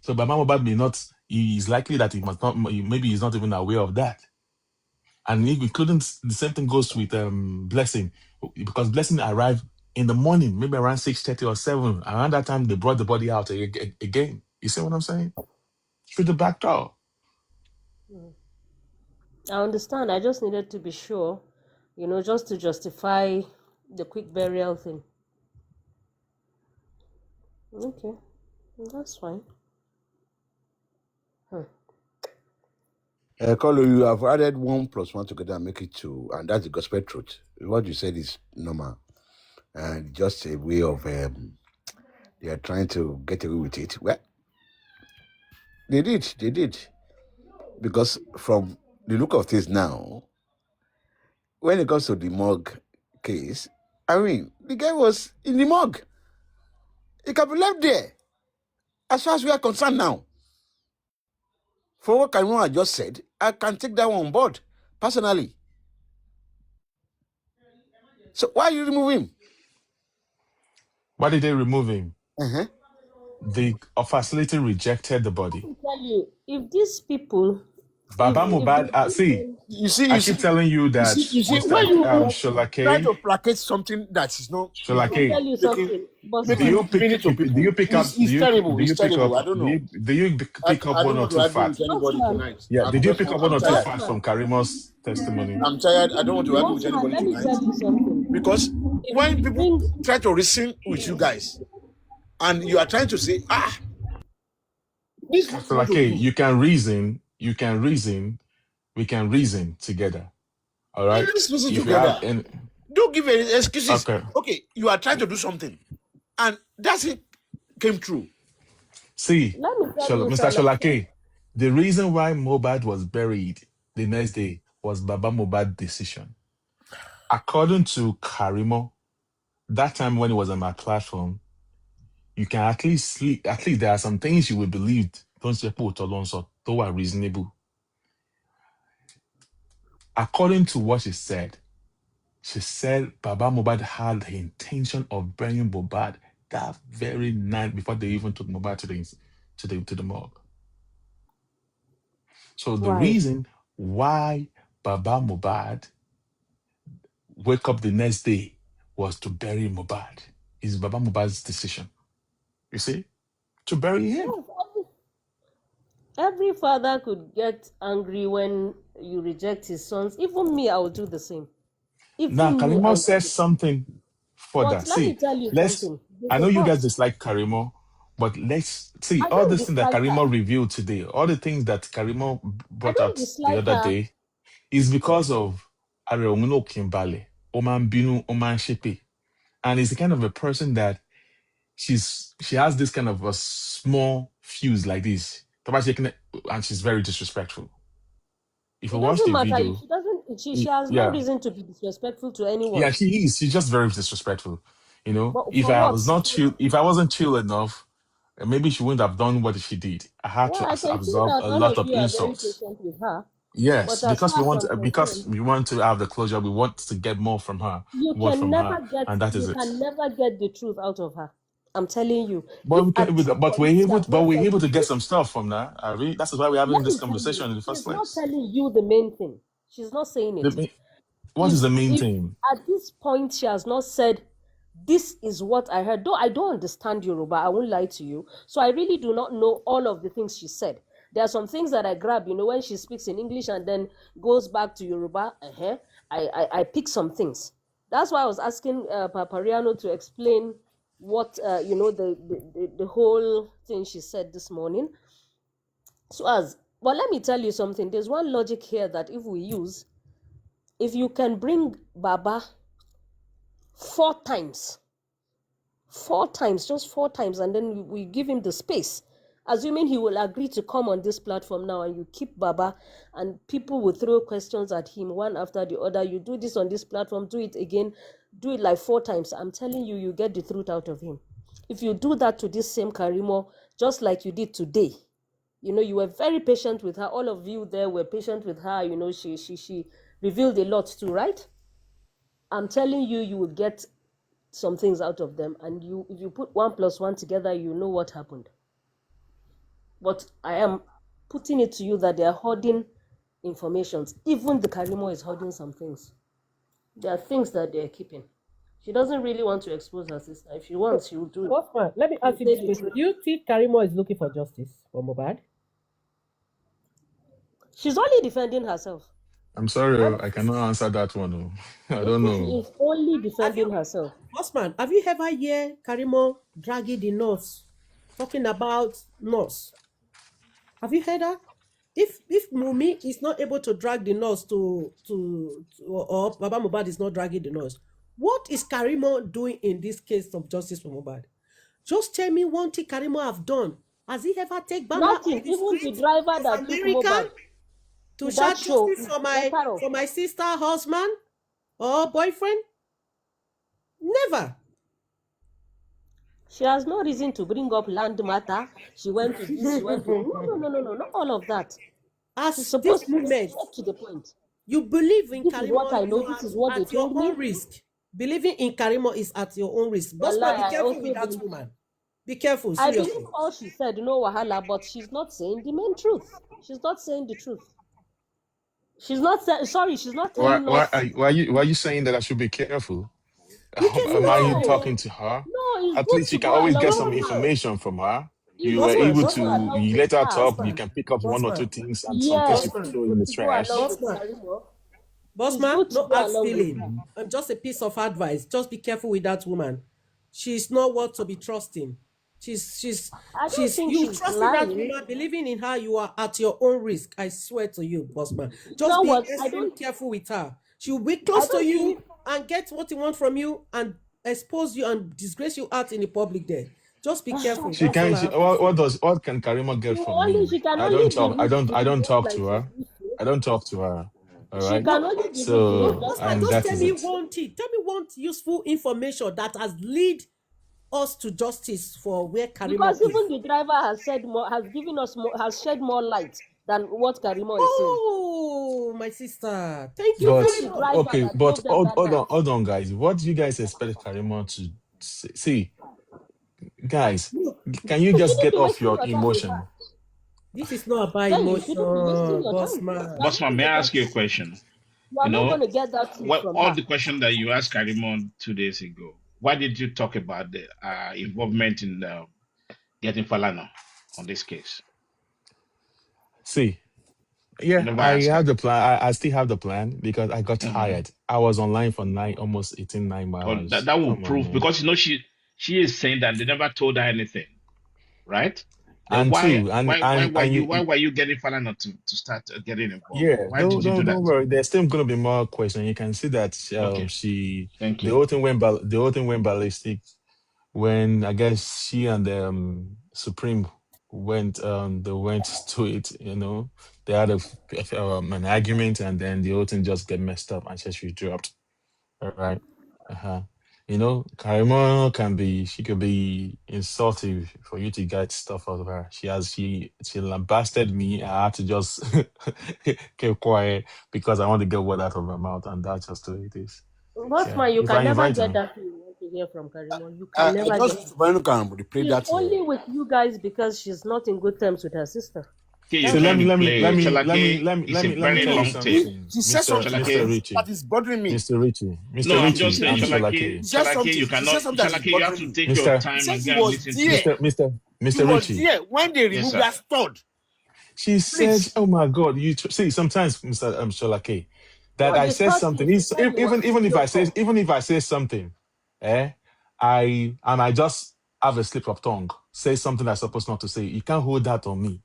So Baba Mobad may not, he is likely that he must not, maybe he's not even aware of that. And including the same thing goes with Blessing, because Blessing arrived in the morning, maybe around 6:30 or 7. Around that time, they brought the body out again. You see what I'm saying? Through the back door. Mm. I understand. I just needed to be sure, just to justify the quick burial thing. Okay, that's fine. Hmm. Kolo, you have added 1 plus 1 together and make it 2, and that's the gospel truth. What you said is normal, and just a way of they are trying to get away with it. Well, they did, because from the look of things now, when it comes to the mug case, I mean, the guy was in the mug. He can be left there, as far as we are concerned now. For what Karima just said, I can take that one on board personally. So why you remove him? Why did they remove him? Uh-huh. The facility rejected the Let body. me tell you, if these people, Baba if they Mubad, give see, them, I keep telling you that When Mr. you blessing, Shola try to K, placate something that is not let Shola me K, tell you something, boss do man. you making meaning to do you people, pick up it's terrible. do It's you pick terrible. up I don't know. do you pick up I one don't or want to two argue with facts? Boss anybody man, tonight. Yeah, did you pick up one I'm or two tired. boss facts from man, Karima's testimony? I'm tired. I don't want to argue boss with man, anybody let me tonight tell you something. because If when you people bring, try to reason with you guys and you are trying to say, this is what you So want like, to hey, do. you can reason, we can reason together. All right. Let's listen If you have together. any, Don't give any excuses. okay. Okay, you are trying to do something, and that's it came true. See, let me tell you, Mr. Shalake, Sholake, the reason why Mobad was buried the next day was Baba Mobad's decision. According to Karimo, that time when he was on my platform, you can at least sleep. At least there are some things you will believe. Don't say put along so though are reasonable. According to what she said Baba Mobad had the intention of burying Mobad that very night before they even took Mobad to the morgue. So the why? reason why Baba Mobad wake up the next day was to bury Mobad. It's Baba Mobad's decision. You see, to bury him. Yes, every father could get angry when you reject his sons. Even me, I will do the same. Now, Even me, I Karimo will do says the same. something further. But let me See, tell you let's. something. There's I a know you guys but. dislike Karimo, but let's see I all don't the things that dislike her. Karimo revealed today. All the things that Karimo I brought don't out the dislike other her. day is because of Areomuno Kimbale, Oman Binu, Oman Shepe, and he's the kind of a person that she has this kind of a small fuse like this, and she's very disrespectful. If you It watch doesn't the matter. video, She doesn't. She has no yeah, reason to be disrespectful to yeah, anyone. she is. She's just very disrespectful. You know, But if for I what? was not chill, if I wasn't chill enough, maybe she wouldn't have done what she did. I had Yeah, to I can see absorb that a all lot of of you are very insults. patient with her. Yes, But as far as I'm because concerned, we want to have the closure. We want to get more from her, word from her, and that is you it. can never get the truth out of her. I'm telling you. But If at this point she has but not we're said able to get this, some stuff from that. That's why we're having let this me tell you, conversation in the first she's not place. telling you the main thing. She's not saying The it. ma- What is the main If thing? at this point she has not said this is what I heard, though I don't understand Yoruba, I won't lie to you, so I really do not know all of the things she said. There are some things that I grab, when she speaks in English and then goes back to Yoruba. I pick some things. That's why I was asking Papariano to explain what the whole thing she said this morning. But let me tell you something. There's one logic here that if we use, if you can bring Baba 4 times, just 4 times, and then we give him the space assuming he will agree to come on this platform now, and you keep Baba, and people will throw questions at him one after the other. You do this on this platform, do it again, do it like 4 times. I'm telling you, you get the truth out of him. If you do that to this same Karimo, just like you did today, you were very patient with her. All of you there were patient with her. She revealed a lot too, right? I'm telling you, you will get some things out of them, and if you put 1 plus 1 together, you know what happened. But I am putting it to you that they are hoarding informations. Even the Karimo is hoarding some things. There are things that they are keeping. She doesn't really want to expose her sister. If she wants, she will do it. Bossman, let me She'll ask you say this the question. truth. Do you think Karimo is looking for justice for Mohbad? She's only defending herself. I'm sorry, Honestly, I cannot answer that one. I don't she know. is only Have you, defending herself. Bossman, have you ever heard Karimo dragging the nurse, talking about nurse? Have you heard that? If Mumi is not able to drag the nurse or Baba Mohbad is not dragging the nurse, what is Karimo doing in this case of justice for Mohbad? Just tell me one thing Karimo have done. Has he ever take banger Nothing. on the Even the street driver of that took America Mohbad to to that shout show justice is for better off. my sister husband or boyfriend? Never. She has no reason to bring up land matter. She went to this, she went to... No, not all of that. She's As supposed this to be moment, straight to the point. you believe in This is what Karimo, I know, you are this is what they at your told me. own risk. Believing in Karimo is at your own risk. Bossman, Wallahi, be I careful also with that don't... woman. Be careful, I believe seriously. all she said, no wahala, but she's not saying the main truth. She's not saying the truth. She's not she's not Why telling why us... are you, why are you saying that I should be careful? Be careful Am with I her. No, talking to her? no, it's At good least you to can go always get along with some No. her. information from her. It's You were good Bossman, able to go to, Bossman, along you with let her her. talk, you Bossman, can pick up one or two Bossman, things and some things you Yes, can Bossman, it's throw in good the to go trash. along with Bossman. Karimo. It's Bossman, good to no go hard along with feeling. her. I'm just a piece of advice. Just be careful with that woman. She's not worth to be trusting. I don't think You she's trusting that lying. woman, believing in her, you are at your own risk. I swear to you, Bossman. You Just know be what? extremely careful with her. She will be I close to don't think you and get what you want from you and expose you and disgrace you out in the public there. Just be careful. She That's all can. I She, have to say. what can Karima get from me? she can I only don't be talk. rude to I him, don't just talk like to she her. used to. I don't talk to her. All She right. can But only be rude to him, So just like Bossman, she and just that tell is me used it. to. one thing. Tell me one useful information that has lead us to justice for where Karimo Because is. even the driver has said more, has given us more, has shed more light than what Karimo is saying. Oh, my sister. Thank you But very Even the much. driver okay. that But drove them that night. hold on, guys. What do you guys expect Karima to say? See, guys, Look, can you You just shouldn't get be off wasting your your time with her. emotion? this is not about Then you emotion, shouldn't be wasting your time. You are Bossman. not Bossman, going may to I get, ask you a question? you are You not going know, to get that truth what from all her. the question that you asked Karimon 2 days ago, why did you talk about the involvement in getting Falana on this case? See, You yeah, never I asked her. have the plan. I still have the plan because I got Mhm. tired. I was online for almost 9 Or hours. that will Come on, prove man. because she is saying that they never told her anything, right? Then And two, why were you getting Falana to start getting involved? yeah, Why did you do don't that? worry. There's still gonna be more questions. You can see that Okay, thank the you. whole thing the whole thing went ballistic when I guess she and Supreme they went to it. They had an argument, and then the whole thing just get messed up, and she dropped. All right. Uh-huh. Karima she could be insultive for you to get stuff out of her. She lambasted me. I had to just keep quiet because I want to get word out of my mouth, and that's just the way it is. Yeah. Bossman, you If I can never invite get her, that thing you want to hear from Karimo. You can I never just get wish it. Soprano can replay She's that. only with you guys because she's not in good terms with her sister. Okay, you so That's let can me all. let me let replay me let me Chalake. let me It's let a me let me very tell you long tape. something, She said Mister something Mister Chalake. Richie, that is bothering me. No, Mister I'm just Richie, saying, I'm Shalake, Sholake, She said Shalake, something. you She said cannot, something that is Shalake, you have bothering to me. take your Mister She time said and he go and was listen to there. it. Yes, He Mister was Richie. there when they yes, removed sir. that stud. She said, Please. "Oh my God, see sometimes, Mister Sholake, that No, I the said third thing something. she said you want video call. Even if I say something, eh, I just have a slip of tongue, say something I'm supposed not to say. You can't hold that on me.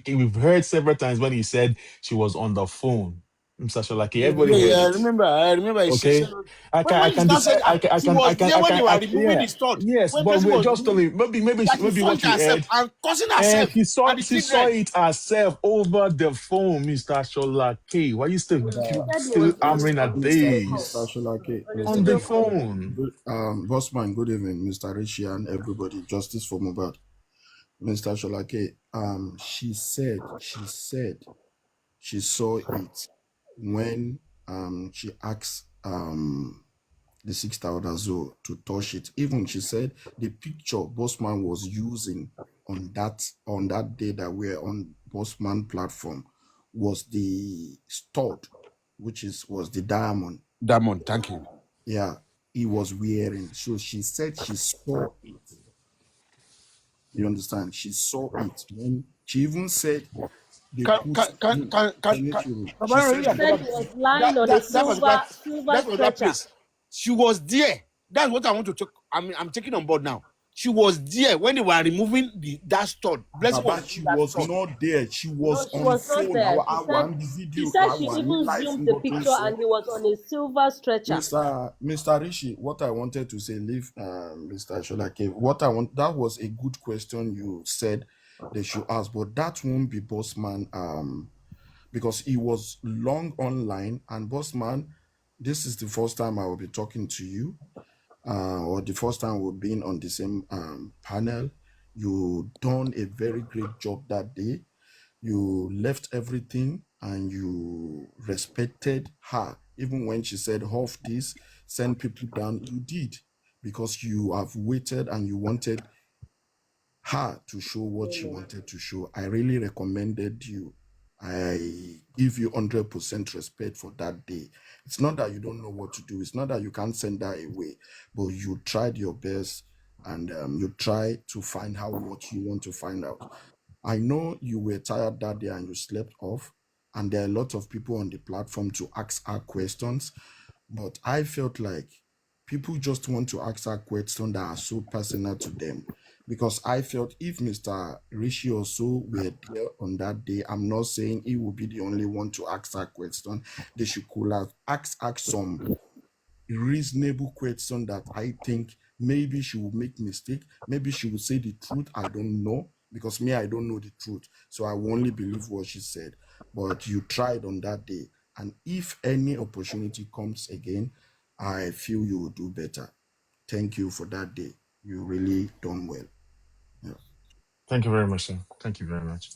We've heard several times when he said she was on the phone. Mr. Sholaki. Yeah, Everybody heard I it. remember. I remember. She said, Okay. I can, I when you can, start saying, she was there when they were removing yeah, the stud. yes, When but person we're was just removing, telling, that she maybe saw what it you herself heard, and causing and herself and the she saw children. it herself over the phone, Mr. Sholaki. Why you still, But, He said he still was on hammering a at video call, Mr. this Sholake, on a on Mr. the video call. phone? Good, Bossman, good evening, Mr. Rishi and everybody. Justice for Mubad. Mr. Sholake, she said she saw it when she asked the sixth Audazo to touch it. Even she said the picture Bossman was using on that day that we're on Bossman platform was the stud, which was the diamond. Diamond, thank you. Yeah, he was wearing. So she said she saw it. You understand? She saw it when she even said they put she Papa, said He yeah, said they, he was lying on a silver that particular stretcher. place. She was there. That's what I want to take. I'm taking on board now. She was there when they were removing that stud. Blessing was Baba, removing she that was stud. not there. She No, was she on was not phone. there. I want the video. She said I she want even live zoomed in the the picture and he was on a silver stretcher. Mr. Rishi, what I wanted to say, leave Mr. Sholake. What I want, that was a good question you said they should ask, but that won't be Bossman because he was long online, and Bossman, this is the first time I will be talking to you, or the first time we've been on the same panel. You done a very great job that day. You left everything and you respected her. Even when she said, off this, send people down, you did because you have waited and you wanted her to show what she wanted to show. I really recommended you. I give you 100% respect for that day. It's not that you don't know what to do. It's not that you can't send her away, but you tried your best and you try to find out what you want to find out. I know you were tired that day and you slept off, and there are a lot of people on the platform to ask her questions, but I felt like people just want to ask her questions that are so personal to them. Because I felt if Mr. Rishi also were there on that day, I'm not saying he will be the only one to ask her question. They should could have ask some reasonable question that I think maybe she will make mistake. Maybe she will say the truth. I don't know because me, I don't know the truth. So I will only believe what she said. But you tried on that day. And if any opportunity comes again, I feel you will do better. Thank you for that day. You really done well. Yeah. Thank you very much, sir. Thank you very much.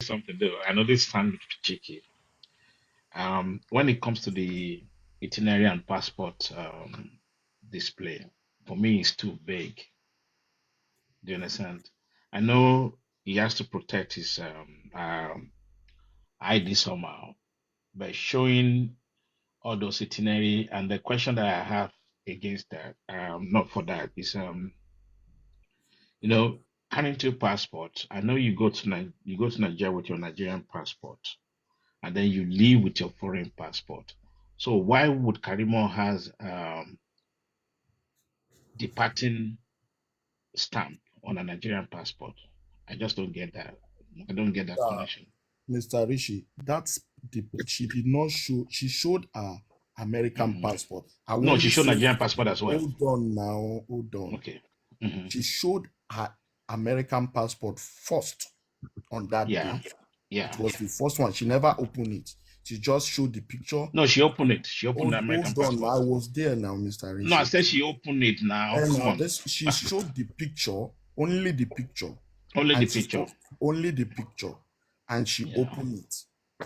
Something though. I know this sounds cheeky. When it comes to the itinerary and passport display, for me, it's too vague. Do you understand? I know he has to protect his ID somehow, but showing all those itinerary and the question that I have against that, not for that, is you know, having two passports. I know you go to Nigeria with your Nigerian passport, and then you leave with your foreign passport. So why would Karimo has departing stamp on a Nigerian passport? I just don't get that. I don't get that connection. Mr. Rishi, that's she did not show, she showed her American passport. I will No, she only showed say, Nigerian passport as well. hold on now, hold on. Okay. Mm-hmm. She showed her American passport first on that Yeah. day. Yeah. It was the first one. She never opened it. She just showed the picture. No, she opened it. She opened the American Hold on, passport. I was there now, Mr. No, I Rishi. said she opened it now. And Come on. she showed the picture, only the picture. Only the And she picture. showed only the picture. And she Yeah. opened it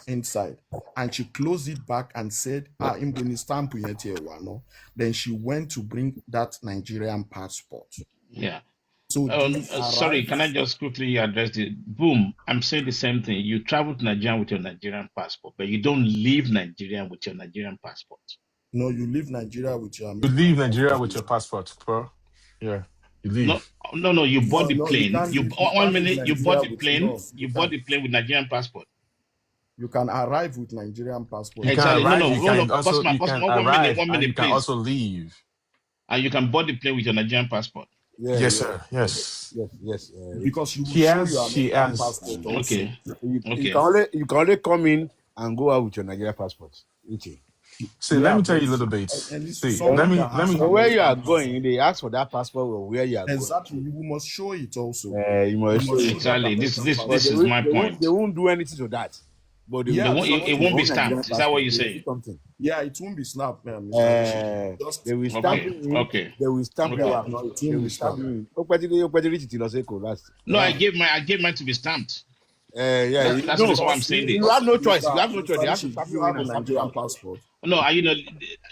inside. And she closed it back and said, I'm going to stamp it here. Then she went to bring that Nigerian passport. Yeah. So they Sorry, arrived. can I just quickly address it? Boom, I'm saying the same thing. You travel to Nigeria with your Nigerian passport, but you don't leave Nigeria with your Nigerian passport. No, you leave Nigeria with your You American leave Nigeria passport. with your passport, bro. Yeah, you No, leave. no, you bought the No, you plane. can't You leave. You 1 can't leave minute, you bought Nigeria the with plane. no. You bought the plane with Nigerian passport. You can arrive with Nigerian passport. You can Exactly. No, arrive. no, You no, can no. also Bossman, you can 1 minute, arrive, 1 minute, and you can please. also leave. And you can board the plane with your Nigerian passport. Yeah, Yes, yeah, sir. Yes. yes. Because you will She show your has. She American has. passport Okay. also. You Okay. can only come in and go out with your Nigeria passport. Richie. See, let Yeah, me tell but you a little bit. and it's See, something that has to So be where you are established. going, they ask for that passport or where you are going. Exactly, you must show it also. You You must show must it. show that Exactly. This American this But this they is passport. won't, my they won't, they point. won't do anything to that. But they It Yeah, will won't this see is it, what it your is won't be own happening. Nigerian stamped. Is that what passport. you're They will see saying? something. Yeah, it won't be snapped, Mr. Richie. Just They will stamp Okay. you in. Okay. They will stamp you Okay. yeah, out. no, it They won't be will stamp snapped. you in. Okpetili Richie till Oseko last No, I last. gave mine to be stamped. Yeah, That's the no. reason why I'm Because saying You this. have no choice. You have no choice. Mr. They have to Richie, stamp you you in have a and stamp you Nigerian out. passport. No,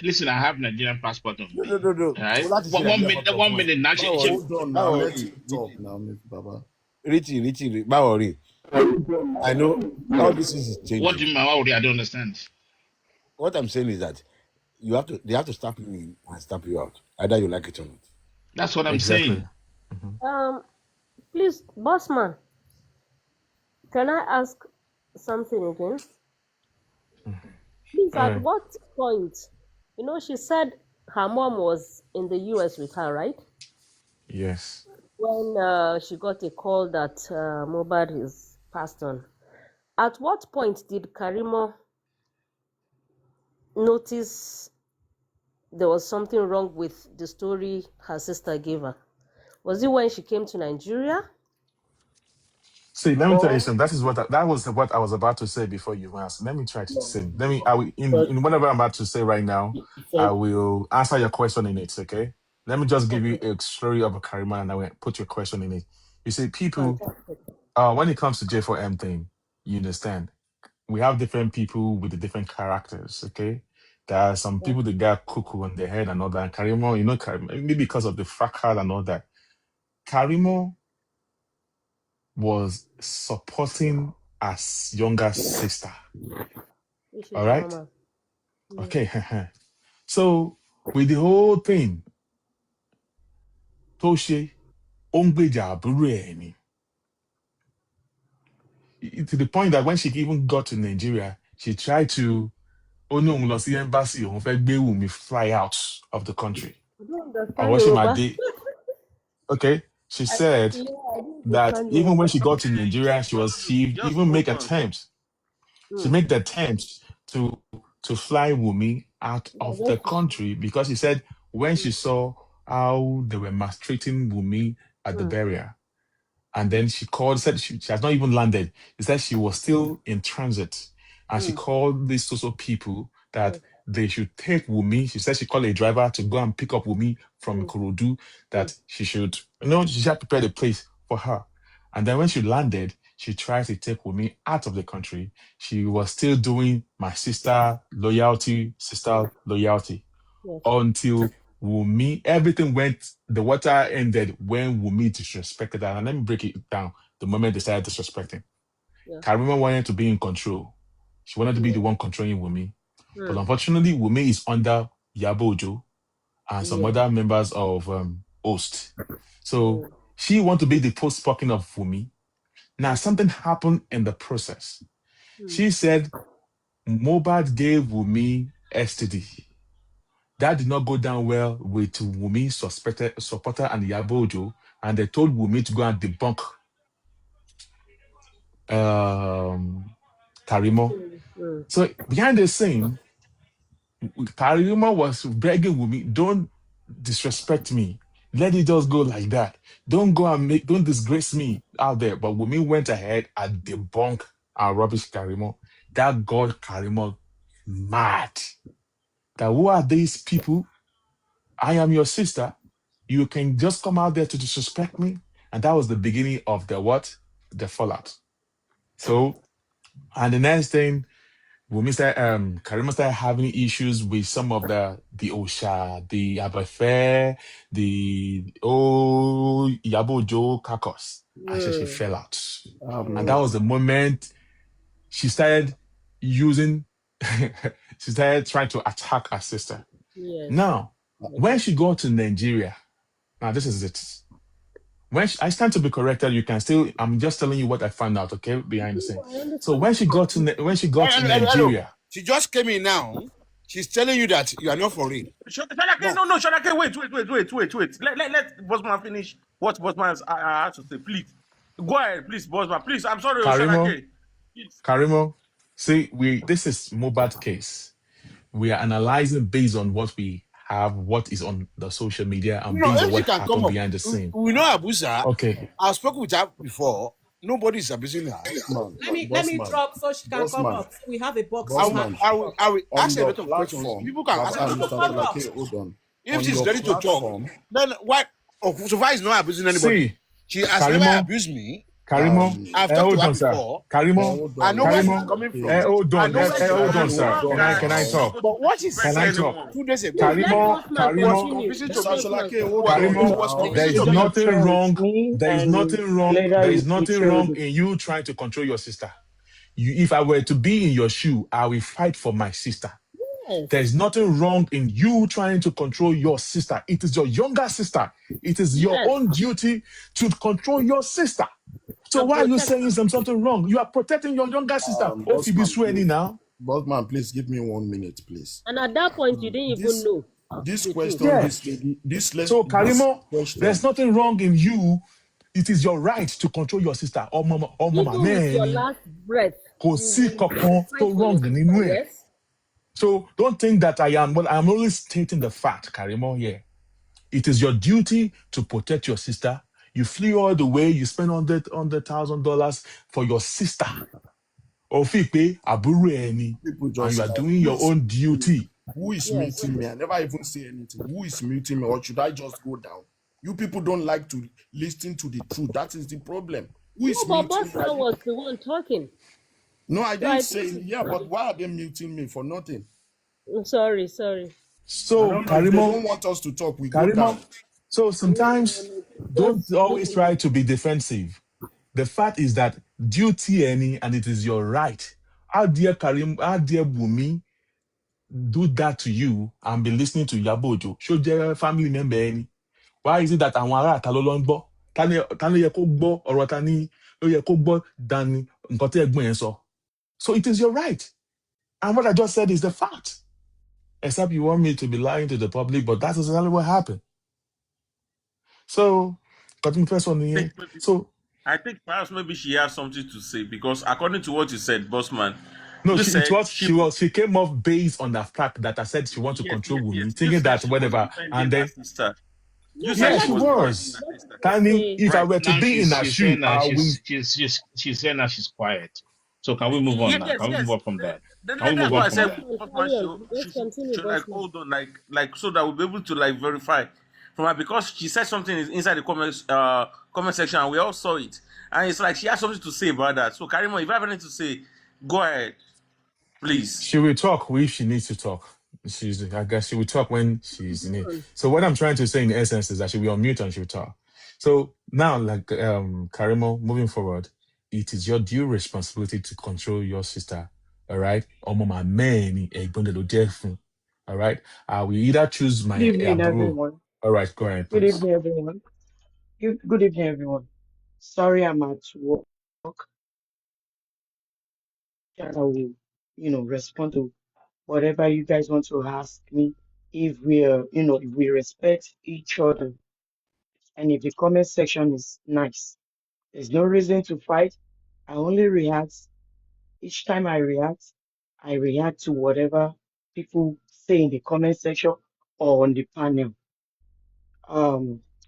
listen, I have Nigerian passport on me. No. All right. Well, that is One, it. one Yeah, minute. but One minute. Now, hold on now. Báwo Let rí him talk now, Mr. Baba. Richie, báwo rí. I know all this is what do changing. you mean? I don't understand. What I'm saying is that they have to stamp you in and stamp you out. Either you like it or not. That's what I'm exactly. saying. Please, bossman, can I ask something again? Please, All at right. what point, she said her mom was in the US with her, right? Yes. When she got a call that Mohbad is passed on. At what point did Karimo notice there was something wrong with the story her sister gave her? Was it when she came to Nigeria? See, let me tell you Or something. That was what I was about to say before you asked. Let me try to say. I will, in whatever I'm about to say right now, I will answer your question in it. Okay. Let me just give you a story of a Karima, and I will put your question in it. You see, people, fantastic. when it comes to J4M thing, you understand. We have different people with the different characters. Okay. There are some people that got cuckoo on their head and all that. And Karimo, maybe because of the fracas and all that. Karimo was supporting her younger sister. Which All is right. normal. Okay. So with the whole thing, Toshe Ongbeja Burueni, to the point that when she even got to Nigeria, she tried to no lossy embassy on me fly out of the country. I don't Or understand was she my Yoruba. day? Okay. She said Yeah, I don't that understand even when Yoruba. she got to Nigeria, she Just even make hold on. attempts. She Hmm. made the attempt to fly Wumi out Yeah, of the country because she said when she saw how they were maltreating Wumi at the hmm. burial, and then she called, said she has not even landed. She said she was still in transit, and she Hmm. called these social people Hmm. that they should take Wumi. She said she called a driver to go and pick up Wumi from Hmm. Kurudu, Hmm. that she should, she had prepared a place for her. And then when she landed, she tried to take Wumi out of the country. She was still doing my sister loyalty Yes. until Wumi, everything went, the water ended when Wumi disrespected her. And let me break it down. The moment they started disrespecting, Yeah. Karima wanted to be in control. She wanted to be Yeah. the one controlling Wumi. But Hmm. unfortunately, Wumi is under Yabojo and some Yeah. other members of Host. Hmm. So she wanted to be the post-spoken of Wumi. Now, something happened in the process. Hmm. She said Mohbad gave Wumi STD. That did not go down well with Wumi's suspected supporter and Yabojo, and they told Wumi to go and debunk Karimo. Hmm. So behind the scene, Karimo was begging Wumi, don't disrespect me. Let it just go like that. Don't disgrace me out there. But Wumi went ahead and debunked our rubbish Karimo. That got Karimo mad. That who are these people? I am your sister. You can just come out there to disrespect me. And that was the beginning of the what? The fallout. So, and the next thing, when Karima started having issues with some of the Osha, the Abafe, the Yabojo Kakos. And she Hmm. fell out. And that Hmm. was the moment she started using, she started trying to attack her sister. Yes. Now, when she got to Nigeria, now this is it. I stand to be corrected, you can still. I'm just telling you what I found out, okay, behind the scene. I So understand. when she got to Hello. Nigeria, She just came in now. She's telling you that you are not for real. Shodake, No. no, Shodake, wait. Let Bossman finish what Bossman has to say, please. Go ahead, please, Bossman. Please, I'm sorry, Karimo, Shodake. Please. Karimo, See, this is Mobat case. We are analyzing based on what we have, what is on the social media, and No, based on if she what can come happened up, behind the scene. we know Abusa. Okay. I've spoken with her before. Nobody's abusing her. Man, Let me man, drop so she can boss come man, up. So we have a box boss for I, her man. to talk. I will On ask a your lot of questions. platform, People can ask her a lot No, of Mr. come questions. up. Shalake, hold on. If On she's your ready to talk, platform, then why? Oh, so far is not abusing anybody. See, She has never Karimo, abused me. Karimo, I've talked to hold her on, sir. before. Karimo, hold I on, know where Mr. she's Karimo, coming Shalake. from. hold I on, know where she's hold coming on, Shalake, from. sir. hold Can on I now. talk? But what she Can I said talk? anyone. 2 days Please ago let Karimo, Bossman was Karimo, continue. convincing Let to Mr. me. Bossman Shalake, hold continue. on Karimo, Was now. there convincing is to me. nothing Introduction with wrong. me There is and nothing wrong. later There you is nothing wrong featured in you trying to control your sister. If I were to be in your shoe, I will fight for my sister. There Yes. is nothing wrong in you trying to control your sister. It is your younger sister. It is your Yes. own duty to control your sister. So And why are you protect saying her. something wrong? You are protecting your younger sister. Oh, Boss Phoebe man, Sueni please. now. Boss man, please give me 1 minute, please. And at that point, you didn't even This know this the truth. question, Yeah. this lady, So this Karimo, there's question. nothing wrong in you. It is your right to control your sister. Or mama Even with your man. last breath, Kò you sí will kankan fight tó for your wrong sister. nínú ẹ̀. Yes. So don't think that I am. Well, I'm only stating the fact, Karimo. Here, it is your duty to protect your sister. You flew all the way. You spent $100,000 for your sister. Ofipe àbúrò ẹni, People and just you are like, doing your own duty. who is Yes. muting me? I never even say anything. Who is muting me, or should I just go down? You people don't like to listen to the truth. That is the problem. Who No, is but muting me? Bossman was the one talking. No, I So didn't I say. think Yeah, but why are they muting me for nothing? sorry, sorry. I So don't know if they Karimo, don't want us to talk. We go Karimo. down. So No, sometimes don't just move always on. try to be defensive. The fact is that duty any, and it is your right. How dare Bumi do that to you and be listening to Yabojo? Show their family member any. Why is it that àwọn ará àta ló lọ ń gbọ́? Ta ló yẹ kó gbọ́ ọ̀rọ̀ ta ni ló yẹ kó gbọ́ dání nǹkan tí ẹ̀gbọ́n yẹn sọ? So it is your right. And what I just said is the fact. Except you want me to be lying to the public, but that's exactly what happened. So, got me first one here. So, I think perhaps maybe she has something to say because according to what you said, Bossman, no, you said she came off based on the fact that I said she wants to control yes. Wumi, You thinking said that she was whatever, and defending her then sister. No, You but said yeah, she she was defending was. her let sister. her Tani, say. if I Right. were to Now be in her she's shoe, saying that I will. she's saying that she's quiet. So can we move on now? Can we move Yes. on from that? Can we That's move why on I from said that? Bossman, Bossman carry on. Let's continue, should like Bossman. hold on, like so that we'll be able to like verify from her because she said something inside the comment section and we all saw it. And it's like she has something to say about that. So Karimo, if you have anything to say, go ahead, please. She will talk if she needs to talk. I guess she will talk when she's in Go it. on. So what I'm trying to say in essence is that she will unmute and she will talk. So now, like Karimo, moving forward, it is your due responsibility to control your sister. All right. Omo ma many all right. I will either choose good my evening, bro. everyone. All right, go ahead, Good please. evening, everyone. Good evening, everyone. Sorry, I'm at work. I will, respond to whatever you guys want to ask me. If if we respect each other, and if the comment section is nice, there's no reason to fight. I only react. Each time I react to whatever people say in the comment section or on the panel.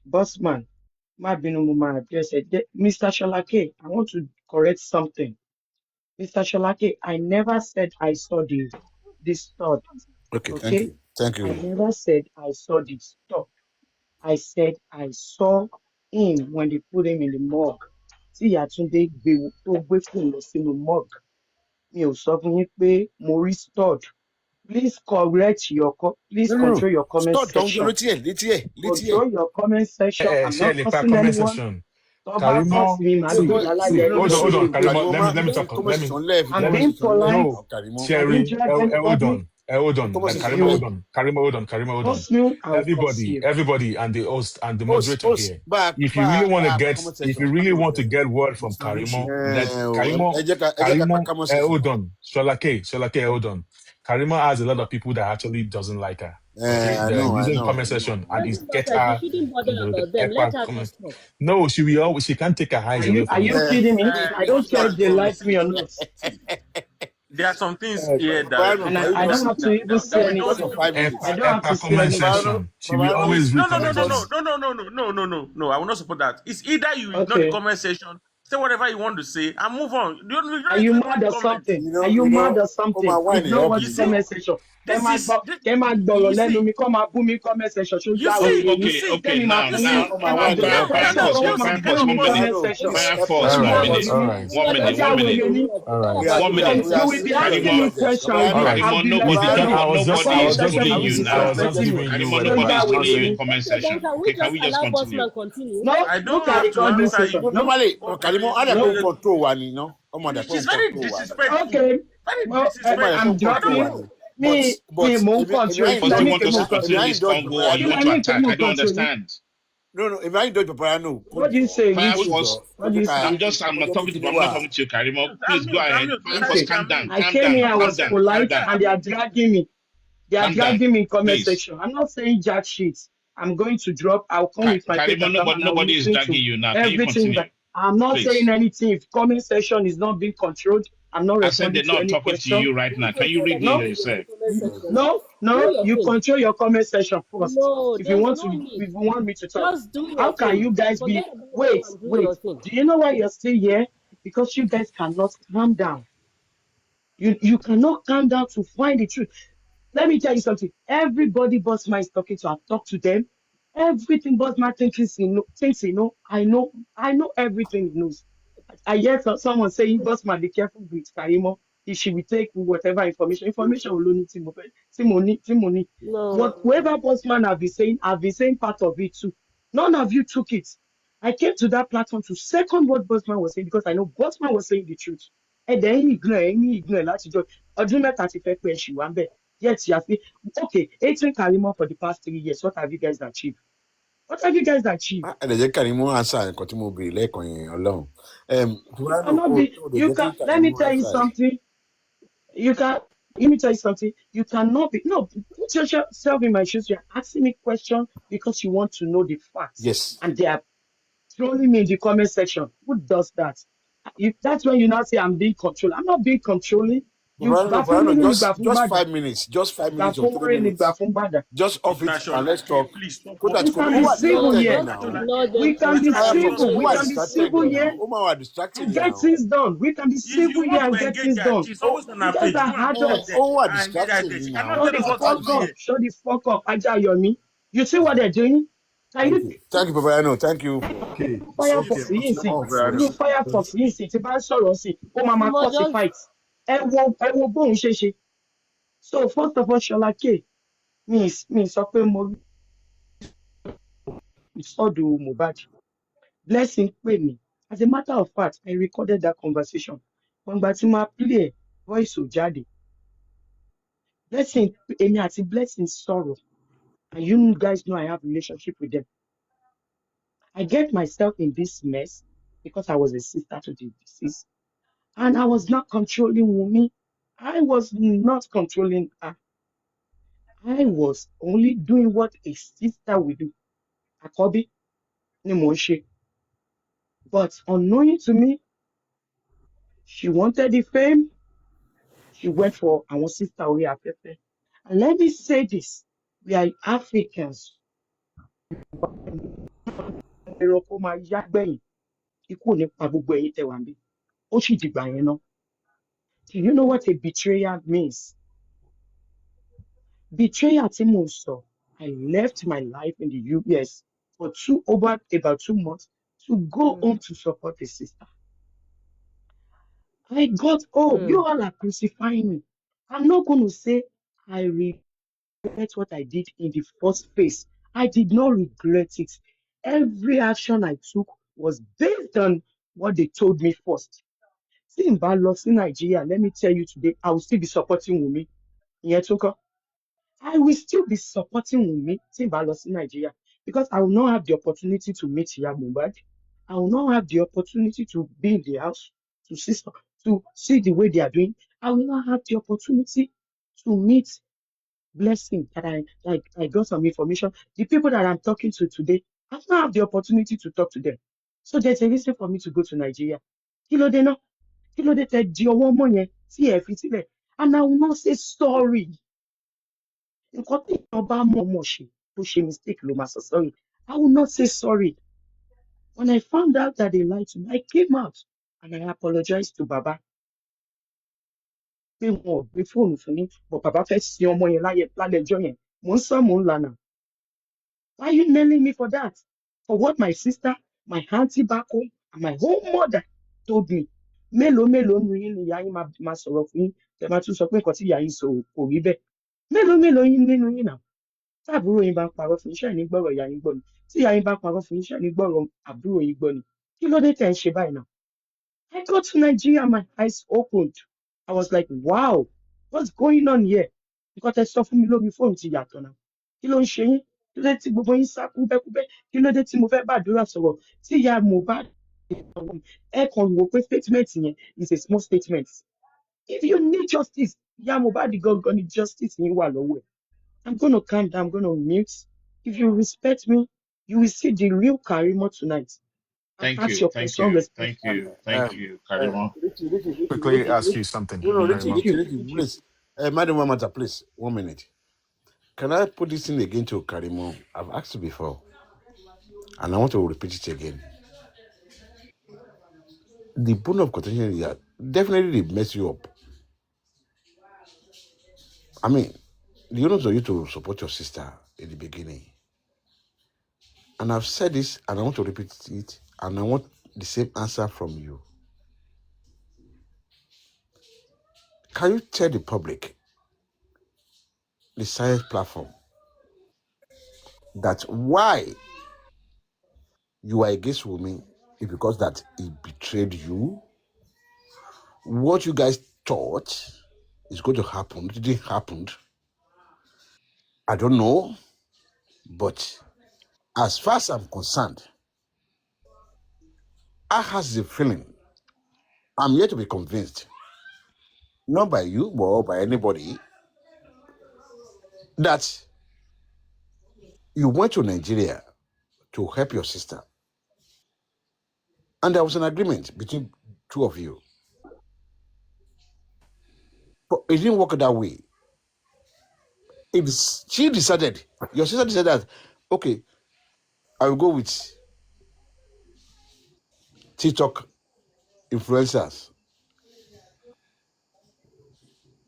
Bossman, má bínú, mo máa address ẹ. Mr. Shalake, I want to correct something. Mr. Shalake, I never said I saw this thought, Okay, thank okay? you. Thank I you. never said I saw this thought. I said I saw him when they put him in the morgue. Tí Yàtúndé tó gbé fún lọ sínú morgue. Mi ò sọ fún yín pé mo rí stud. Please No, no, no. control your comment Stop, don't go section. let's hear. Control your comment section. I'm Share not the cursing comment anyone. section. Tó bá Karimo, curse me, màá No, gbé see, go, ìyálàyà see, yín hold lọ on, no, hold on, sórí Karimo, Karimo. Facebook. Let me talk. comment section left, I'm comment being section left. polite. No, Karimo, I didn't Sherry, drag hold anybody. on, hold on, comment like If section Karimo, left. hold you on, Karimo, hold on, Karimo, hold on. curse me, I will curse you. Everybody, and the host and the Host, moderator here. comment If section. you really want to Comment get word from Mr. Rishi. Karimo, let Karimo, section. hold on, Sholake, hold on. Karimo has a lot of people that actually doesn't like her. Okay, I they're know, I using know. comment section, and it's Doesn't get matter. She her shouldn't bother the about them. Let equal her comment. just talk. No, she can't take her eyes away Are from you it. kidding me? I don't care Bossman, if they like me or not. there are some things here that Papayano, And can you I don't just have to even say just anything. for 5 minutes? I don't have to say Comment anything. Papayano, section. She will Papayano, always read no, no, can no, you comment no, just no, section. no, no, no, no, no, no, no, no. I will not support that. It's either you ignore the Okay. comment section, say whatever you want to say, and move on. You don't Are need you to even mad read or comments. something? Are you mad or oh my something? wine Ignore help what You the me see, now. comment section. this is this, Kẹ́ máa gbọ̀rọ̀ you lẹ́nu see, mi kọ́ máa bú mi comment section ṣó you ya see, wèrè you ni. see, Tẹ́mi máa you fún yín see. Oh my kẹ́ máa wine béèrè help me. question Papayano, kan do kọ́ you see máa the bú kind mi of ní post? comment Papayano, section. please Fire help Ṣé us. force, o All ya right, wèrè minute, all ni? right, one Ó minute, ya one minute, wèrè ni? all right. We are one here. minute. You We are will be still here. asking We are me there. question, you All be Papayano, right. I'll be Karimo, like Mr. K, nobody, Papayano, the nobody comment is just section bullying will giving you be you, I was now. just suspecting me. giving you Karimo, whatever Ṣó nobody ya is I'm not bullying wèrè you in ni? saying. comment Okay, then section. can we Okay, can just we just allow continue? Bossman continue? No, I look don't at have the to comment answer section. you. No, normally, Kalimo, I Okay, don't no. control one, you know. Oh my, they she's don't very control one. disrespectful. Okay. Very Well, Oh my, they disrespectful. I'm don't control dropping one. But me mo if control. I Kí Because la you ní indulge, want kí us mo to if continue I control? this indulge convo or Kí you Papayano, la want to ní kí attack. mo I don't control yín? understand. no, if I indulge Papayano, What do you Kojo, say, Fire Richie? Kojo, force. What do you say? I'm just, I'm not talking to you. I'm not talking to you, Karimo. Please go I'm Okay. mute. Okay. I'm Okay. mute. Okay. Let her speak. Okay. I'm mute. I came here, I Calm was down. Calm polite, down. and they are dragging me. They are Calm down. dragging me in comment Please. section. I'm not saying jack shit. I'm going to drop. I'll come with my paper Karimo, account and I'll nobody is listen dragging to you now. Can you everything continue? that I'm not saying Please. anything. If comment section is not being controlled, I'm not I said responding they're to not any talking to question. you right now. Can Wait you for read them it to No, do their yourself? comment section no, first. Do no. your You thing. control your comment section first. No, If you there's want no to, need. if you want me to talk, Just do how your can thing. you guys Forget be? about them Wait, and do your wait. thing. Do you know why you're still here? Because you guys cannot calm down. You cannot calm down to find the truth. Let me tell you something. Everybody Bossman is talking to, I've talked to them. Everything Bossman thinks he know. I know everything he knows. I hear someone saying, Bossman, be careful with Karimo. If she will take whatever information will only Timoni. What No. whoever Bossman have been saying part of it too. None of you took it. I came to that platform to second what Bossman was saying because I know Bossman was saying the truth. And then he ignore láti jọ ọdún mẹ́ta ti fẹ́ pé ẹ̀ṣì wá ń bẹ̀. Yet you have been okay. 18 Karimo for the past 3 years. What have you guys achieved? What have you guys achieved? Ẹ lè jẹ́ Karimo answer nǹkan tí mo béèrè lẹ́ẹ̀kan yẹn Ọlọ́run. You Papayano, cannot be. ó lè You jẹ́ kí can. Let me Karimo tell you answer ẹ̀. something. You can. Let me tell you something. You cannot be. No, put yourself in my shoes. You're asking me questions because you want to know the facts, Yes. and they are trolling me in the comment section. Who does that? That's when you now say I'm being controlled. I'm not being controlling. You gbà fún Papayano, múnú ni gbà fún just bàdà. 5 minutes, just five Gbà minutes or fún three múrí ni gbà minutes. fún bàdà. Just off it Sister and let's Sholake, talk. please stop. So that We because can ó be wà civil No, distracted here. ni just now. ignore them We and can be Sister start Fire with force, civil. your ó We wà can own. be distracted civil ni here now. Ó máa wà and distracted get now. things done. We can be If civil you here want and to get engage things her, done. she's Ó always on You her guys page. are Go and engage adults. there. ó wà Engage her distracted there. ni She cannot now. tell Shut us the what After to you fuck do talk. up. here. Shut the fuck up. Ajayomi. You see what they're doing? Can Thank you you. Thank you, Papayano. Thank you for Okay, fire okay, force yìí sí? off. Irú Yes. fire force yìí sí tí bá ń sọ̀rọ̀ sí ó máa You máa must cause a just fight. Ẹ wo bóun ṣe ṣe. So first of all, Ṣọlá K, mi sọ pé mo sọ́dọ̀ Mohbad. Blessing pè mí. As a matter of fact, I recorded that conversation. Wọ́n tí máa play ẹ̀, voice ò jáde. Blessing, èmi àti Blessing sọ̀rọ̀. And you guys know I have relationship with them. I get myself in this mess because I was a sister to the deceased. And I was not controlling Wumi. I was not controlling her. I was only doing what a sister would do. Àkọ́bí ni mò ń ṣe. But unknowing to me, she wanted the fame. She went for our sister orí afẹ́fẹ́. And let me say this, we are Africans. Ẹranko máa yá gbẹ̀yìn. Ikú ò ní pa gbogbo ẹ̀yin tẹ́ wà níbí. Ó sì dìgbà yẹn ná. Do you know what a betrayal means? Betrayal tí mò ń sọ. I left my life in the US for about 2 months to go home to support a sister. I got home. You all are crucifying me. I'm not going to say I regret what I did in the first place. I did not regret it. Every action I took was based on what they told me first. See, in bad loss in Nigeria, let me tell you today, I will still be supporting Wumi. Ìyẹn tó kọ́. I will still be supporting Wumi tí n bá lọ sí Nigeria because I will not have the opportunity to meet Ìyá Mohbad. I will not have the opportunity to be in the house to see the way they are doing. I will not have the opportunity to meet Blessing that I got some information. The people that I'm talking to today, I will not have the opportunity to talk to them. So there's a reason for me to go to Nigeria. Kí ló dé náà? Kí ló dé tẹ́ di ọwọ́ mọ́ yẹn? tí ẹ fi sílẹ̀, and I will not say sorry. Nǹkan tí èèyàn bá mọ̀ọ́mọ̀ ṣe tó ṣe mistake ló máa sọ sorry. I will not say sorry. When I found out that they lied to me, I came out and I apologized to Baba. Pé wọn ò gbé fóònù fún mi, but Baba fẹ́ sin ọmọ yẹn lálẹ́ ẹjọ́ yẹn. Mò ń sọ, mò ń lànà. Why are you nailing me for that? For what my sister, my auntie back home, and my whole mother told me. Mélòó mélòó nu yín ni ìyá yín máa sọ̀rọ̀ fún yín, tẹ máa tún sọ pé nǹkan tí ìyá yín sọ kò rí bẹ́ẹ̀. Mélòó mélòó yín nínú yín náà? Tí àbúrò yín bá ń parọ́ fún yín, ṣáà ní gbọ́rọ̀ ìyá yín gbọ́ ni. Tí ìyá yín bá ń parọ́ fún yín, ṣáà ní gbọ́rọ̀ àbúrò yín gbọ́ ni. Kí ló dé tẹ̀ ń ṣe báyìí náà? I got to Nigeria, my eyes opened. I was like, wow, what's going on here? Nǹkan tẹ sọ fún mi lórí fóònù ti yàtọ̀ náà. Kí ló ń ṣe yín? Kí ló dé tí gbogbo yín sá kúbẹ́kúbẹ́? Kí ló dé tí mo fẹ́ bàdúrà sọ̀rọ̀? Tí ìyá Mohbad ẹ kàn wò pé statement yẹn is a small statement. If you need justice, ìyá Mohbad gangan ni justice yín wà lọ́wọ́ ẹ̀. I'm gonna calm down, I'm gonna mute. If you respect me, you will see the real Karimo tonight. Thank Attach you, your thank person you, thank respectfully. you, thank you, Karimo. Quickly ask you something. No, Karima. Richie, please. Madam Wamata, please, 1 minute. Can I put this in again to Karimo? I've asked you before, and I want to repeat it again. The bone of contention is that definitely they mess you up. I mean, the onus of you to support your sister in the beginning. And I've said this, and I want to repeat it, and I want the same answer from you. Can you tell the public, the science platform, that why you are against women is because that he betrayed you? What you guys thought is going to happen, it didn't happen. I don't know, but as far as I'm concerned, I has the feeling, I'm yet to be convinced, not by you or by anybody, that you went to Nigeria to help your sister. And there was an agreement between two of you. But it didn't work that way. She decided, your sister decided that, okay, I will go with TikTok influencers.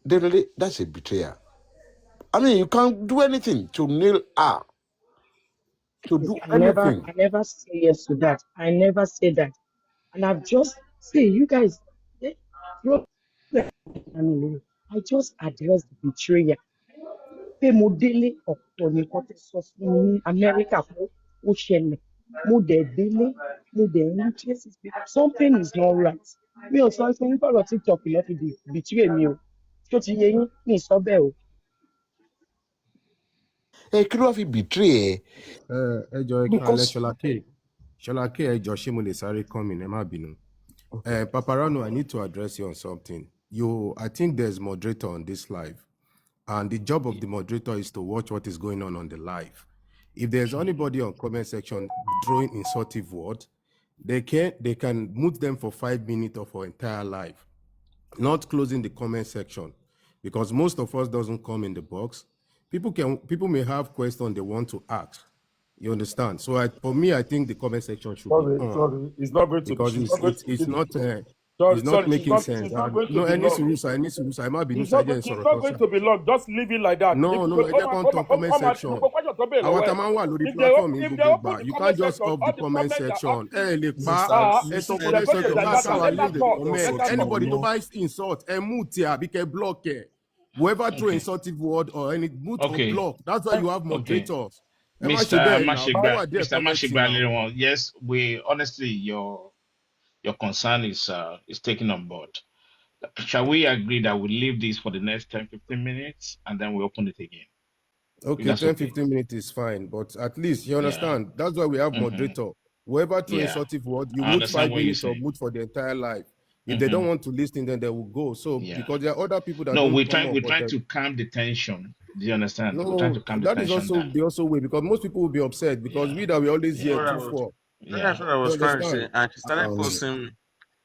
Definitely, that's a betrayal. I mean, you can't do anything to nail her, to do I anything. never say yes to that. I never say that. And I've just say you guys, eh, bro, I just addressed the betrayal. Pé mo délé ọ̀tọ̀ nìkan tẹ́ sọ fún mi ní Amẹ́ríkà pé ó ṣẹlẹ̀. Mo dẹ̀ délé, mo dẹ̀ ń rí traces pé something is not right. Mi ò sọ fún yín fọ̀rọ̀ TikTok lọ́ fi betray mi o. Ṣó ti yé yín? Mi ì sọ bẹ́ẹ̀ o. Kí ló wá fi betray ẹ? ẹ jọ ẹ kalẹ Because Ṣọlákẹ́ ẹ jọ ṣé mo lè sáré come in ẹ má bínú. Paparano, I need to address you on something. I think there's moderator on this live, and the job of the moderator is to watch what is going on the live. If there's anybody on comment section throwing insultive words, they can mute them for 5 minutes of our entire live, not closing the comment section, because most of us doesn't come in the box. People may have questions they want to ask. You understand? So for me, I think the comment section should be on, Sorry, it's not going to. because She's not going to. it's not Sorry, making she's sense. not going to No, be any long. solution, I might be She's not going to be long. Just leave it like that. No, I just want to comment section. Àwọn tá a máa ń wà lórí platform yìí gbogbo ìgbà, you can't just off the comment section. Lè pa ẹ̀tọ́ comment section ká sáwà leave the comment. Anybody tó bá insult, mute àbí kẹ́ block ẹ̀. Whoever throw insultive word or any mute or block, that's why you have moderators. Mr. Mashigba, yes, we honestly your concern is taken on board. Shall we agree that we leave this for the next 10-15 minutes and then we open it again? Okay, 10-15 minutes is fine, but at least you understand. That's why we have moderator. Whoever throw insultive word, you mute 5 minutes or mute for the entire life. If they don't want to listen, then they will go. So because there are other people that we're trying to calm the tension. Do you understand? No, we're trying to calm the tension. That is also the also way, because most people will be upset because we always hear 2-4. That's what I was trying to say. And she started posting.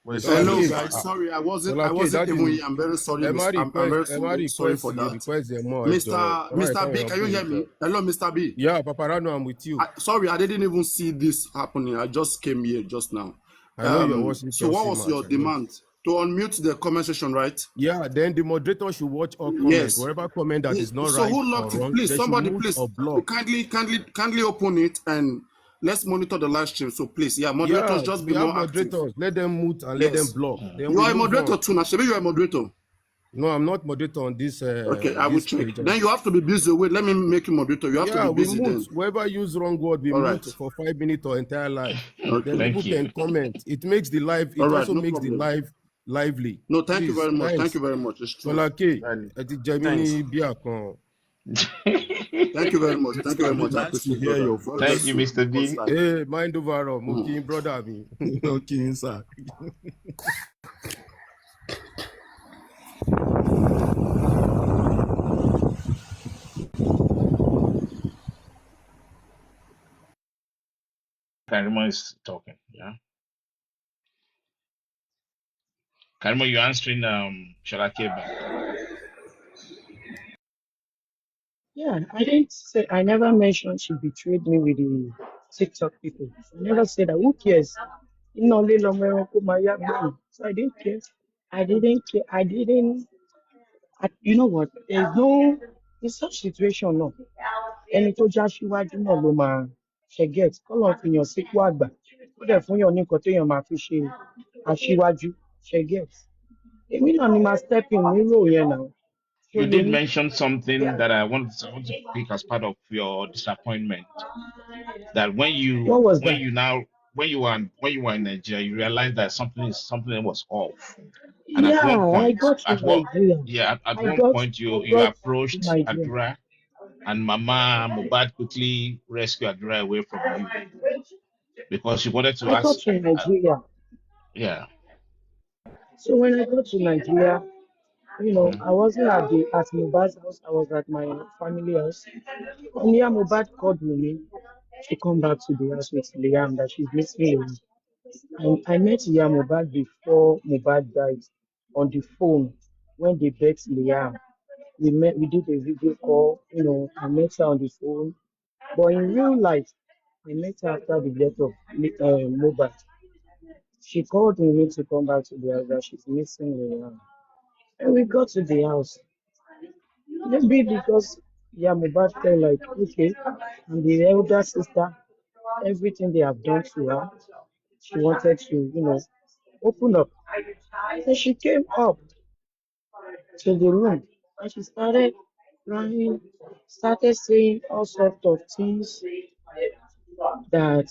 Well, Shola Hello, K, guys. Sorry, I wasn't. I Shola K, wasn't that even is here. I'm very sorry, ẹ má I'm request very ẹ má sorry request for that. request ẹ mọ́ ẹ jọ̀ọ́. Mr. Ẹ má yẹ Mr. káwọn B, èèyàn can you hear bínú me? sir. Hello, Mr. B. Yeah, Paparano, I'm with you. Sorry, I didn't even see this happening. I just came here just now. I know you're watching So what Chelsea was match. your I know. demand? To unmute the comment section, right? Yeah, then the moderator should watch all comments. Yes. Whatever comment that is not So right who or locked it? wrong, Please, they should somebody, mute please or block. kindly open it and let's monitor the live stream. So please, yeah, moderators, Yeah, just we be have more active. moderators. Let them mute and let them Yes. block. Mm. Then You we are a move moderator on. too, Nashebi. You are a moderator. No, I'm not moderator on this Okay, I will this check. page. Then you have to be busy. Wait, let me make you moderator. You have to Yeah, be we busy mute. then. Whoever use wrong word, we All right. mute for 5 minutes or entire live. Then Okay. people Thank can you. comment. It makes the live. All It right. also No makes the problem. live lively. No, thank you Please, very much. Thank thanks. you very much. It's true. Shola K, Well, ẹ ti thanks. Gemini Biakon. Thank you very much. Thank you very Mr. B, much. I nice to appreciate, hear brother. your God Thank bless you, voice. you. Mr. God's B. life. Hey, mind over all. Mhm. Mukin, brother me. Okay, sir. Karima is talking. Yeah. Karima, you're answering Shalake back. Yeah, I didn't say, I never mentioned she betrayed me with the TikTok people. I never said that. Who cares? You know, little America, my young man. So I didn't care. I didn't care. You know what? There's no, in such situation, no. Ẹni tó já síwájú náà ló máa ṣẹgẹt kọlọ fi yàn sípò àgbà ó dẹ̀ fún yàn ní nǹkan téèyàn máa fi ṣe aṣíwájú ṣẹgẹt èmi náà ni máa step in nírò yẹn náà ṣó You yẹ did yín. mention something that I want to pick as part of your disappointment. That What was when that? you now when you were in Nigeria, you realized that something was off. And at one Yeah, I point, got to Nigeria. at I one got point I you got to approached Nigeria. Adura, and Mama Mubad quickly rescued Adura away from you because she wanted to I got ask. to Nigeria. Yeah. So when I got to Nigeria, Mhm. I wasn't at Mohbad's house. I was at my family house. And yeah, Mohbad called me to come back to the house with Liam that she's missing Liam. And I met Liam Mohbad before Mohbad died on the phone when they bet Liam. We did a video call, I met her on the phone. But in real life, I met her after the death of Mohbad. She called me to come back to the house that she's missing Liam. And we got to the house. Maybe because Mohbad felt like, okay, I'm the elder sister, everything they have done to her, she wanted to, open up. And she came up to the room and she started crying, started saying all sorts of things that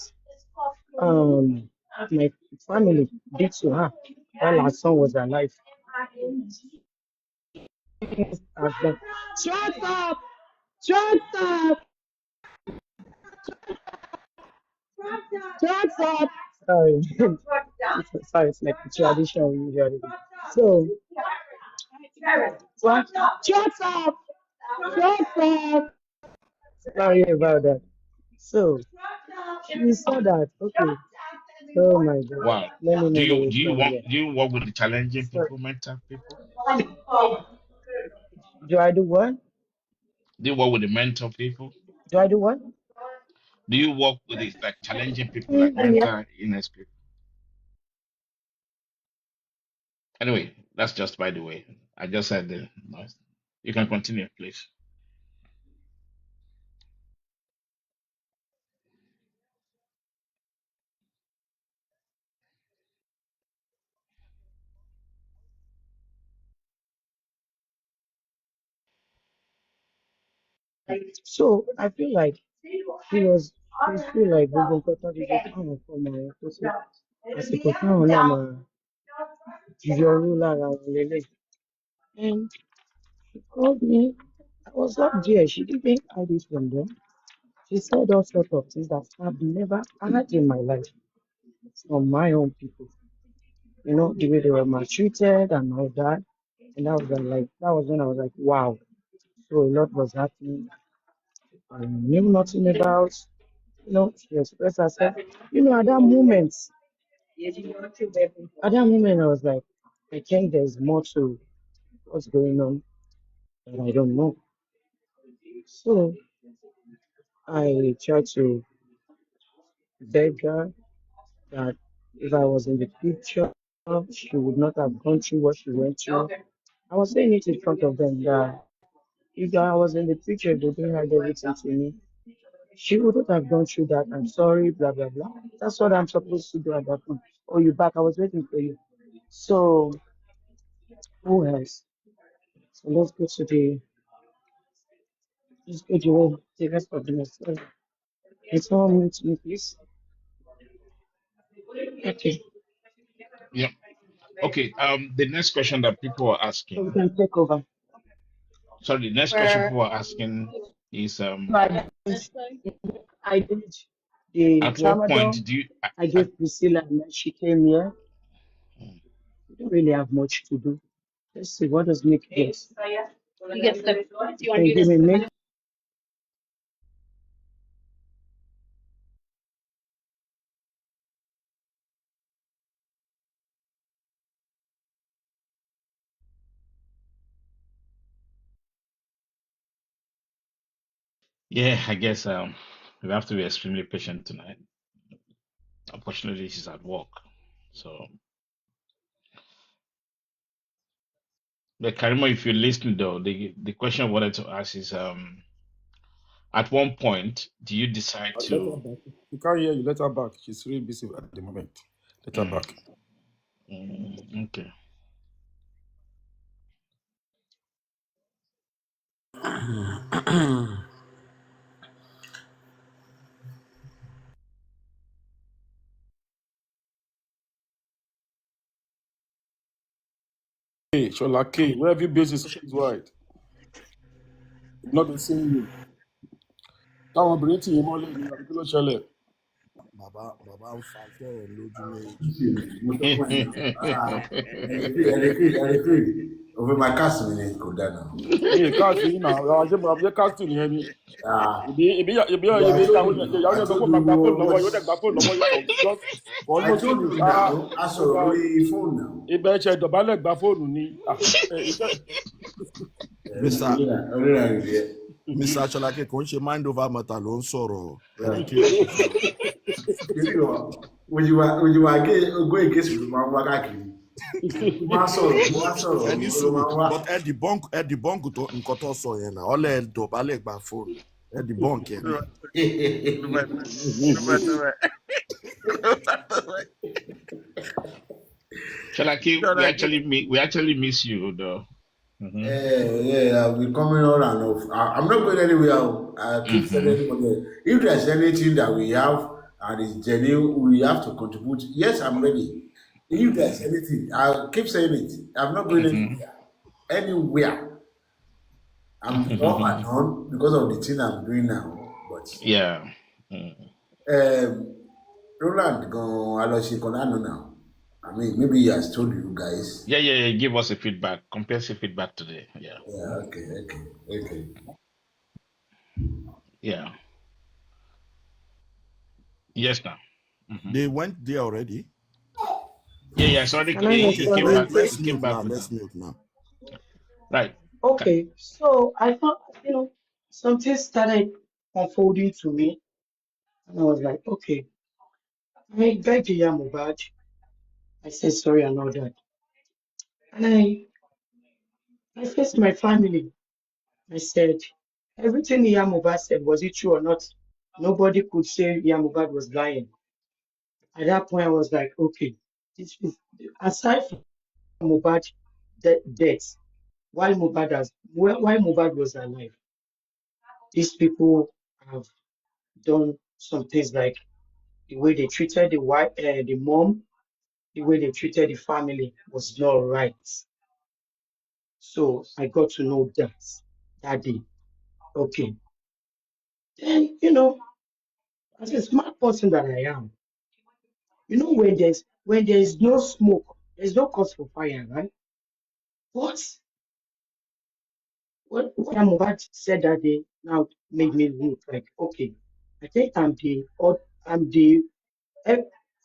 my family did to her while her son was alive. As that, shut up! Shut up! Shut up! Sorry. Sorry, it's like the tradition we usually do. So, what? Shut up! Shut up! Sorry about that. So, she saw that, okay, oh my God, Wow. let me move away Do you from want here. do you work with the challenging So, people, mental people? do I do what? Do you work with the mental people? Do I do what? Do you work with these like challenging people, like Mm, yeah. mental illness people? Anyway, that's just by the way. I just said the noise. You can continue, please. So, I feel like she feel like gbogbo nǹkan tó ti ṣe fáwọn ọmọ rẹ̀ tó ṣe àsìkò táwọn náà máa yọrù lára wọn lélẹ̀. And she called me. I was up there. She didn't hide it from them. She said all sorts of things that I've never had in my life from my own people. The way they were maltreated and all that. And that was when I was like, wow. So a lot was happening. I knew nothing about, she expressed herself. At that moment, At that moment, I was like, I think there's more to what's going on, and I don't know. So I tried to beg her that if I was in the picture, she would not have gone through what she went through. I was saying it in front of them that if I was in the picture, they didn't hide everything to me. She wouldn't have gone through that. I'm sorry, blah, blah, blah. That's what I'm supposed to do at that point. Oh, you back. I was waiting for you. So, who else? So let's go to the rest of the message. It's all mute me, please. Okay. Yeah. Okay. The next question that people are So we asking. can take over. Sorry, the next question people are asking is No, I did the at what point tramadol. do you I gave Priscilla and then she came here. We don't really have much to do. Let's see, what does Nick get? He gets the. Can you give me Nick? yeah, I guess we have to be extremely patient tonight. Unfortunately, she's at work. So but Karima, if you're listening though, the question I wanted to ask is at one point do you decide Let her to back. You can't hear you. Let her back. She's really busy at the moment. Let her mm, back. okay. Hey, Shola K, where have you been since she's white? Not been seeing you. Táwọn obìnrin tì yín mọ́lẹ̀ ní àbí kí ló ṣẹlẹ̀? bàbá ń faṣẹ́ ẹ̀ lójú méjì. mo sọ fún ẹ náà ẹni tí òfin máa káàsì mi ni kò dáná. Mi ì káàsì yín náà, àwọn àṣẹ káàsì nìyẹn ni. Ìbí I ìyàwó told you yẹn sọ I pé told màá gba you fóònù lọ́wọ́ what yóò dẹ̀ gba fóònù lọ́wọ́ yóò for I almost 2 told minutes. you now a sọ̀rọ̀ lórí fóònù náà. Ibẹ̀ ṣe dọ̀bálẹ̀ gba fóònù ni. Mr. Oríra rẹ̀ díẹ̀. Mr. Cholake kò ń ṣe mind over matter ló ń sọ̀rọ̀ ẹ̀ríkè ló ń sọ̀rọ̀. Kìsì kan òjìwà ogún èké sì ló máa ń wá káàkiri. Mo máa ń sọ̀rọ̀ Ẹni ló sùúrù máa ń wá. but ẹ debunk tó nǹkan tó sọ yẹn náà ọlẹ́ dọ̀bálẹ̀ gba fóònù ẹ debunk yẹn náà. Shalaki, we actually miss you though. I'll be coming on and off. I'm not going anywhere. I keep telling everybody, if there's anything that we have and it's genuine, we have to contribute. Yes, I'm ready. If there's anything, I'll keep saying it. I'm not going anywhere. Anywhere. I'm up and on because of the thing I'm doing now. But Yeah. Roland gone Aloshi Konano now. I mean, maybe he has told you guys. Yeah. Give us a feedback, comprehensive feedback today. Yeah. Okay. Yeah. Yes, now. They went there already. Yeah. Sorry, Can I he respond came real back. quick? Let's He came mute back now. with Let's them. mute now. Right. Okay, so I thought, something started unfolding to me, and I was like, okay, I begged the Mohbad. I said sorry and all that. And I faced my family. I said, everything Mohbad said, was it true or not? Nobody could say Mohbad was lying. At that point, I was like, okay, this is, aside from Mohbad death, while Mohbad was alive, these people have done some things like the way they treated the wife, the mom, the way they treated the family was not right. So I got to know that day. Okay. Then, as a smart person that I am, when there's no smoke, there's no cause for fire, right? But what Mohbad said that day now made me look like, okay, I think I'm the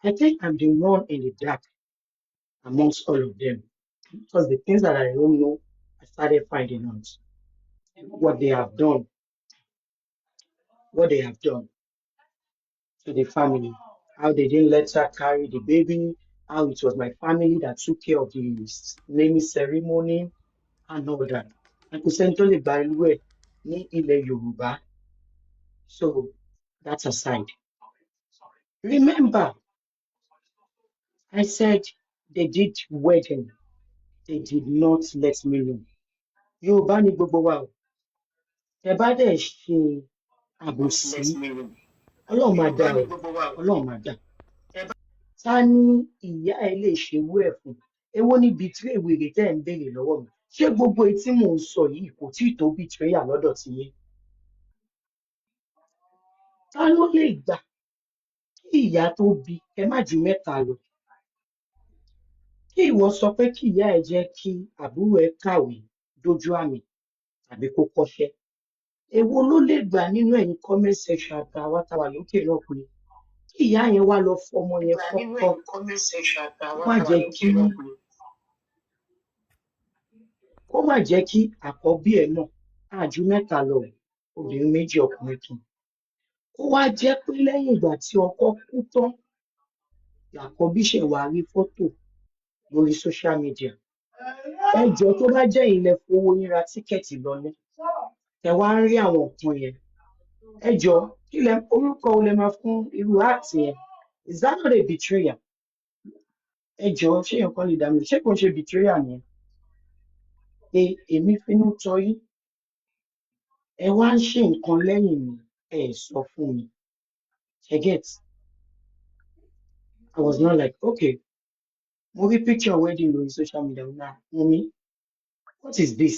I think I'm the one in the dark amongst all of them because the things that I don't know, I started finding out what they have done, what they have done to the family, how they didn't let her carry the baby, how it was my family that took care of the naming ceremony and all that. And kò sẹ́ni tó lè gba irú ẹ̀ ní ilẹ̀ Yorùbá. So that's aside. Remember, I said they did wedding. They did not let me know. Yorùbá ni gbogbo wa o. Tẹ bá dẹ̀ ṣe àbòsí, Ọlọ́run máa dá o. Ọlọ́run máa dá. Ta ni ìyá ẹ lè ṣerú ẹ̀ fún? Èwo ni betray wèrè tẹ́ ẹ̀ ń béèrè lọ́wọ́ mi? Ṣé gbogbo etí tí mò ń sọ yìí kò tí ì tó betrayal lọ́dọ̀ ti yín? Ta ló lè gbà kí ìyá tó bí ẹ má ju mẹ́ta lọ? Kí ìwọ sọ pé kí ìyá ẹ jẹ́ kí àbúrò ẹ kàwé dójú àmì tàbí kó kọ́ṣẹ́? Èwo ló lè gbà nínú ẹ̀yin comment section àtàwa tá wà lókè náà pé kí ìyá yẹn wá lọ fọmọ yẹn fọ́kọ kó má jẹ́ kí àkọ́bí ẹ̀ náà àjú mẹ́ta lọ obìnrin méjì ọkùnrin kan. Kó wá jẹ́ pé lẹ́yìn ìgbà tí ọkọ kú tán làkọ́bí ṣẹ̀ wá rí fọ́tò lórí social media. Ẹ jọ̀ọ́ tó bá jẹ́ ilẹ̀ fowó yín ra tíkẹ́ẹ̀tì lọlé ẹ wá ń rí àwọn nǹkan yẹn. Ẹ jọ̀ọ́ kí lẹ orúkọ wo lẹ máa fún irú act yẹn? Is that not a betrayal? Ẹ jọ̀ọ́ ṣé èèyàn kan lè dá mi ṣé kò ń ṣe betrayal nìyẹn? Pé èmi finú tọ́ yín ẹ wá ń ṣe nǹkan lẹ́yìn mi ẹ sọ fún mi. I get. I was not like, okay. Mo rí picture wedding lórí social media náà. Wunmi, what is this?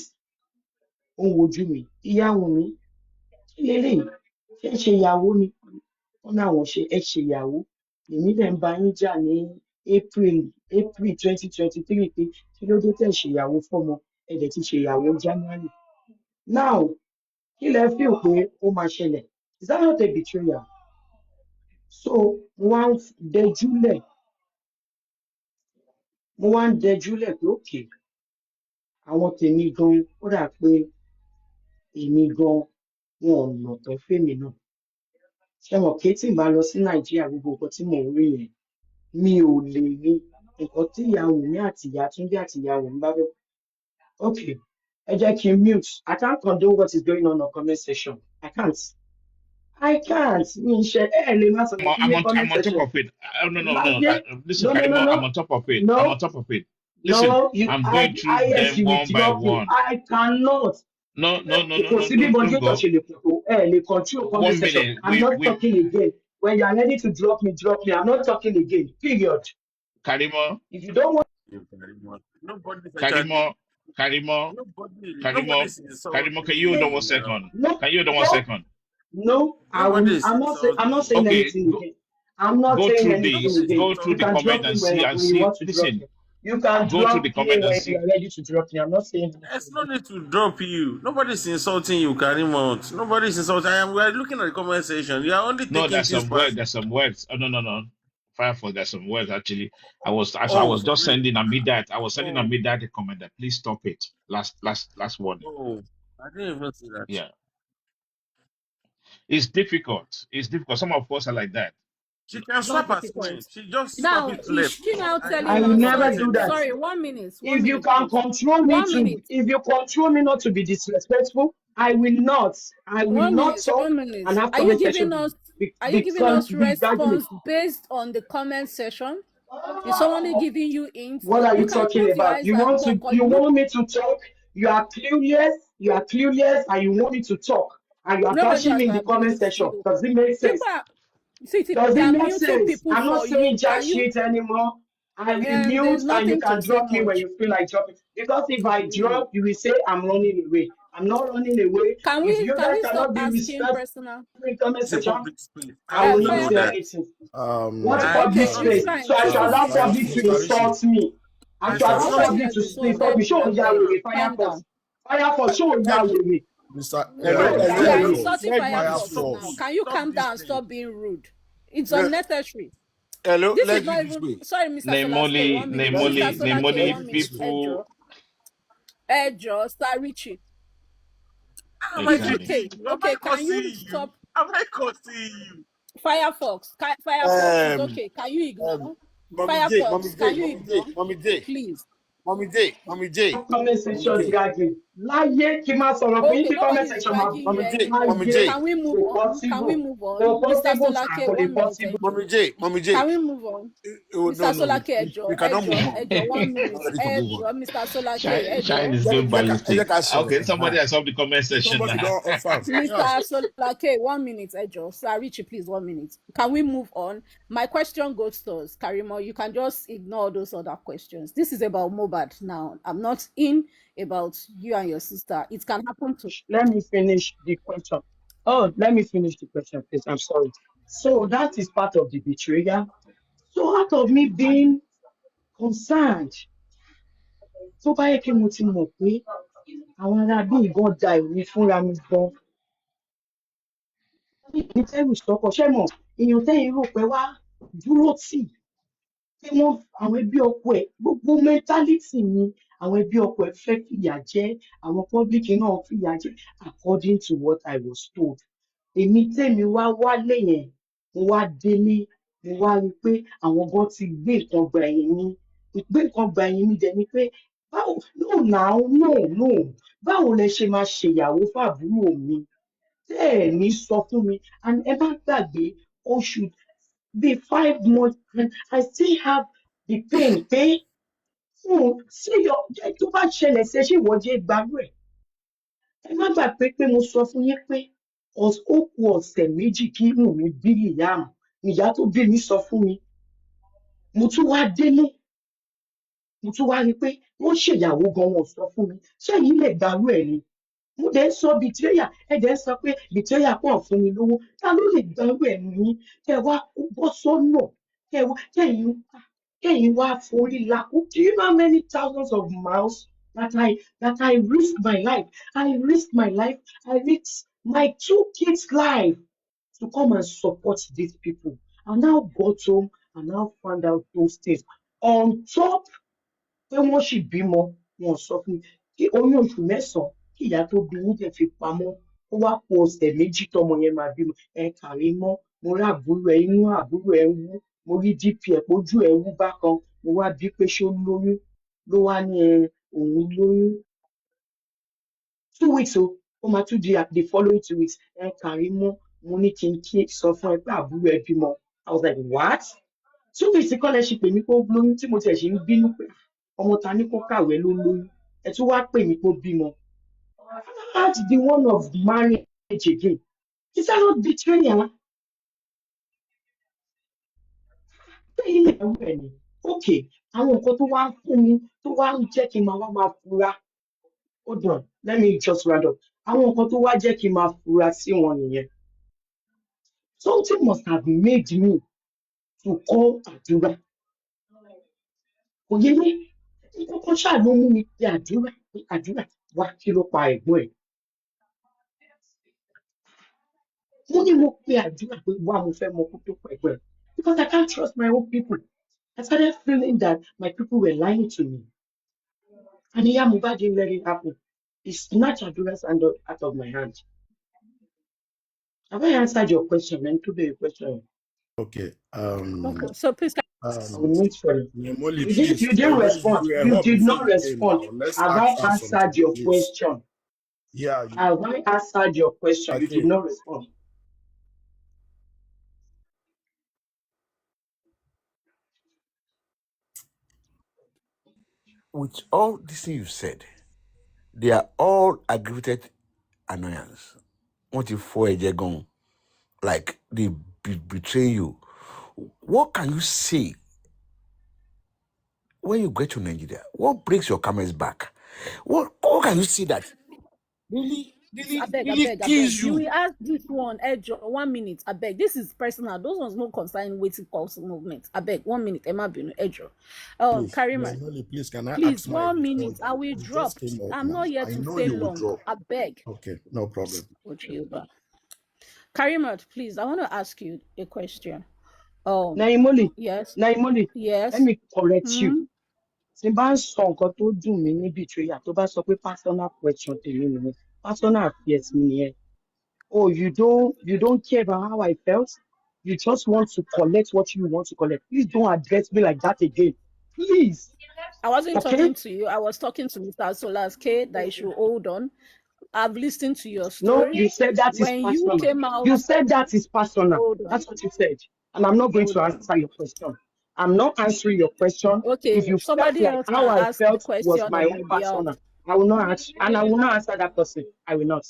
Ó ń wojú mi. Ìyá Wunmi, kí leléyìí? Ṣé ẹ ṣe ìyàwó ni? Wọ́n náà wọ́n ṣe ẹ ṣe ìyàwó. Èmi dẹ̀ ń bá yín jà ní April 2023 pé kí ló dé tẹ̀ ṣe ìyàwó fọ́mọ ẹ dẹ̀ ti ṣe ìyàwó January. Now, kí lẹ feel pé ó máa ṣẹlẹ̀? Is that not a betrayal? So, mo wá ń dẹjúlẹ̀ pé okay, àwọn tèmi gan ó dà pé èmi gan wọn ò nà tán fèmí náà. Ṣé mọ̀ pé tí n bá lọ sí Nàìjíríà gbogbo nǹkan tí mò ń rí yẹn mi ò lè rí nǹkan tí ìyá Wùnmí àti ìyá Túndé àti ìyá Wùnmí bá fẹ́. Okay, ẹ jẹ́ kí n mute. I can't condone what is going on comment section. I can't. Mi ń ṣe ẹ lè má sọ pé kí ní comment I'm on top section. of it. No, no, no. Láyé Listen, no no Karimo, no no I'm on top of it. no I'm on top of it. Listen, no you I'm going through IS them you will one by drop me. one. I cannot. No, no, no, no, Kò no. sí bí Don't moderator go. ṣe lè pọ̀ tó ẹ lè control comment 1 section. minute. I'm not talking again. When you are ready to drop me, drop me. I'm not talking again. Period. Karimo, If you don't want Nobody's actually. Karimo, Karimo, Karimo, Nobody's Karimo. Can insulting you hold on you 1 now. second? no Can you hold on 1 no second? no, I will Nobody's I'm not insulting saying you. Okay, anything again. I'm not go saying through anything this. Nobody's again. Go through You the can insulting drop comment you. me and see when and you see. want to drop Listen, me. You can go through the drop me comment and when you see. are ready to drop me. I'm not saying There's anything no again. need to drop you. Nobody's insulting you, Karimot. Nobody's insulting. We are looking at the comment section. You are only No, taking there's things some words. personal. There's some words. Oh, no, no, no. Firefox, there's some words actually. I Oh, was just really? sending Amidat. I was sending Oh, Amidat a comment that please stop it. Last warning. oh. I didn't even see that. Yeah, it's difficult. It's difficult. Some of us are like that. She can Not swap her screen. difficult. She just swap Now, it is left. she now I telling will us, never sorry, do that. sorry, 1 minute, If you can please. control me 1 minute, if you control me not to be disrespectful, I will not. I will not talk 1 minute. and have Are you comment giving section us are you be, giving us be dragging me. response based on the comment section? Is someone giving you hints? What are You you can talking close your about? eyes and talk, or You look. want me to talk? You are clueless and you want me to talk. And you are Nobody bashing has me in to the agree comment with section. you. Does it make People sense? are see, Does it they are make muting sense? people I'm not for you. saying jack Can you shit anymore. I will and mute there's and you nothing to can say drop me when much. you feel like dropping. Because if I Mm. drop, you will say I'm running away. I'm not running away. Can If we you can guys we stop cannot be asking respectful personal in comment It's a section, public space. I I will not know fair? say that. anything. What public Okay, it's space? fine. So I should Choose allow choose public to Mr. Rishi, insult me. I should It's allow Mr. not. nobody public has to insult insulted me. you, Show I ya beg. with Calm Firefox. down. Firefox, show ya with me. Mr. Show No, ya you are with me. Firefox, insulting Let me Firefox stop now. Firefox. this. Can you Stop calm this down? thing. Stop being rude. It's Yeah, unnecessary. Hello, This is let's do not it this even way. sorry, Mr. Solake, 1 minute. Let's Mr. do Solake, let's do 1 it minute. this way. people. Star Richie. How am I It's Exactly. treating okay. you? Am I Okay, can cursing you you? stop Am I cursing you? Firefox is Um, okay. Can you ignore? Mommy Firefox, J, can you ignore? Please. Mommy J, comment Mommy section J, dragging láyé kí n máa sọ̀rọ̀ fún yín Okay, kí comment nobody is section máa dragging you anymore. Mommy láyé J, Can we kò move on? Can we possible move kò on? Mr. possible sir Solake, kò lè 1 minute, possible. Mommy Can J. we move on? Oh, Mr. no, Solake, we cannot move on. 1 I'm minute, not ready to move on. Mr. Solake, Shine is going Ẹ jẹ́ ballistic. ká sọ̀rọ̀. Okay, somebody has solved the comment section Somebody now. don't offer. Yeah. Mr. Solake, 1 minute, Sir Richie, please, 1 minute. Can we move on? My question goes to us, Karimo. You can just ignore those other questions. This is about Mobad now. I'm not in about you and your sister. It can happen to. Let me finish the question. Oh, let me finish the question, please. I'm sorry. So that is part of the betrayal. So out of me being concerned, tó bá yẹ kí mo ti mọ̀ pé àwọn ará bí ìbọn da ìwé fúnra mi gan, ní tẹ́rù sọ́kọ̀ ṣẹ́ mọ̀, èèyàn tẹ́yìn rò pé wá dúró tì pé wọ́n àwọn ẹbí ọkọ ẹ̀ gbogbo mentality ni àwọn ẹbí ọkọ ẹ̀ fẹ́ fìyà jẹ, àwọn public náà fìyà jẹ according to what I was told. Èmi tèmi wá wálé yẹn, mo wá délé, mo wá rí i pé àwọn gan ti gbé nǹkan gba ẹ̀yìn mi. Ìgbé nǹkan gba ẹ̀yìn mi dẹ̀ ni pé báwo no now no báwo lẹ ṣe máa ṣèyàwó fàbúrò mi tẹ́ ẹ̀ ní sọ fún mi and ẹ má gbàgbé oṣù bíi 5 months and I still have the pain pé ṣé tó bá ṣẹlẹ̀ sí ẹ ṣé ìwọ jẹ́ gbárù ẹ̀. Ẹ má gbàgbé pé mo sọ fún yín pé ó kù ọ̀sẹ̀ méjì kí inú mi bí Liam ìyá tó bí mi sọ fún mi. Mo tún wá délé, mo tún wá rí i pé wọ́n ṣèyàwó gan wọn ò sọ fún mi. Ṣé èyí lè gbárù ẹ̀ ni? Mo dẹ̀ ń sọ betrayal, ẹ dẹ̀ ń sọ pé betrayal pọ̀ fún mi lówó. Ta ló lè gbárù ẹ̀ nù yín? Kẹ́ ẹ wá bọ́ sọ́nà, kẹ́yìn wá forí lakú. Do you know how many thousands of miles that I risked my life? I risked my life. I risked my 2 kids' life to come and support these people. I now got home and now found out those things. On top pé wọ́n sì bímọ, wọn ò sọ fún mi. Kí oyún oṣù mẹ́sàn-án kí ìyá tó bí yín dẹ̀ fi pamọ́. Ó wá ku ọ̀sẹ̀ méjì tọ́mọ yẹn máa bímọ. Ẹ kàrí mọ́, mo rí àbúrò ẹ, inú àbúrò ẹ wú, mo rí DP ẹ̀ pójú ẹ wú bákan, mo wá bí pé ṣé ó lóyún, ló wá ní òun lóyún. 2 weeks o, ó máa tún di the following 2 weeks. Ẹ kàrí mọ́, mo ní kí sọ fún ẹ pé àbúrò ẹ bímọ. I was like, what? 2 weeks kọ́ lẹ ṣe pè mí pé ó lóyún tí mo tiẹ̀ ṣe ń bínú pé ọmọ ta ní kó kàwé ló lóyún. Ẹ tún wá pè mí pé ó bímọ. That's the one of marriage again. Is that not betrayal? Bẹ́ẹ̀ ni ẹ̀rù ẹ̀ ni. Okay, àwọn nǹkan tó wá ń fún mi tó wá ń jẹ́ kí n máa fura. Hold on, let me just round up. Àwọn nǹkan tó wá jẹ́ kí n máa fura sí wọn nìyẹn. Something must have made me to call àdúrà. Kò yé mi. Nǹkan ṣáà ló mú mi pe àdúrà wá kí ló pa ẹ̀gbọ́n ẹ̀. Mo ní mo pe àdúrà pé wá mo fẹ́ mọ kó tó pa ẹ̀gbọ́n ẹ̀. Because I can't trust my own people. I started feeling that my people were lying to me. And Iya Mohbad didn't let it happen. He snatched Adura's hand out of my hand. Have I answered your question? And to the question, Okay. Okay, so please. I will Um, meet for it. Nemoli, You please. didn't respond. You were You up did before not you came respond. now. Let's Have ask I her answered something, your please. question? Yeah. Have I answered your question? You did Okay. not respond. With all this thing you've said, they are all aggravated annoyance. What if for a jagon, like they betray you? What can you say when you get to Nigeria? What breaks your camel's back? What can you say that really kills You will you? ask this one, Ejo, 1 minute. I beg. This is personal. Those ones no concern waiting calls movement. I beg 1 minute. Emma Binu, Ejo. Please, Karima, Nemoli, please, can I please ask my 1 before minute. I will you drop. just came up I'm now? not here I to know stay you will long. drop. I beg. Okay, no problem. Karima, please. I want to ask you a question. Oh, Naimoli, yes. Naimoli, let Yes. me correct you. Hmm. Tí n bá ń sọ nǹkan tó dùn mí ní betrayal tó bá sọ pé personal question tèmi nìyẹn, personal affairs mi nìyẹn. Oh, you don't care about how I felt? You just want to collect what you want to collect. Please don't address me like that again. Please. I wasn't Okay? talking to you. I was talking to Mr. Solas K that you should hold on. I've listened to your No, story. you said that is When you personal. came You out, said that is personal. hold on, That's what you said. And I'm not going hold to on. answer your question. I'm not answering your question. Okay, If you felt somebody like else how can I ask the felt was question my on own my behalf. personal, I will not answer, and I will not answer that person. I will not.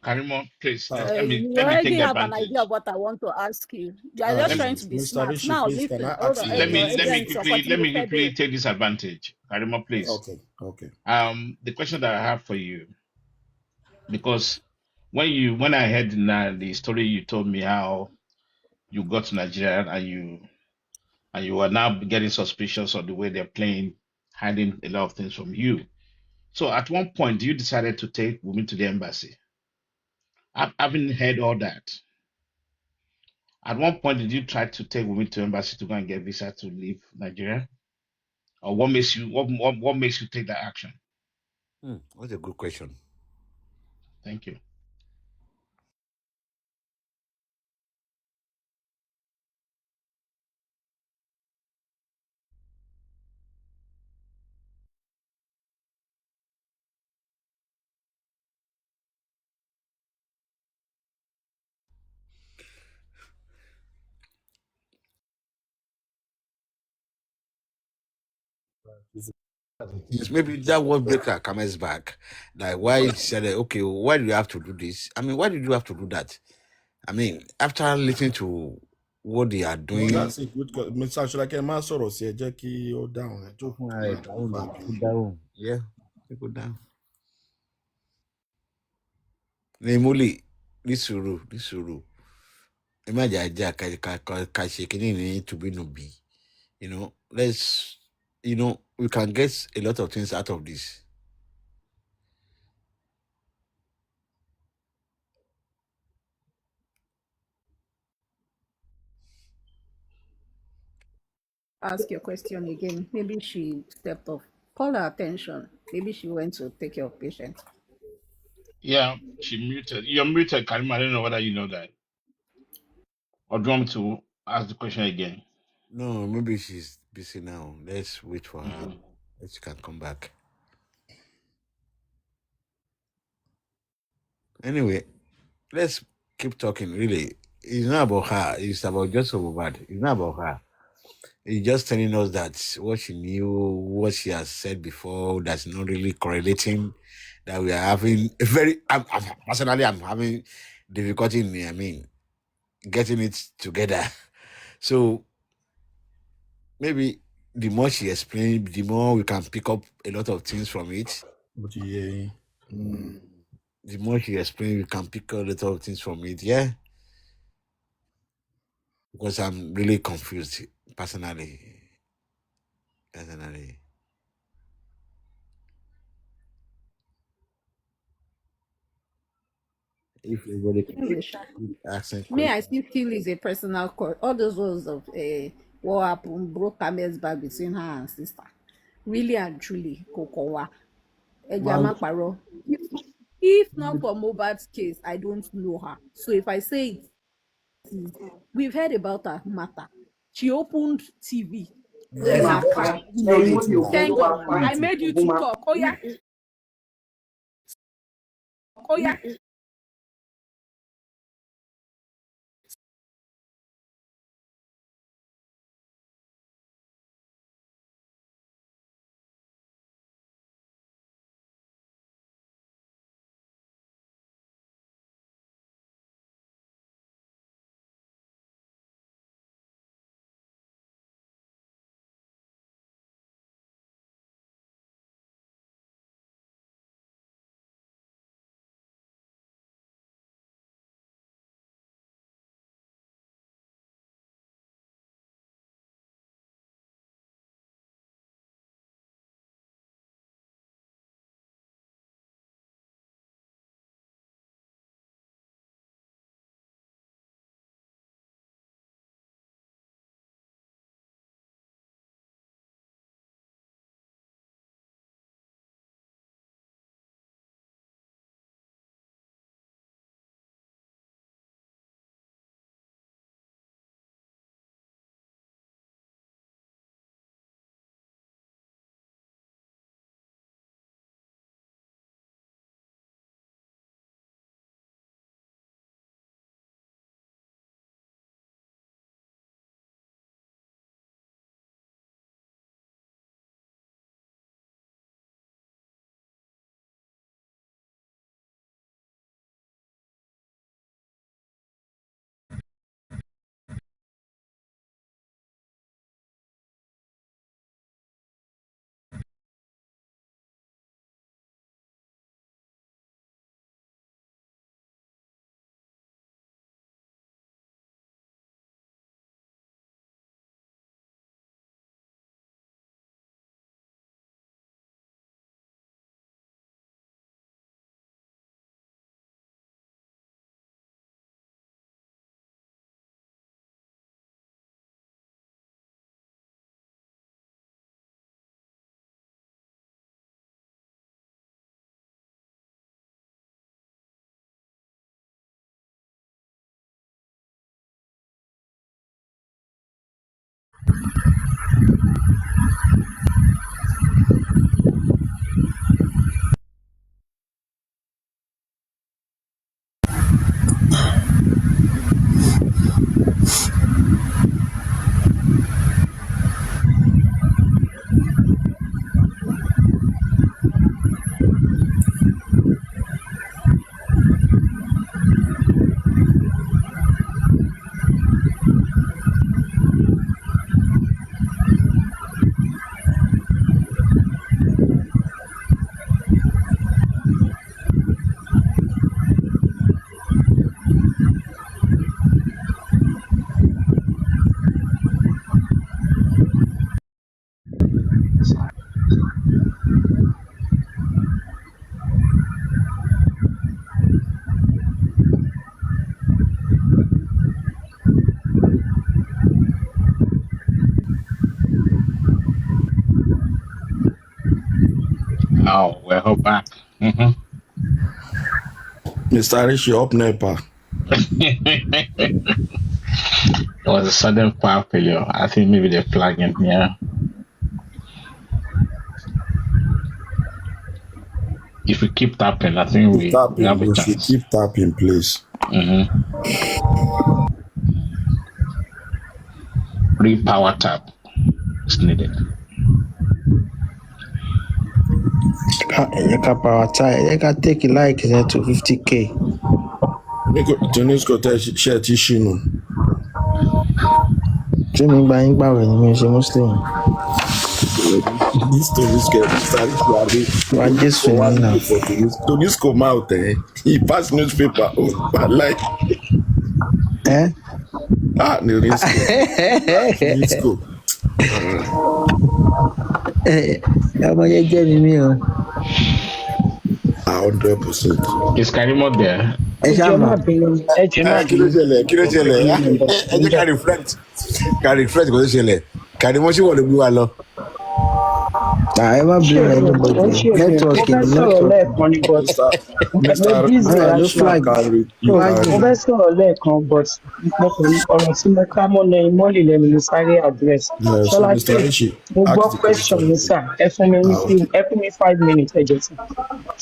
Karimo, please You let me take already the have an idea advantage. of what I want to ask you. You are just Let me trying to be Mr. smart. Rishi, Now, please, can I listen, hold ask on. you one let me question? quickly take this advantage. Karimo, please. Okay, okay. The question that I have for you, because when I heard the story you told me how you got to Nigeria and you are now getting suspicious of the way they're playing, hiding a lot of things from you. So at one point, you decided to take women to the embassy. Having heard all that, at one point, did you try to take women to embassy to go and get visa to leave Nigeria, or what makes you take that action? That's a good question. Thank you. Yes, maybe that was break her comments back. Like why he said, okay, why do you have to do this? I mean, why did you have to do that? I mean, after listening to what they are No, doing, that's a good question. Mr. Shola, máa sọ̀rọ̀ sí ẹ jẹ́ kí ó dáhùn ẹ tó jọ̀ọ́. fún Ẹ ara má ẹ̀ dáhùn fa ní kó bínú. dáhùn. Yeah, kó dáhùn. Ní múlì ní sùúrù ní sùúrù. Ẹ má jà jà ká ṣe kínní ní tùbínùbí. Let's, we can get a lot of things out of this. Ask your question again. Maybe she stepped off. Call her attention. Maybe she went to take care of patient. Yeah, she muted. You're muted, Karima. I don't know whether you know that. Or do you want me to ask the question again? No, maybe she's busy now. Let's wait for her. Mhm. She can come back. Anyway, let's keep talking. Really, it's not about her. It's about just bad. It's not about her. It's just telling us that what she knew, what she has said before, that's not really correlating. That we are having a very. Personally, I'm having difficulty in. I mean, getting it together. So maybe the more she explained, the more we can pick up a lot of things from it. Ó ti yé yín. The more she explained, we can pick up a lot of things from it. Yeah, because I'm really confused personally. Personally, if everybody can Anyway, Sha, keep asking me, questions. I still feel it's a personal call. All those ones of what happened broke Camel's back between her and sister. Really and truly, Kokowa. Ejama Paro. If not for Mohbad's case, I don't know her. So if I say it is, we've heard about her matter. She opened TV Ẹ in máa her pa car. Naimoli ògùn ló Thank máa God. pa ẹ́. I made you Ògùn to máa talk. Oh yeah. Oh yeah. Oh, we're all back. Mm-hmm. Mr. Rishi up NEPA. It was a sudden power failure. I think maybe they're flagging here. If we keep tapping, I think we have a We should chance. keep tapping, please. Mm-hmm. Power tap is needed. You can prioritize. You can take a like to 50K. Tunisco share Tishino. Ṣé mi gba yín gbàwẹ̀ ni mi ò ṣe Muslim? This Tunisco, Mr. Rishi, Wá Jésù ní nà. Tunisco mouth, he pass newspaper. Oh, I like. Tunisco. Ọmọ yẹn jẹ́ mi mí o. 100%. Is Karimo there? Ẹ jẹ́ má bínú. Kí ló ṣẹlẹ̀? Ẹ jẹ́ ká reflect kò tó ṣẹlẹ̀. Karimo ṣé wọ́n lè gbé wa lọ? Ẹ má bínú anybody. Network mo fẹ́ sọ̀rọ̀ lẹ́ẹ̀kan ní but mo busy actually. Mo fẹ́ sọ̀rọ̀ lẹ́ẹ̀kan but ọ̀rọ̀ tí mo ká mọ́ náà ìmọ̀lì lẹ́nu ló sáré address. Ṣọlá pé mo gbọ́ question ní sà ẹ fún mi 5 minutes ẹ jẹ́ sà.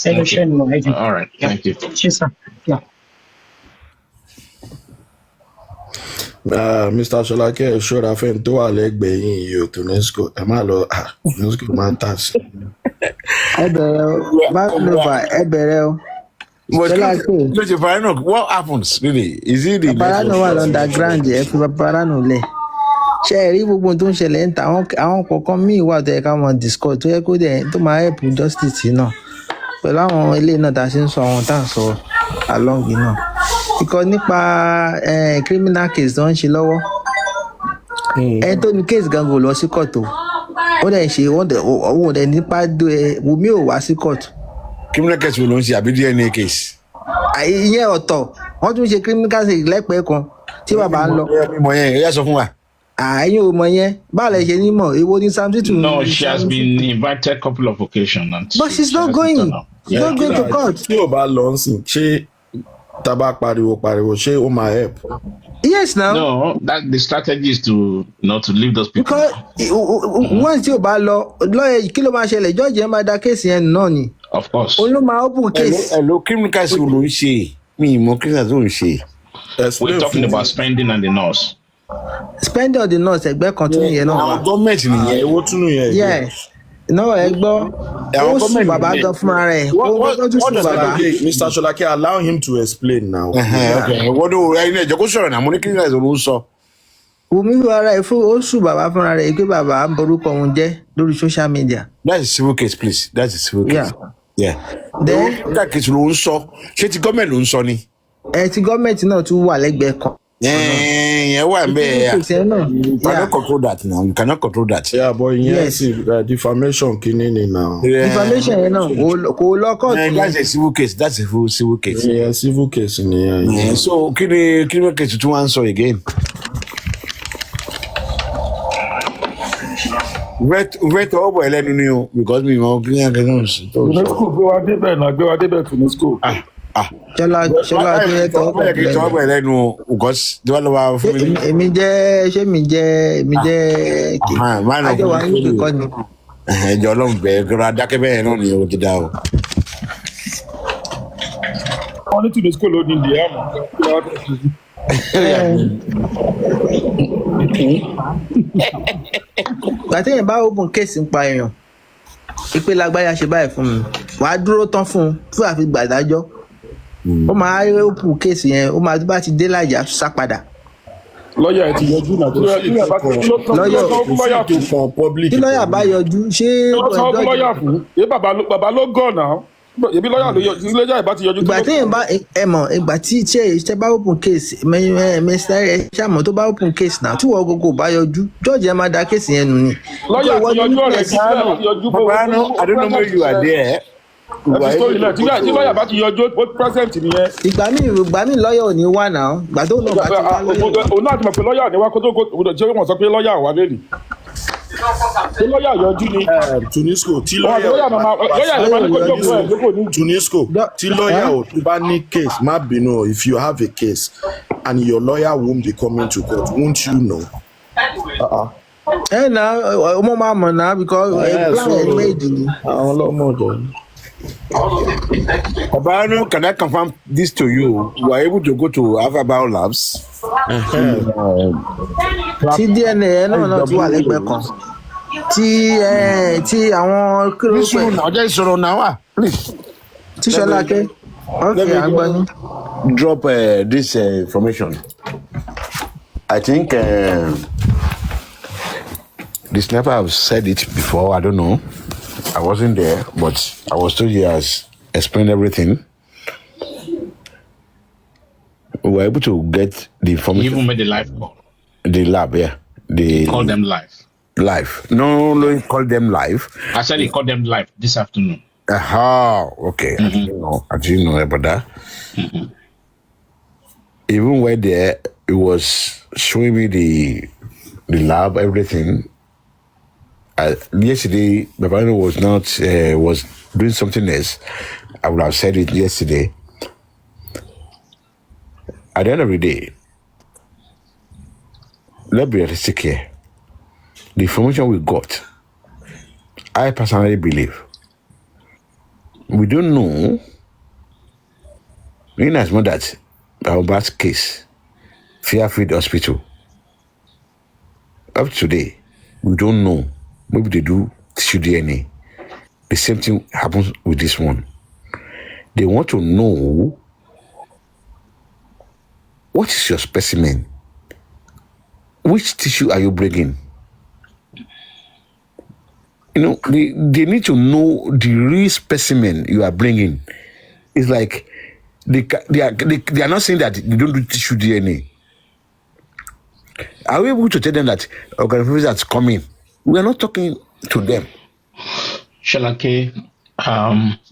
Ẹnu iṣẹ́ ni mo ẹ jẹ́. All right, thank you. Ṣé sà? Mr. Sholake ṣọ́ra fẹ́ tó wà lẹ́gbẹ̀ẹ́ yín yìí o Tunisco ẹ má lọ Tunisco máa ń tà sí. Ẹ bẹ̀rẹ̀ o, back over ẹ bẹ̀rẹ̀ o. Papariano, what happens really? Is it the Papariano wà underground ẹ fi Papariano lẹ̀. Ṣé ẹ rí gbogbo tó ń ṣẹlẹ̀ ń ta àwọn kọ̀ọ̀kan míì wà tó yẹ ká wọn discuss tó yẹ kó dẹ̀ tó máa help justice náà pẹ̀lú àwọn ilé náà tá a ṣe ń sọ àwọn tá à ń sọ along náà. Ìkọ́ nípa criminal case tó ń ṣe lọ́wọ́ ẹni tó ní case gangan ò lọ sí court o ó dẹ̀ ṣe òun ò dẹ̀ nípa Wùmí ò wá sí court. Criminal case wo ló ń ṣe àbí DNA case? Ìyẹn ọ̀tọ̀ wọ́n tún ṣe criminal case lẹ́pẹ̀ẹ́ kan tí bàbá ń lọ. Mímọ̀ yẹn ẹ yá sọ fún wa. Ẹ̀yin ò mọ̀ yẹn báwo lẹ ṣe ní mọ̀ èwo ní Samson. No, she has been invited a couple of occasions. But she's not going. She's not going to court. Tí o bá lọ sìn ṣé tá bá pariwo ṣé ó máa help? Yes, now. No, that the strategy is to leave those people. Because once tí o bá lọ lọ́yẹ̀ kí ló máa ṣẹlẹ̀ George yẹn máa da case yẹn náà ni. Of course. Olú máa open case. Hello, criminal case wo ló ń ṣe? Mi ìmọ̀ criminal tó ń ṣe. We're talking about spending on the nurse. Spending on the nurse ẹgbẹ́ kan tún nìyẹn náà. Àwọn gọ́ọ̀mẹ̀ntì nìyẹn owó tún nìyẹn. Yes. No, ẹ gbọ́. Ó sùn bàbá gan fúnra rẹ̀. Ó tún sùn bàbá. Mr. Sholake, allow him to explain now. Wọ́n ní ẹyin ẹ̀jẹ̀ kó sọ̀rọ̀ náà mo ní criminal case ló ń sọ. Wùmí ara ẹ̀ fún ó sùn bàbá fúnra rẹ̀ pé bàbá ń borúkọ òun jẹ́ lórí social media. That's a civil case, please. That's a civil case. Yeah. Then that case ló ń sọ. Ṣé ti gọ́ọ̀mẹ̀ntì ló ń sọ ni? Ti gọ́ọ̀mẹ̀ntì náà tún wà lẹ́gbẹ̀ẹ́ kan. Yẹn wà ń bẹ́ẹ̀. You cannot control that now. You cannot control that. Yeah, but yes, defamation kìíní ni now. Defamation yẹn náà kò lọ court. That's a civil case. That's a civil case. Yeah, civil case nìyẹn. Yeah, so kí ni criminal case tún wá ń sọ again? Vet ọ̀bọ̀ ẹlẹ́nu ni o because mi mọ criminal case náà sí. Tunisco gbé wa débẹ̀ Tunisco. Ṣọlá tó yẹ tọ́ ọ̀bọ̀ ẹlẹ́nu. Ọ̀bọ̀ ẹlẹ́nu because tí wọ́n lọ wá fún mi. Èmi jẹ́ àjọ wa ní ìkọ́ ni. Ẹjọ́ Ọlọ́run bẹ̀ẹ́ kí wọ́n dákẹ́ bẹ́ẹ̀ náà ni o ti dá o. Wọ́n ní Tunisco ló ní ìdí àmọ́. Gbàtẹ́yìn bá open case ń pa èèyàn ìpè lágbáyà ṣe báyìí fún mi wàá dúró tán fún àfi gbàdájọ́ ó máa open case yẹn ó máa bá ti dé láyà sá padà. Lọ́yà ẹ ti yọjú náà tí lọ́yà bá yọjú ṣé lọ́yà fún bàbá ló gọ̀ náà ebi lọ́yà ló yọjú lọ́yà ìbá ti yọjú. Ìgbà téèyàn bá ìgbà tí ṣe bá open case mẹ́sà ẹ̀ ṣàmọ́ tó bá open case náà tí wọ́n gbogbo bá yọjú George ẹ̀ máa da case yẹn nù ni. Lọ́yà ti yọjú ọ̀rẹ́ kí lọ́yà ti yọjú. Papariano, I don't know where you are there. Tí lọ́yà bá ti yọjú ó present nìyẹn. Ìgbà míì lọ́yà ò ní wà náà ìgbà tó náà bá ti wá lọ́yà. Òun náà ti mọ̀ pé lọ́yà ní wá kó tó ṣé wọ́n sọ pé lọ́yà wà lẹ́nu. Ṣé lọ́ọ̀yà yọjú ni? Tunisco tí Wọ́n àti lọ́ọ̀yà ò lọ́ọ̀yà bá lọ́ọ̀yà Wọ́n ìjọba ní yóò kó yọjú jókòó o. ẹ̀ lóko ní. Tunisco tí lọ́ọ̀yà ò tó bá ní case má bínú o, if you have a case and your lawyer won't be coming to court, won't you know? Ẹ na ọmọ máa mọ̀ náà because plan So ẹ̀ méjì ni. àwọn ọlọ́mọ ọ̀dọ́. Papariano, can I confirm this to you? You are able to go to Alpha Bio Labs. Tí DNA ẹ̀ náà tún wà lẹ́gbẹ̀ẹ́ kan. Tí àwọn kí ló This pẹ̀? one now, just so now, please. Tí Ṣọlákẹ́. Let Okay, à ń gbọ́ yín. me drop this information. I think the sniper have said it before. I don't know. I wasn't there, but I was told he has explained everything. We were able to get the He information. even made a live call. The lab, yeah. He called them live. Live. No, he called them live. I said he called them live this afternoon. Okay. I didn't know about that. Even when there, it was showing me the lab, everything. Yesterday, Papariano was not was doing something else. I would have said it yesterday. At the end of the day, let's be realistic here. The information we got, I personally believe, we don't know, in as much that our bad case, Fairfield Hospital, up to today, we don't know. Maybe they do tissue DNA. The same thing happens with this one. They want to know what is your specimen? Which tissue are you bringing? You know, they need to know the real specimen you are bringing. It's like they are not saying that they don't do tissue DNA. Are we able to tell them that organizations that's coming? We are not talking to them. Shalake,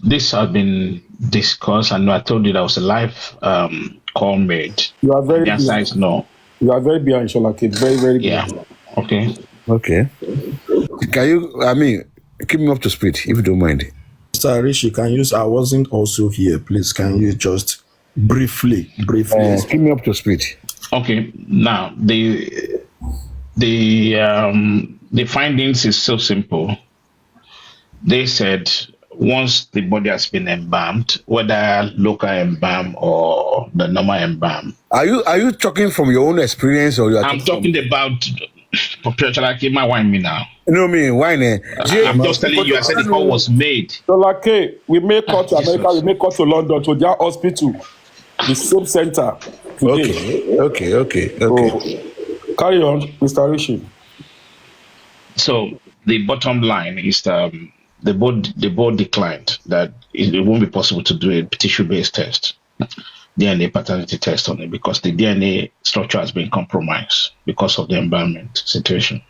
this has been discussed, and I told you that was a live call made. You are very The answer is no. You are very behind, Shalake. Very, very behind. Okay. Can you, keep me up to speed, if you don't mind. Mr. Rishi, can you, I wasn't also here, please, can you just briefly keep me up to speed. Okay, now the findings is so simple. They said once the body has been embalmed, whether local embalm or the normal embalm. Are you talking from your own experience, or you are? I'm talking about like my wine me now. No, me wine. I'm just telling you. I said the call was made. So like, we may call to America, we may call to London, to their hospital, the same center. Okay. Oh. Carry on, Mr. Rishi. So the bottom line is the board declined that it won't be possible to do a tissue-based test, DNA paternity test on it, because the DNA structure has been compromised because of the environment situation.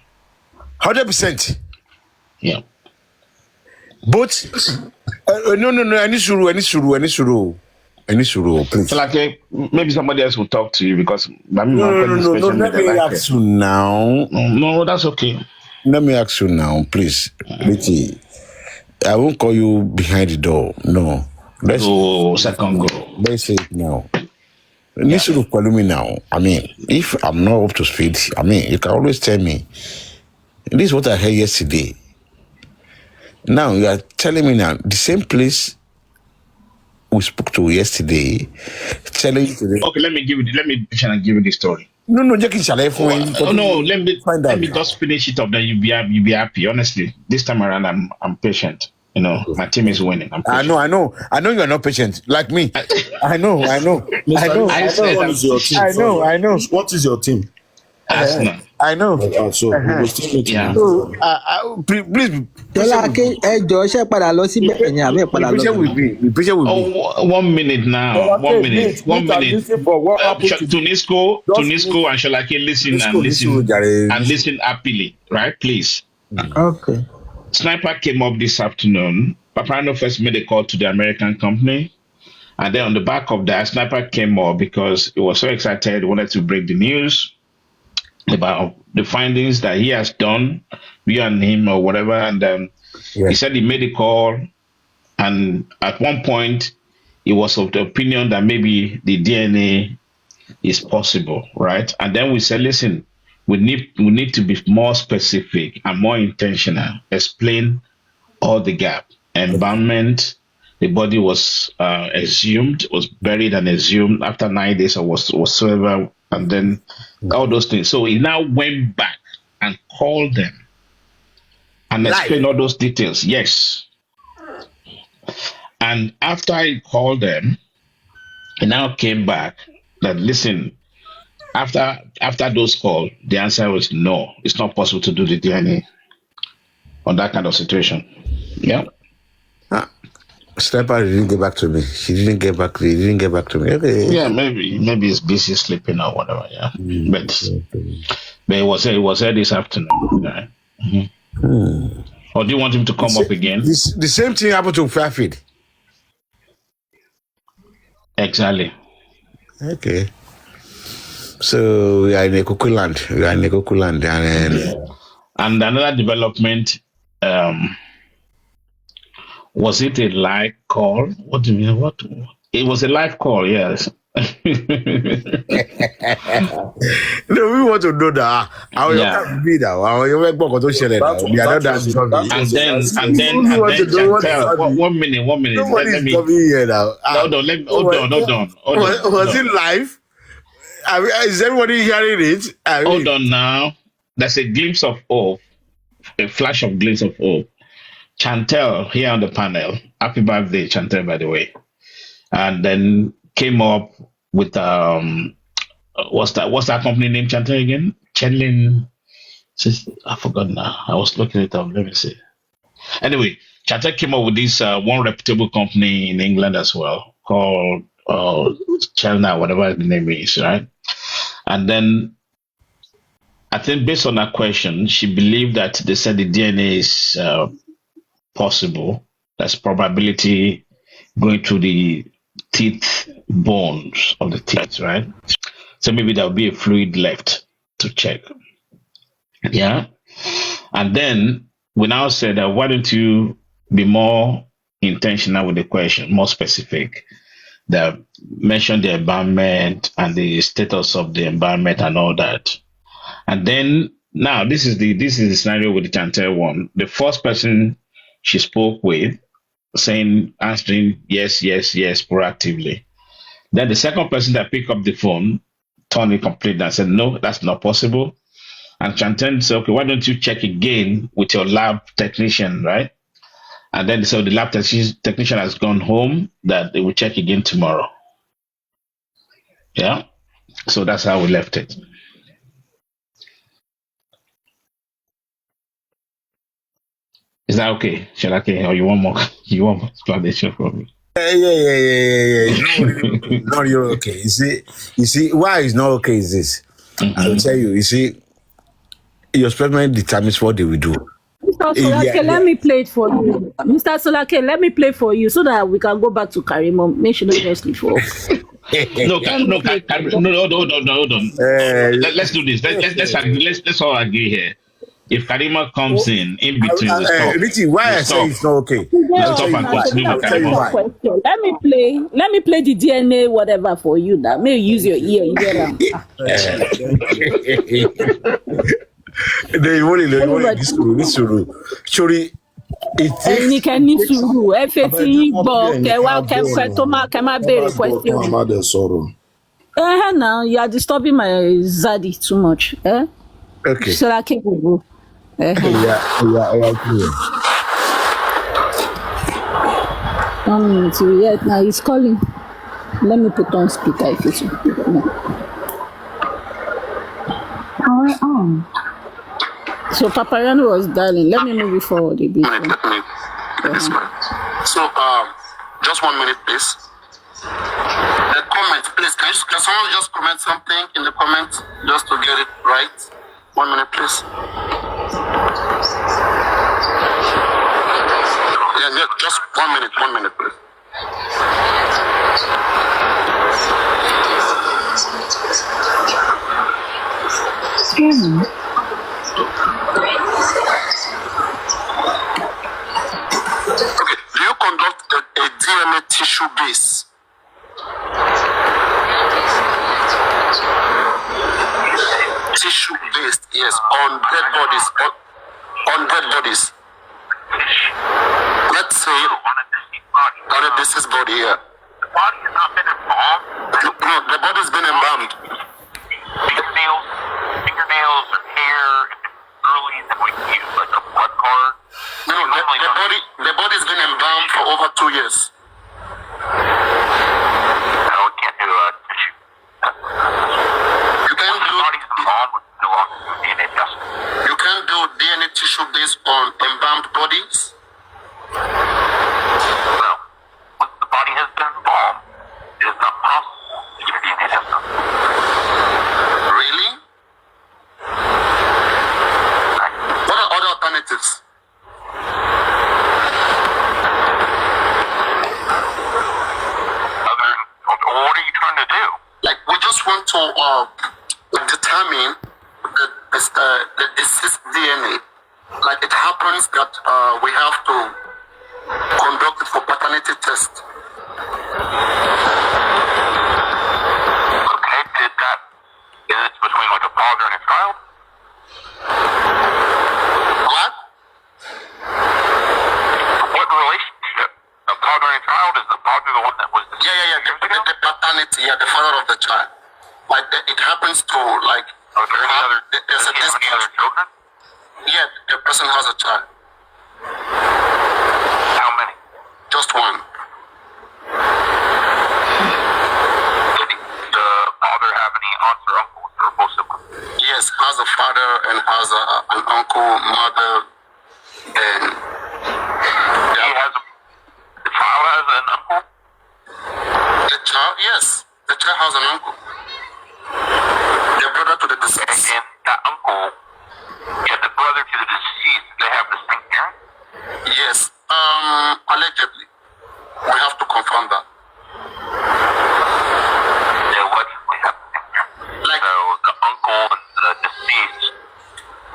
100%. Yeah. But no. Any suru, please. So like maybe somebody else will talk to you because no. Let me ask you now. No, that's okay. Let me ask you now, please. I won't call you behind the door. No. Let's say it now. You should call me now. I mean, if I'm not up to speed, I mean, you can always tell me. This is what I heard yesterday. Now you are telling me now the same place we spoke to yesterday, telling you today. Okay, let me give you the story. No, Jackie, shall I find? Let me just finish it up. Then you'll be happy. Honestly, this time around, I'm patient. You know, my team is winning. I know you are not patient like me. I know. What is your team? I know. What is your team? Arsenal. I know. So we will still meet you. So, please. Tọ́lá ẹ jọ ṣe padà lọ síbẹ̀ ẹ̀yìn àbẹ́ padà lọ. Be patient with me. 1 minute now. 1 minute. 1 minute. Tunisco and Shalake listen happily, right? Please. Okay. Sniper came up this afternoon. Papariano first made a call to the American company. And then on the back of that, Sniper came up because he was so excited, wanted to break the news. about the findings that he has done, you and him or whatever, and he Yeah. said he made a call, and at one point he was of the opinion that maybe the DNA is possible, right? And then we said, listen, we need to be more specific and more intentional. Explain all the gap. Embalmment, the body was exhumed, was buried and exhumed after 9 days or whatsoever, and then all those things. So he now went back and called them and Life. explained all those details. Yes. And after he called them, he now came back that listen, after those calls, the answer was no. It's not possible to do the DNA on that kind of situation. Yeah. Sniper didn't get back to me. She didn't get back. He didn't get back to me. Okay. Yeah, maybe it's busy sleeping or whatever. Yeah, but it was here this afternoon. Right? Or do you want him to come up again? The same thing happened to Fairfield. Exactly. Okay. So we are in a cuckoo land. And another development. Was it a live call? What do you mean? What? It was a live call. Yes. No, we want to know that. Yeah. And then Chantel, one minute. Nobody's coming here now. Hold on. Was it live? I mean, is everybody hearing it? Hold on now. There's a glimpse of hope, a flash of glimpse of hope. Chantel here on the panel. Happy birthday, Chantel, by the way. And then came up with what's that company name, Chantel, again? Chenlin. I forgot now. I was looking it up. Let me see. Anyway, Chantel came up with this one reputable company in England as well called Chelna, whatever the name is, right? And then I think based on that question, she believed that they said the DNA is possible. There's probability going to the teeth bones of the teeth, right? So maybe there'll be a fluid left to check. Yeah. And then we now said that why don't you be more intentional with the question, more specific? That mention the environment and the status of the environment and all that. And then now this is the scenario with the Chantel one. The first person she spoke with answering yes proactively. Then the second person that picked up the phone turned it completely and said, no, that's not possible. And Chantel said, okay, why don't you check again with your lab technician, right? And then so the lab technician has gone home, that they will check again tomorrow. Yeah. So that's how we left it. Is that okay? Shall I or you want more explanation from me? Yeah. Not you're okay. You see, why it's not okay is this. I will tell you, your specimen determines what they will do. Mr. Solake, let me play it for you. Mr. Solake, let me play for you so that we can go back to Karimo. Make sure not just leave for. Hold on. Let's do this. Let's all agree here. If Karima comes in between, we stop. Richie, why I say it's not okay? We stop and continue with Karima. Let me play the DNA whatever for you. That may use your ear. You get them. They only this Chori. Ẹni kẹ́ ní sùúrù ẹ fetí yín gbọ́ kẹ́ tó má béèrè question. Now you are disturbing my Zaddy too much. Okay. So I can't go. Yeah. 1 minute. Yeah, now he's calling. Let me put on speaker if it's no. Power on. So Papariano was dialing. Let me move it forward a bit. So just 1 minute, please. Comment, please. Can someone just comment something in the comments just to get it right? 1 minute, please. Yeah, just 1 minute. 1 minute, please. Okay, do you conduct a DNA tissue base? Tissue based, yes, on dead bodies. On dead bodies. Let's say on a deceased body here. The body has not been embalmed. No, the body's been embalmed. Fingernails or hair early in the week, like a blood card. No, the body's been embalmed for over 2 years. No, we can't do a tissue. You can do body's embalmed with no longer do DNA testing. You can do DNA tissue based on embalmed bodies. No. Once the body has been embalmed, it is not possible to get a DNA test done. Really? What are other alternatives? What are you trying to do? Like, we just want to determine the deceased DNA. Like, it happens that we have to conduct it for paternity test. Okay, is it between like a father and a child? What? What relationship? A father and a child? Is the father the one that was the paternity, the father of the child. Like, it happens to, like, are there any other, does he have any other children? Yeah, the person has a child. How many? Just one. Did the father have any aunts or uncles or both siblings? Yes, has a father and has an uncle, mother, and the child has an uncle? The child, yes. The child has an uncle. The brother to the deceased. And that uncle, the brother to the deceased, they have the same parent? Yes. Allegedly. We have to confirm that. They allegedly have the same parent. Like, so the uncle and the deceased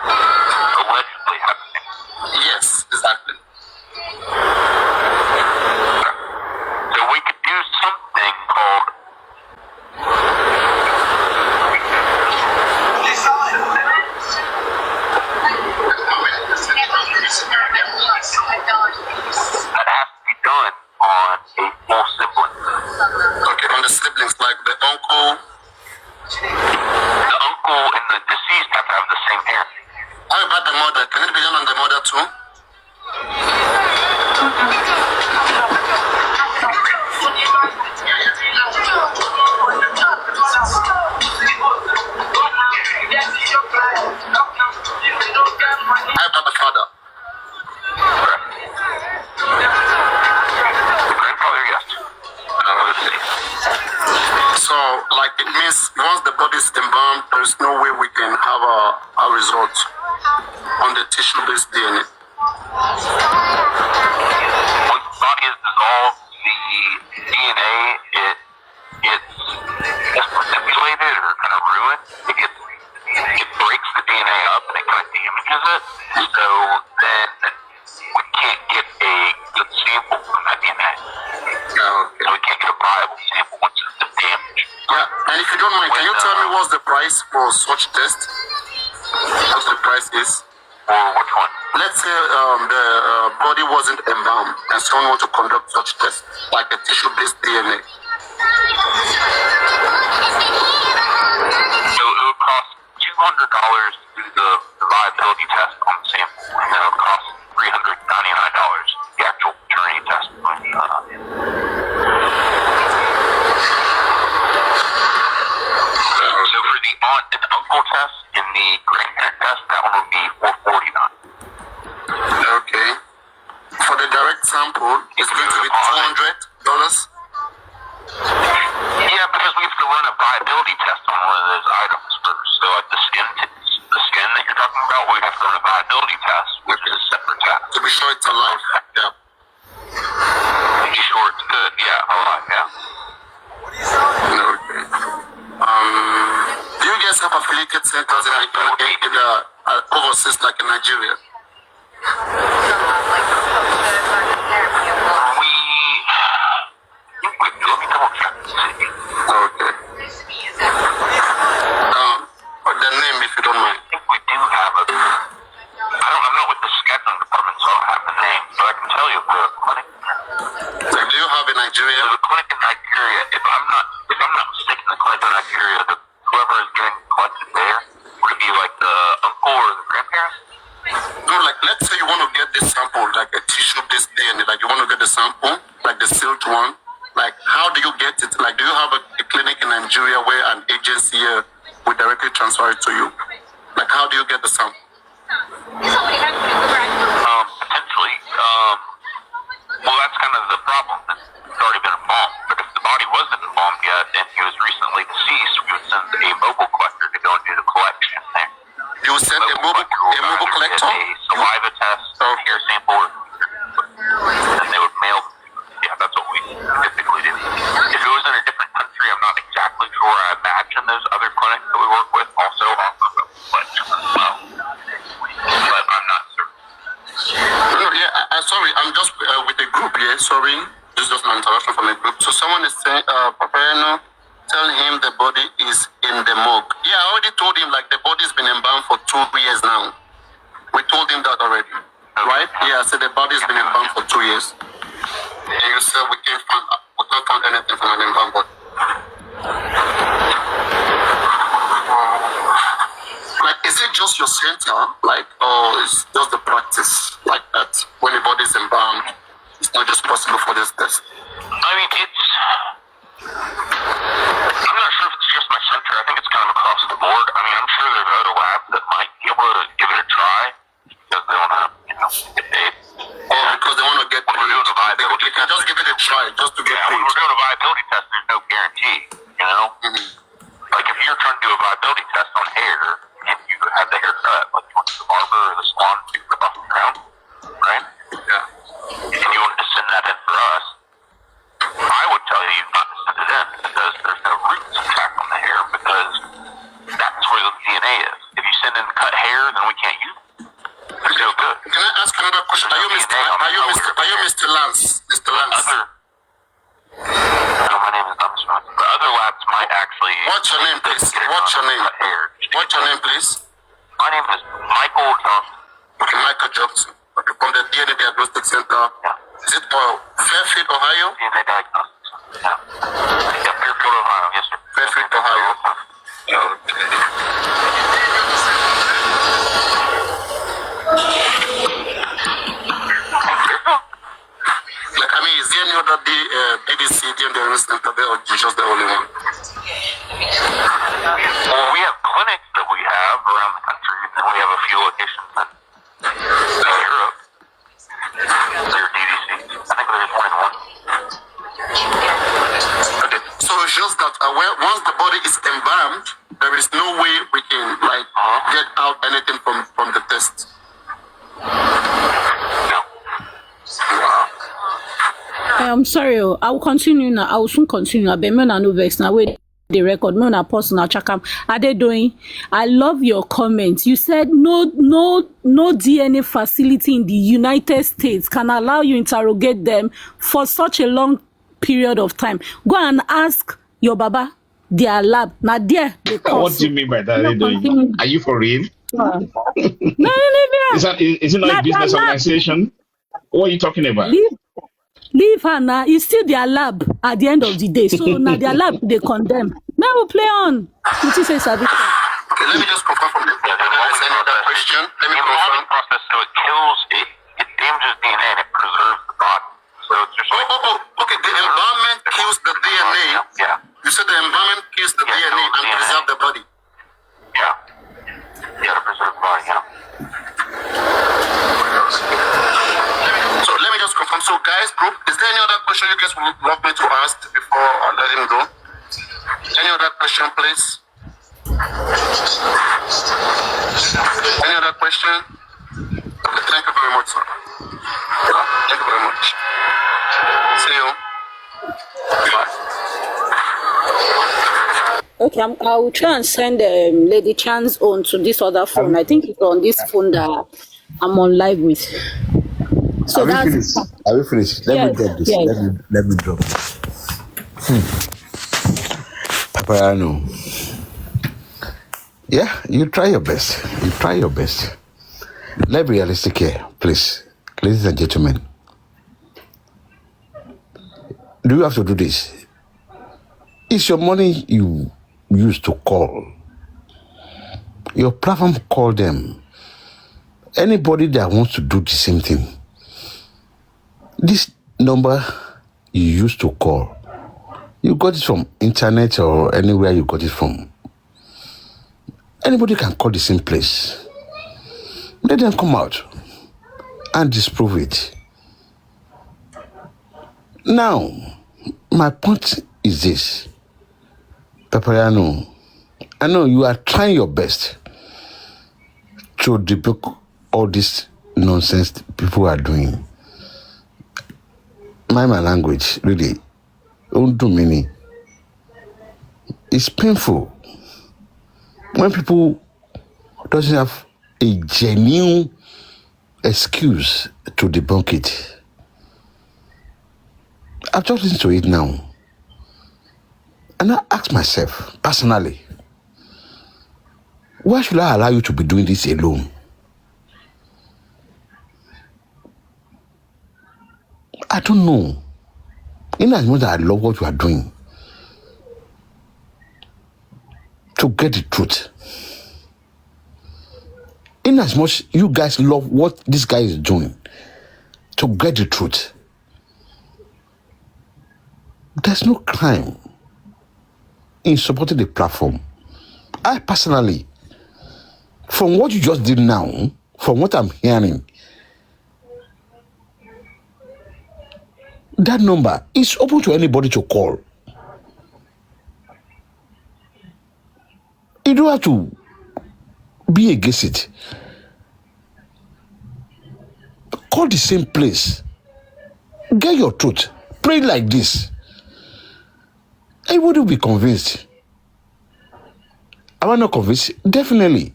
allegedly have the same parent. Yes, exactly. So we could do something called that has to be done on a full sibling. Okay, on the siblings, like the uncle. The uncle and the deceased have to have the same parent. How about the mother? Can it be done on the mother too? How about the father? The grandfather, yes. So, like, it means once the body is embalmed, there is no way we can have a result on the tissue-based DNA. Once the body is dissolved, the DNA, it's manipulated or kind of ruined. It breaks the DNA up and it kind of damages it. So then we can't get a good sample from that DNA. So we can't get a viable sample once it's been damaged. Yeah, and if you don't mind, can you tell me what's the price for such test? What the price is? For which one? Let's say the body wasn't embalmed and someone wants to conduct such test, like a tissue-based DNA. So it would cost $200 to do the viability test on the sample, and then it would cost $399 the actual paternity test. So for the aunt and uncle test and the grandparent test, that one would be $449. Okay. For the direct sample, it's going to be $200. Yeah, because we have to run a viability test on one of those items first. So like the skin that you're talking about, we have to run a viability test, which is a separate test. To be sure it's alive. Yeah. To be sure it's good. Yeah, alive. Yeah. Okay. Do you guys have a affiliated centers in the overseas, like in Nigeria? Let me double check. Okay. The name, if you don't mind. I think we do have a. I'm not with the scheduling department, so I don't have the name, but I can tell you the clinic. Like, do you have in Nigeria? There's a clinic in Nigeria. If I'm not mistaken, the clinic in Nigeria, whoever is getting collected there would it be like the uncle or the grandparents? No, like let's say you want to get this sample, like a tissue-based DNA, like you want to get the sample, like the sealed one. Like, how do you get it? Like, do you have a clinic in Nigeria where an agency will directly transfer it to you? Like, how do you get the sample? Potentially. Well, that's kind of the problem. It's already been embalmed. But if the body wasn't embalmed yet and he was recently deceased, we would send a mobile collector to go and do the collection there. You would send a mobile collector? A saliva test, a hair sample, and they would mail. Yeah, that's what we typically do. If it was in a different country, I'm not exactly sure. I imagine there's other clinics that we work with also offer the collection as well. But I'm not certain. No, yeah, sorry, I'm just with a group here. Sorry, this is just an interruption from a group. So someone is saying, Papariano, tell him the body is in the morgue. Yeah, I already told him, like, the body's been embalmed for 2 years now. We told him that already, right? Yeah, I said the body's been embalmed for 2 years. And you said we can't find anything from an embalmed body. Like, is it just your center, like, or is just the practice like that? When the body is embalmed, it's not just possible for this test. I mean, I'm not sure if it's just my center. I think it's kind of across the board. I mean, I'm sure there's other labs that might be able to give it a try because they want to, get paid. Oh, because they want to get paid. When we're doing a viability test, just give it a try, just to get paid. When we're doing a viability test, there's no guarantee, Like, if you're trying to do a viability test on hair, and you have the haircut, like you went to the barber or the salon to rip off the crown, right? Yeah. And you wanted to send that in for us, I would tell you not to send it in because there's no roots tracked on the hair because that's where the DNA is. If you send in cut hair, then we can't use it. It's no good. Can I ask another question? Are you Mr. Lance? Mr. Lance? No, my name is not Mr. Lance. The other labs might actually. What's your name, please? What's your name? What's your name, please? My name is Michael Johnson. Okay, Michael Johnson. Okay, from the DNA Diagnostic Center. Yeah. Is it for Fairfield, Ohio? DNA Diagnostics. Yeah. Yeah, Fairfield, Ohio. Yes, sir. Fairfield, Ohio. Okay. Like, I mean, is there any other BBC DNA center there, or just the only one? Well, we have clinics that we have around the country, and then we have a few locations in Europe. They're DDC. I think there's more than one. Okay, so it's just that once the body is embalmed, there is no way we can get out anything from the test. No. Wow. I'm sorry, I will continue now. I will soon continue. I been no vex now. Wait, the record. No, na pause now. Check am. Are they doing? I love your comments. You said no DNA facility in the United States can allow you interrogate them for such a long period of time. Go and ask your baba. Their lab. Now there. What do you mean by that? Are they doing? Are you for real? No, Is it not a business organization? What are you talking about? Leave her now. It's still their lab at the end of the day. So now their lab they condemn. Now we play on. Which is a service. Okay, let me just confirm from the any other question. Let me confirm. Process so it kills it damages DNA and it preserves the body. So it's just okay. The environment kills the DNA. Yeah. You said the environment kills the DNA and preserves the body. Yeah. Yeah, to preserve the body. Yeah. So let me just confirm. So guys, group, is there any other question you guys would love me to ask before I let him go? Any other question, please? Any other question? Okay, thank you very much, sir. Thank you very much. See you. Bye. Okay, I will try and send Lady Chan's own to this other phone. Have, I think it's on this phone that I'm on live with. So have you that's finished? Have you finished? Let me yes, drop this. yes. Let me drop this. Papariano. Yeah, you try your best. You try your best. Let's be realistic here, please. Ladies and gentlemen. Do you have to do this? It's your money you use to call. Your platform call them. Anybody that wants to do the same thing. This number you used to call, you got it from internet or anywhere you got it from. Anybody can call the same place. Let them come out and disprove it. Now, my point is this. Papariano, I know you are trying your best to debunk all this nonsense people are doing. Mind my language, really. Don't do many. It's painful when people doesn't have a genuine excuse to debunk it. I've just listened to it now. And I ask myself, personally, why should I allow you to be doing this alone? I don't know. In as much as I love what you are doing, to get the truth. In as much you guys love what this guy is doing, to get the truth. There's no crime in supporting the platform. I personally, from what you just did now, from what I'm hearing, that number is open to anybody to call. You don't have to be against it. Call the same place. Get your truth. Pray like this. Everybody will be convinced. Am I not convinced? Definitely.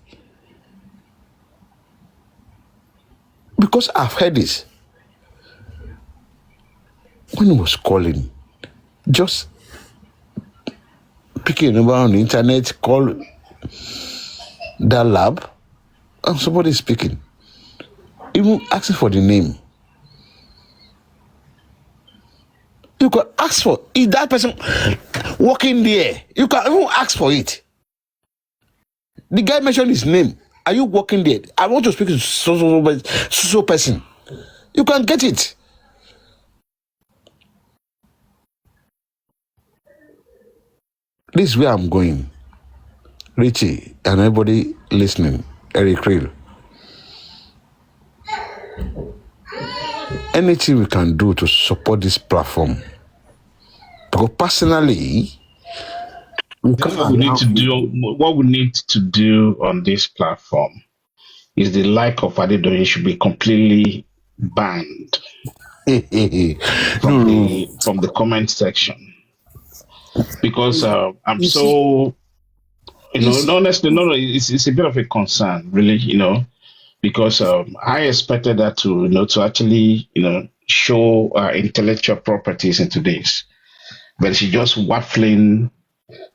Because I've heard this. When he was calling, just pick a number on the internet, call that lab, and somebody is speaking. Even asking for the name. You can ask for, is that person working there? You can even ask for it. The guy mentioned his name. Are you working there? I want to speak to so person. You can get it. This is where I'm going. Richie and everybody listening, Eric Real. Anything we can do to support this platform. Because personally, we can't What we need allow to do, what we need to do on this platform is the like of Adedoyin should be completely banned from no, the comment section, because I'm you see, so you see, honestly, no, it's a bit of a concern, really, because I expected that to to actually show intellectual properties into this, but she just waffling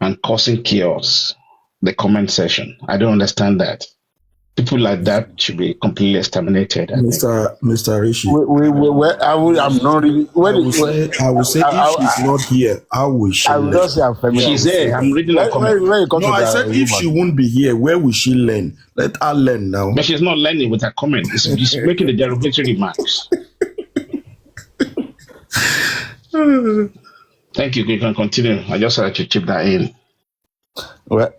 and causing chaos. The comment section, I don't understand that. People like that should be completely exterminated, I think. Mr. Rishi. I'm not really. I will say if she's not here, how will she I will learn? not say I'm Me, I feminine. will She's say there. that. I'm reading her comment. When you come No, to I the said if she woman, won't be here, where will she learn? Let her learn now. But she's not learning with her comment. She's making the derogatory remarks. Thank you. You can continue. I just had to chip that in. well,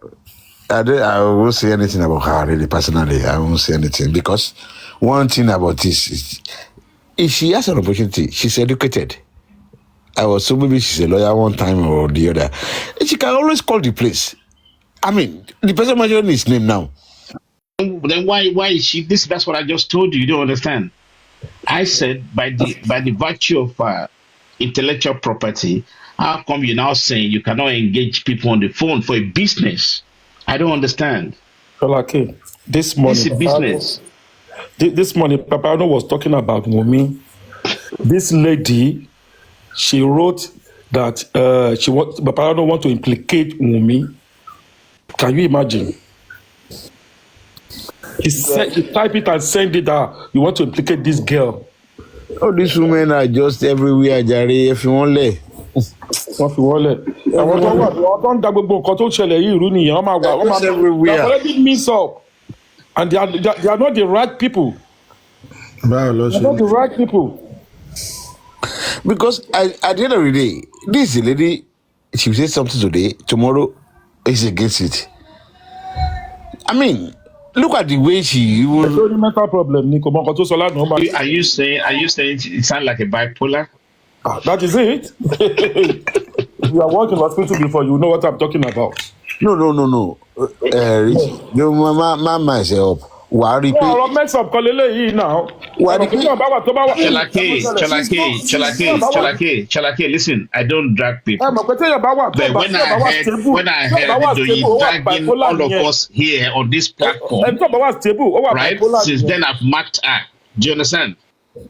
I won't say anything about her really personally. I won't say anything because one thing about this is if she has an opportunity, she's educated. I was so maybe she's a lawyer one time or the other. She can always call the place. I mean, the person mentioned his name now. Then why is she this? That's what I just told you. You don't understand. I said by the virtue of intellectual property, how come you're now saying you cannot engage people on the phone for a business? I don't understand. Okay, this This morning, is business. this morning, Papariano was talking about Wumi. This lady, she wrote that Papariano want to implicate Wumi. Can you imagine? He said, he type it and send it out. You want to implicate this girl. All these women are just everywhere, Jare. If you want to. Wọ́n fi wọ́n lẹ̀. Àwọn tó wà àwọn tó ń da gbogbo nǹkan tó ṣẹlẹ̀ yìí ìrú nìyẹn. They're just They everywhere. have already mixed up. And they are not the right people. They are not the right people. Because at the end of the day, this is a lady, she said something today, tomorrow is against it. I mean, look at the way she even. It's only mental problem. Are you saying it sounds like a bipolar? That is it. You are working in hospital before, you know what I'm talking about. No. My myself. Worry. No, mess up now. Chalake, listen, I don't drag people. But when I heard you dragging all of us here on this platform, right? Since then I've marked her. Do you understand?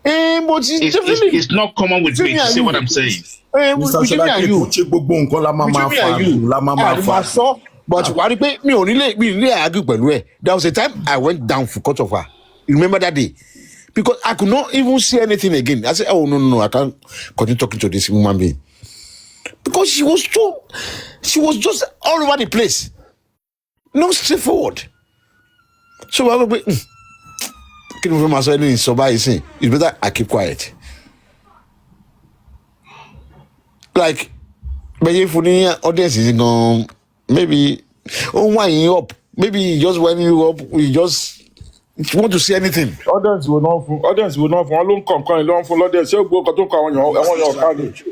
It's not common with me to see what I'm saying. Mr. But worry pé mi ò nílé argue pẹ̀lú ẹ̀. There was a time I went down for court of her. You remember that day? Because I could not even see anything again. I said, oh, no, I can't continue talking to this woman being. Because she was just all over the place. No straightforward. So I was like, it's better I keep quiet. Like, but if the audience is going, maybe, winding you up. Maybe just winding you up, we just want to see anything. Audience will not for long come audience. So go to audience.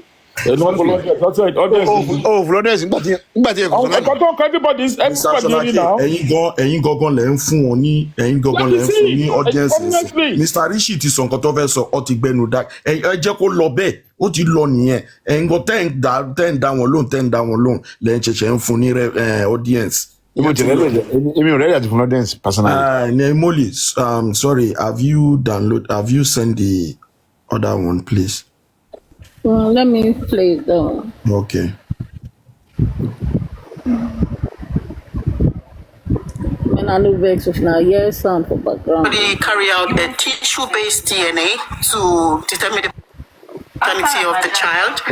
Everybody's ẹ̀yin gangan lẹ ń fún wọn ní audience. Mr. Rishi ti sọ nǹkan tó fẹ́ sọ ọ ti gbẹnu dá ẹ jẹ́ kó lọ bẹ́ẹ̀ ó ti lọ nìyẹn ẹ̀yin gan tẹ́ ń dá wọn lóhùn lẹ́yìn ṣẹ̀ṣẹ̀ ń fún ní audience. Èmi ò ready àti fún audience personally. Molly, sorry, have you sent the other one, please? Let me play it down. Okay. When I look back, now, yes, sound for background. They carry out a tissue-based DNA to determine the paternity of the child.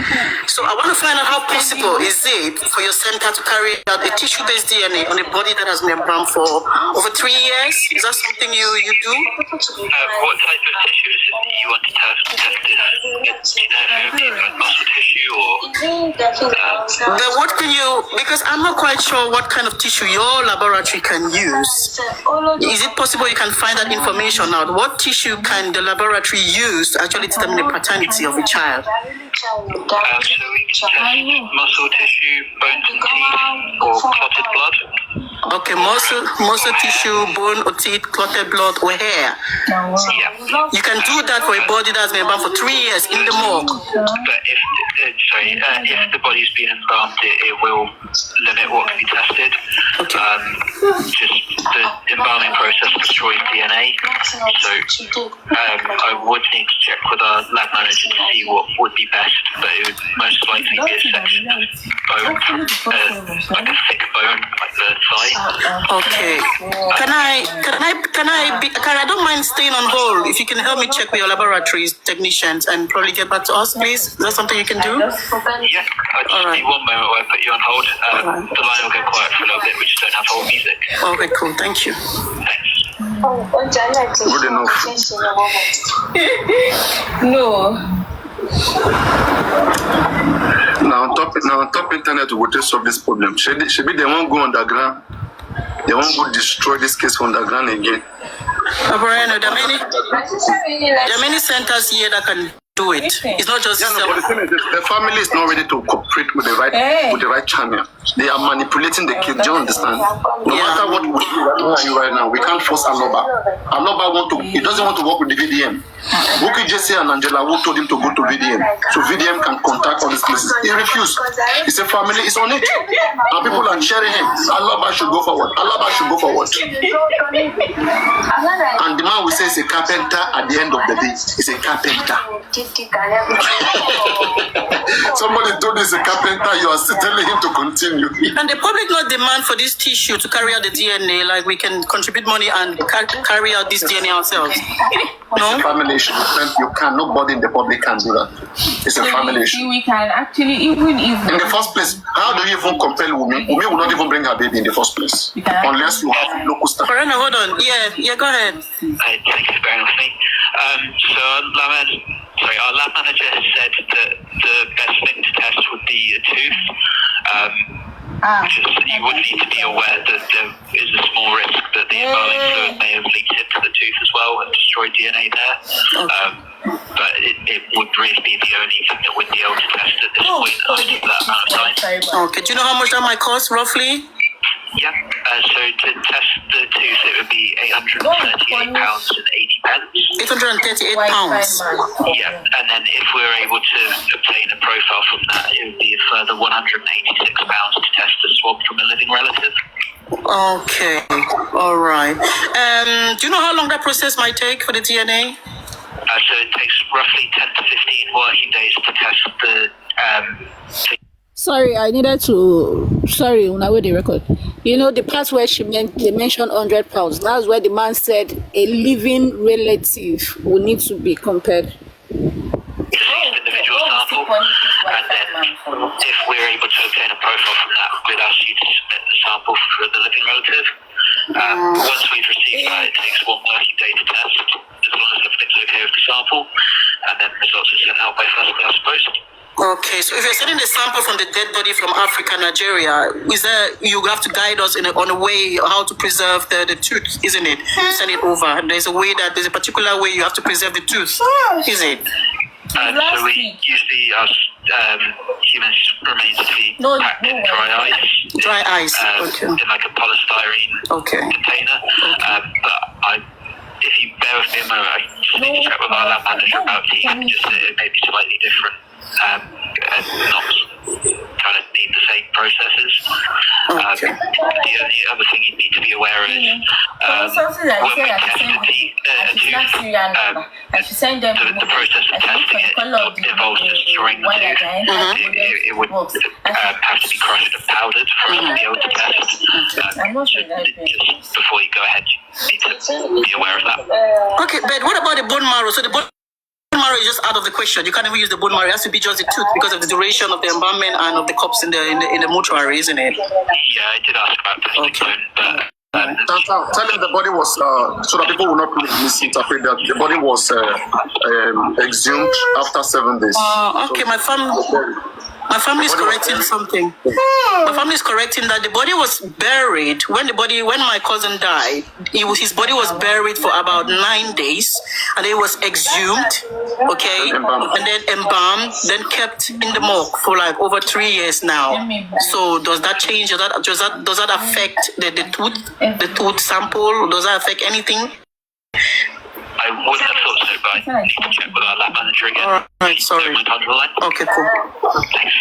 So I want to find out how possible is it for your center to carry out a tissue-based DNA on a body that has been embalmed for over 3 years? Is that something you do? What type of tissue is it that you want to test this? Do you know if it's muscle tissue or? What can you? Because I'm not quite sure what kind of tissue your laboratory can use. Is it possible you can find that information out? What tissue can the laboratory use to actually determine the paternity of a child? So we can test muscle tissue, bones and teeth, or clotted blood. Okay, muscle tissue, bone or teeth, clotted blood, or hair. Yeah. You can do that for a body that's been embalmed for 3 years in the morgue. But if the body's been embalmed, it will limit what can be tested. Okay. Just the embalming process destroys DNA. So I would need to check with our lab manager to see what would be best, but it would most likely be a section of bone, like a thick bone, like the thigh. Okay. I don't mind staying on hold if you can help me check with your laboratories technicians and probably get back to us, please. Is that something you can do? Yeah, I just need one moment while I put you on hold. The line will go quiet for a little bit. We just don't have hold music. Okay, cool. Thank you. Thanks. Good enough. No. Now on top internet we will solve this problem. Should be they won't go underground. They won't go destroy this case underground again. Papariano, there are many centers here that can do it. It's not just Yeah, no, but the thing is, the family is not ready to cooperate with the right channel. They are manipulating the kids. Do you understand? No matter what we do right now, we can't force Aloba. Aloba he doesn't want to work with the VDM. Buki Jesse and Angela who told him to go to VDM, so VDM can contact all these places. He refused. He said family is on it, and people are cheering him. Aloba should go forward. Aloba should go forward. And the man will say he's a carpenter at the end of the day. He's a carpenter. Somebody told he's a carpenter, you are still telling him to continue. And the public not demand for this tissue to carry out the DNA, like we can contribute money and carry out this DNA ourselves. No? It's a family issue. You can, nobody in the public can do that. It's a family issue. We can actually, even if... In the first place, how do you even compel Wumi? Wumi will not even bring her baby in the first place. Unless you have local staff. Farana, hold on. Yeah, go ahead. Thank you for bearing with me. Our lab manager has said that the best thing to test would be a tooth. You would need to be aware that there is a small risk that the embalming fluid may have leaked into the tooth as well and destroyed DNA there. But it would really be the only thing that would be able to test at this point after that amount of time. Okay, do you know how much that might cost roughly? Yeah, so to test the tooth, it would be £838.80. £838. Yeah, and then if we were able to obtain a profile from that, it would be a further £186 to test the swab from a living relative. Okay, all right. Do you know how long that process might take for the DNA? So it takes roughly 10 to 15 working days to test the... Sorry, I needed to. Sorry, when I read the record. You know, the part where they mentioned £100. That's where the man said a living relative will need to be compared. Individual sample, and then if we're able to obtain a profile from that, we'd ask you to submit the sample for the living relative. Once we've received that, it takes 1 working day to test, as long as everything's okay with the sample, and then results are sent out by first class post. Okay, so if you're sending a sample from the dead body from Africa, Nigeria, you have to guide us on a way how to preserve the tooth, isn't it? Send it over. There's a particular way you have to preserve the tooth, is it? So we usually ask humans remains to be packed in dry ice. Dry ice, okay. In like a polystyrene container. But if you bear with me a moment, I just need to check with our lab manager about teeth, just that it may be slightly different. And not kind of need the same processes. The only other thing you need to be aware is when we test the tooth, the process of testing it involves destroying the tooth. It would have to be crushed and powdered for us to be able to test. Just before you go ahead, you need to be aware of that. Okay, but what about the bone marrow? So the bone marrow is just out of the question. You can't even use the bone marrow. It has to be just the tooth because of the duration of the embalmment and of the corpse in the mortuary, isn't it? Yeah, I did ask about testing bone, but tell him the body was so that people will not misinterpret that the body was exhumed after 7 days. Okay, my family is correcting something. My family is correcting that the body was buried when my cousin died. His body was buried for about 9 days, and it was exhumed, okay, and then embalmed, then kept in the morgue for like over 3 years now. So does that change? Does that affect the tooth sample? Does that affect anything? I wouldn't have thought so, but I need to check with our lab manager again. All right, sorry. Okay, cool. Thanks.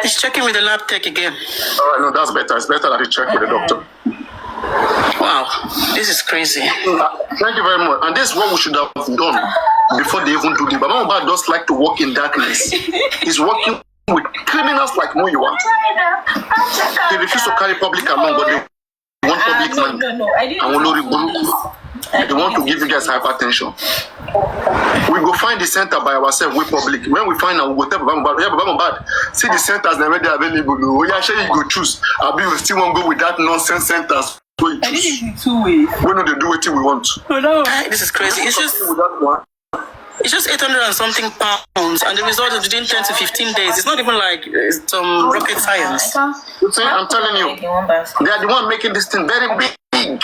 He's checking with the lab tech again. All right, no, that's better. It's better that you check with the doctor. Wow, this is crazy. Thank you very much. And this is what we should have done before they even do the. But Mama does like to work in darkness. He's working with criminals like Moyuwa. They refuse to carry public along, but they want public money. And they want to give you guys hypertension. We go find the center by ourselves, we public. When we find out, we go tell Baba, see the centers that are already available. Oh, yeah, sure you go choose. I'll be still won't go with that nonsense centers. So I think it's 2 ways. We know they do what we want. This is crazy. It's just 800 and something pounds, and the result is within 10 to 15 days. It's not even like some rocket science. I'm telling you, they are the one making this thing very big.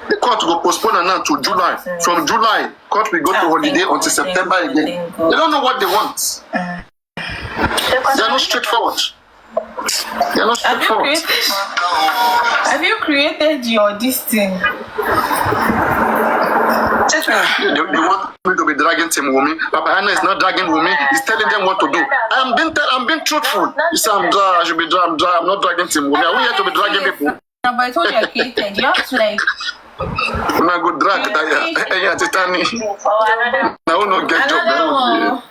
The court will postpone and now to July. From July, court will go to holiday until September again. They don't know what they want. They are not straightforward. They are not straightforward. Have you created your this thing? They want me to be dragging Team Wumi. Papariano is not dragging Wumi. He's telling them what to do. I'm being truthful. He said I should be I'm not dragging Team Wumi. Are we here to be dragging people? No, but I told you I created. You have to like. I'm not good drag that. Yeah, Titani. I will not get job.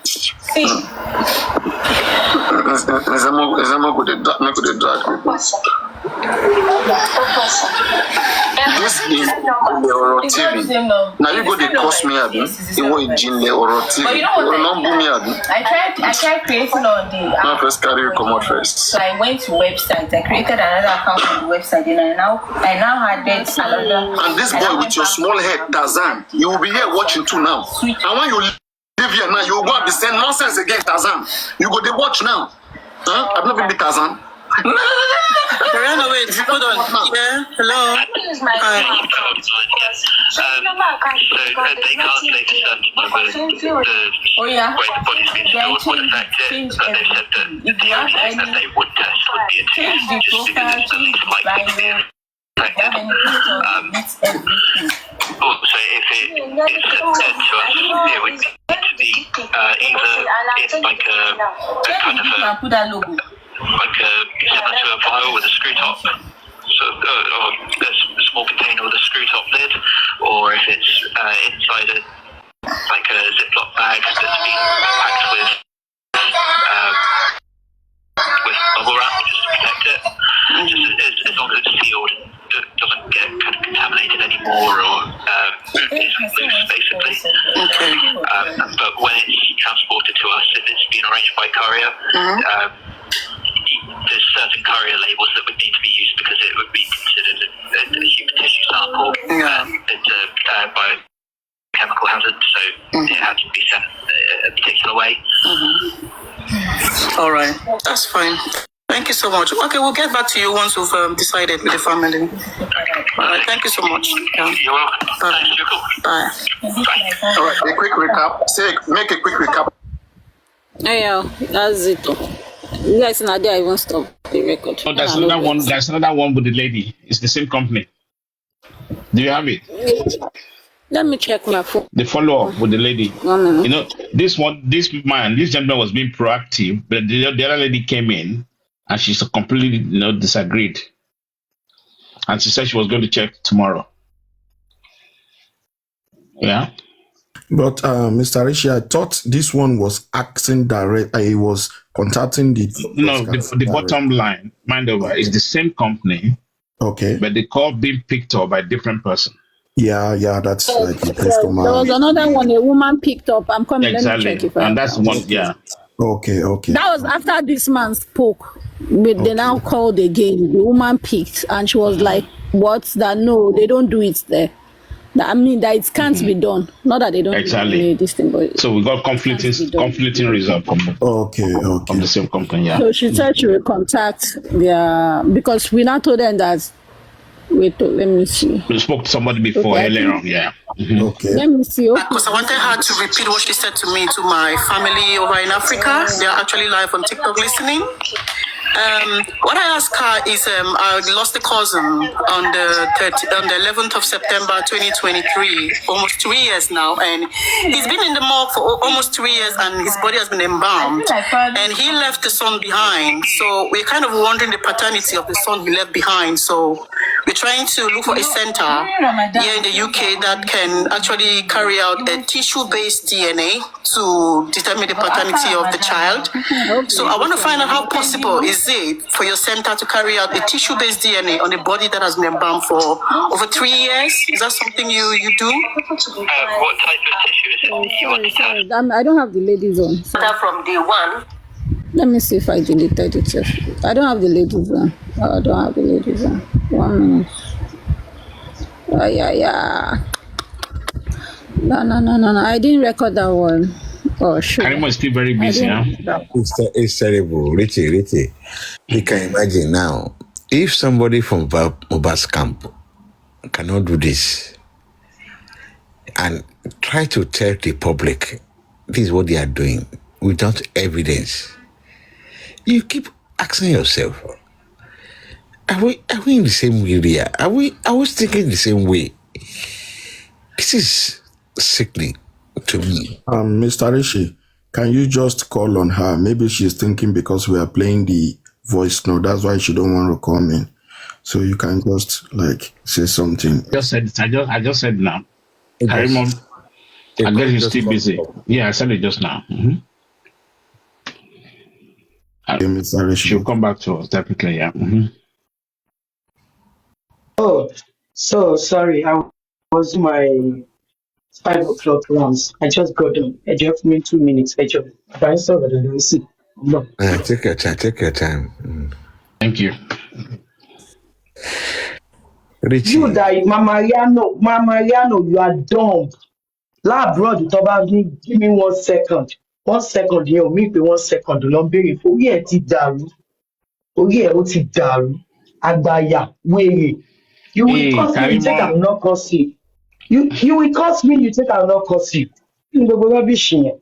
See. Is I'm not good drag people. This is Oro TV. Now you go to cost me abi. You want Jinle Oro TV. But you know what? I tried creating on the. Now first carry you come out first. So I went to website. I created another account on the website, and I now had that another. And this boy with your small head, Tarzan, you will be here watching too now. And when you leave here now, you will go and be saying nonsense against Tarzan. You go to watch now. Huh? I've never been Tarzan. Papariano, wait, hold on. Yeah, hello. They can't say for certain whether the way the body's been stored would affect it, but they said that the only thing that they would test would be a test, just because it's the least likely to be affected. Also, if it is said to us, it would need to be either in like a kind of like similar to a vial with a screw top, so or a small container with a screw top lid, or if it's inside a like a Ziploc bag that's been packed with bubble wrap just to protect it. Just as long as it's sealed, it doesn't get kind of contaminated anymore or is loose basically. Okay. But when it's transported to us, if it's been arranged by courier, there's certain courier labels that would need to be used because it would be considered a human tissue sample. It's a biochemical hazard, so it had to be sent a particular way. All right, that's fine. Thank you so much. Okay, we'll get back to you once we've decided with the family. All right, thank you so much. You're welcome. Bye. Bye. All right, a quick recap. Make a quick recap. Yeah, that's it. You guys, Nadia, I won't stop the record. Oh, there's another one. There's another one with the lady. It's the same company. Do you have it? Let me check my phone. The follow-up with the lady. 1 minute. You know, this gentleman was being proactive, but the other lady came in and she completely, disagreed. And she said she was going to check tomorrow. Yeah. But Mr. Rishi, I thought this one was asking direct. He was contacting the. No, the bottom line, mind over, is the same company. Okay. But the call being picked up by a different person. Yeah, that's like the customer. There was another one a woman picked up. I'm coming. Exactly. Let me check And that's one. Yeah. Okay. That was after this man spoke. But they now called again. The woman picked, and she was like, "What's that? No, they don't do it there. I mean, that it can't be done. Not that they don't do this thing, but so we got conflicting results from the same company. Yeah. So she said she will contact because we now told them that. Wait, let me see. We spoke to somebody before earlier on. Yeah. Okay. Let me see. Because I wanted her to repeat what she said to me to my family over in Africa. They are actually live on TikTok listening. What I asked her is, I lost a cousin on the 11th of September 2023, almost 3 years now, and he's been in the morgue for almost 3 years, and his body has been embalmed, and he left the son behind. So we're kind of wondering the paternity of the son he left behind. So we're trying to look for a center here in the UK that can actually carry out a tissue-based DNA to determine the paternity of the child. So I want to find out how possible is it for your center to carry out a tissue-based DNA on a body that has been embalmed for over 3 years? Is that something you do? What type of tissue is it you want to test? I don't have the ladies on. So. From day one. Let me see if I deleted it. I don't have the ladies on. I don't have the ladies on. 1 minute. Yeah. No. I didn't record that one. Oh, sure. Karimo is still very busy now. It's terrible. Richie. You can imagine now, if somebody from Mobas camp cannot do this, and try to tell the public this is what they are doing without evidence. You keep asking yourself, are we in the same area? Are we thinking the same way? This is sickening to me. Mr. Rishi, can you just call on her? Maybe she's thinking because we are playing the voice note, that's why she don't want to come in. So you can just like say something. I just said now. Karimon, I guess you're still busy. Yeah, I said it just now. Mr. Rishi. She'll come back to us definitely. Yeah. Oh, so sorry. I was my 5 o'clock rounds. I just got done. I just me 2 minutes. I just see. No. Take your time. Take your time. Thank you. Richie. You die, Mama Yano, you are dumb. La abroad, give me 1 second. 1 second, you me pe 1 second. Lọ béèrè fún orí ẹ̀ ti dàrú. Orí ẹ̀ ó ti dàrú. Àgbàyà, wèrè. You will curse me, you think I will not curse you. You will curse me, you think I will not curse you. You go rubbish yẹn.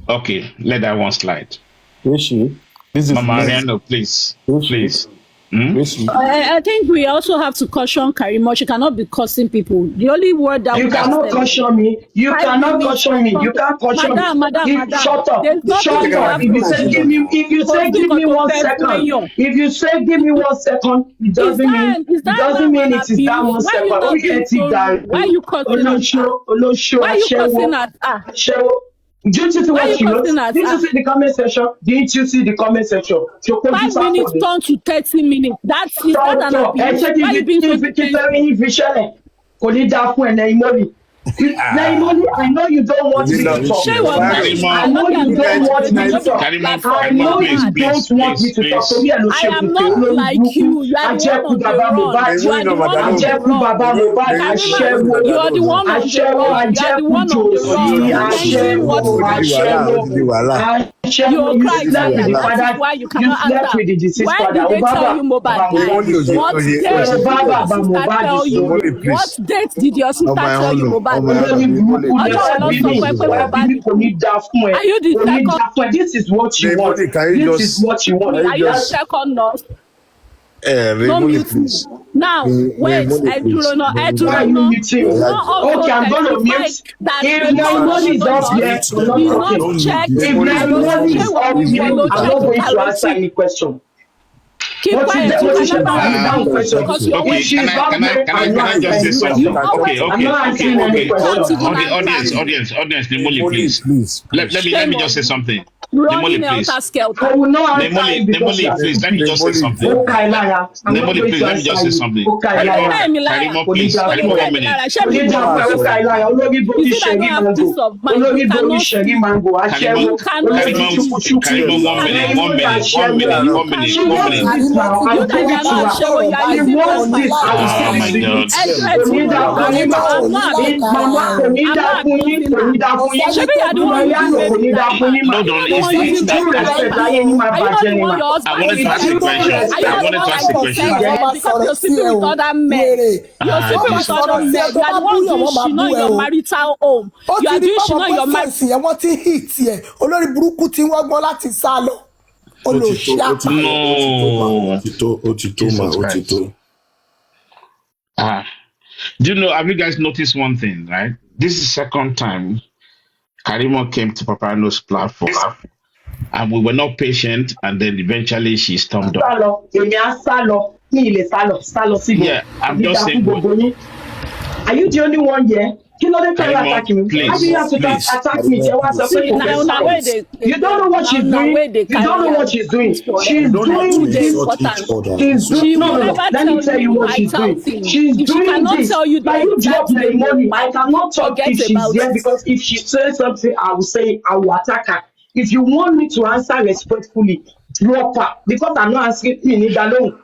Okay, let that one slide. Rishi, this is Mama Ariano, please. Please. I think we also have to caution Karimo. She cannot be cursing people. The only word that you cannot caution me. You cannot caution me. You can't caution me. Madam. Shut up. Shut up. If you say give me 1 second. If you say give me 1 second, it doesn't mean it is that 1 second. Why you cursing at her? Did you see what she wrote? Did you see the comment section? Didn't you see the comment section? 5 minutes turn to 30 minutes. That's it. That's an abuse. Why you being so defensive? I know you don't want me to talk. I know you don't want me to talk. I know you don't want me to talk. I am not like you. You are the one on the run. You are the one on the run. You are the one on the run. You are the one on the run. You cry that is why you cannot answer. Why did they tell you mobile? What date did your sister tell you? What date did your sister tell you mobile? Are you the second? This is what you want. This is what you want. Are you the second nurse? No mute me. Now, wait, Why are you muting? Okay, I'm going to mute. If my money is up here, I'm not talking. If my money is up here, I'm not going to answer any question. Keep quiet. Okay, can I just say something? Okay. Audience, Nemoli, please. Let me just say something. Nemoli, please. Nemoli, please. Let me just say something. Nemoli, please. Let me just say something. Karimo, please. Karimo, 1 minute. Karimo, 1 minute. Oh do you know, have you guys noticed one thing, right? This is the second time Karimo came to Papariano's platform and we were not patient, and then eventually she stormed up. Yeah, I'm just saying. Are you the only one here? You know they try to attack me. Why do you have to attack me? You don't know what she's doing. You don't know what she's doing. She's doing this. No. Let me tell you what she's doing. She's doing this. Like you drop my money. I cannot talk if she's here, because if she says something, I will attack her. If you want me to answer respectfully, drop her, because I'm not asking me alone.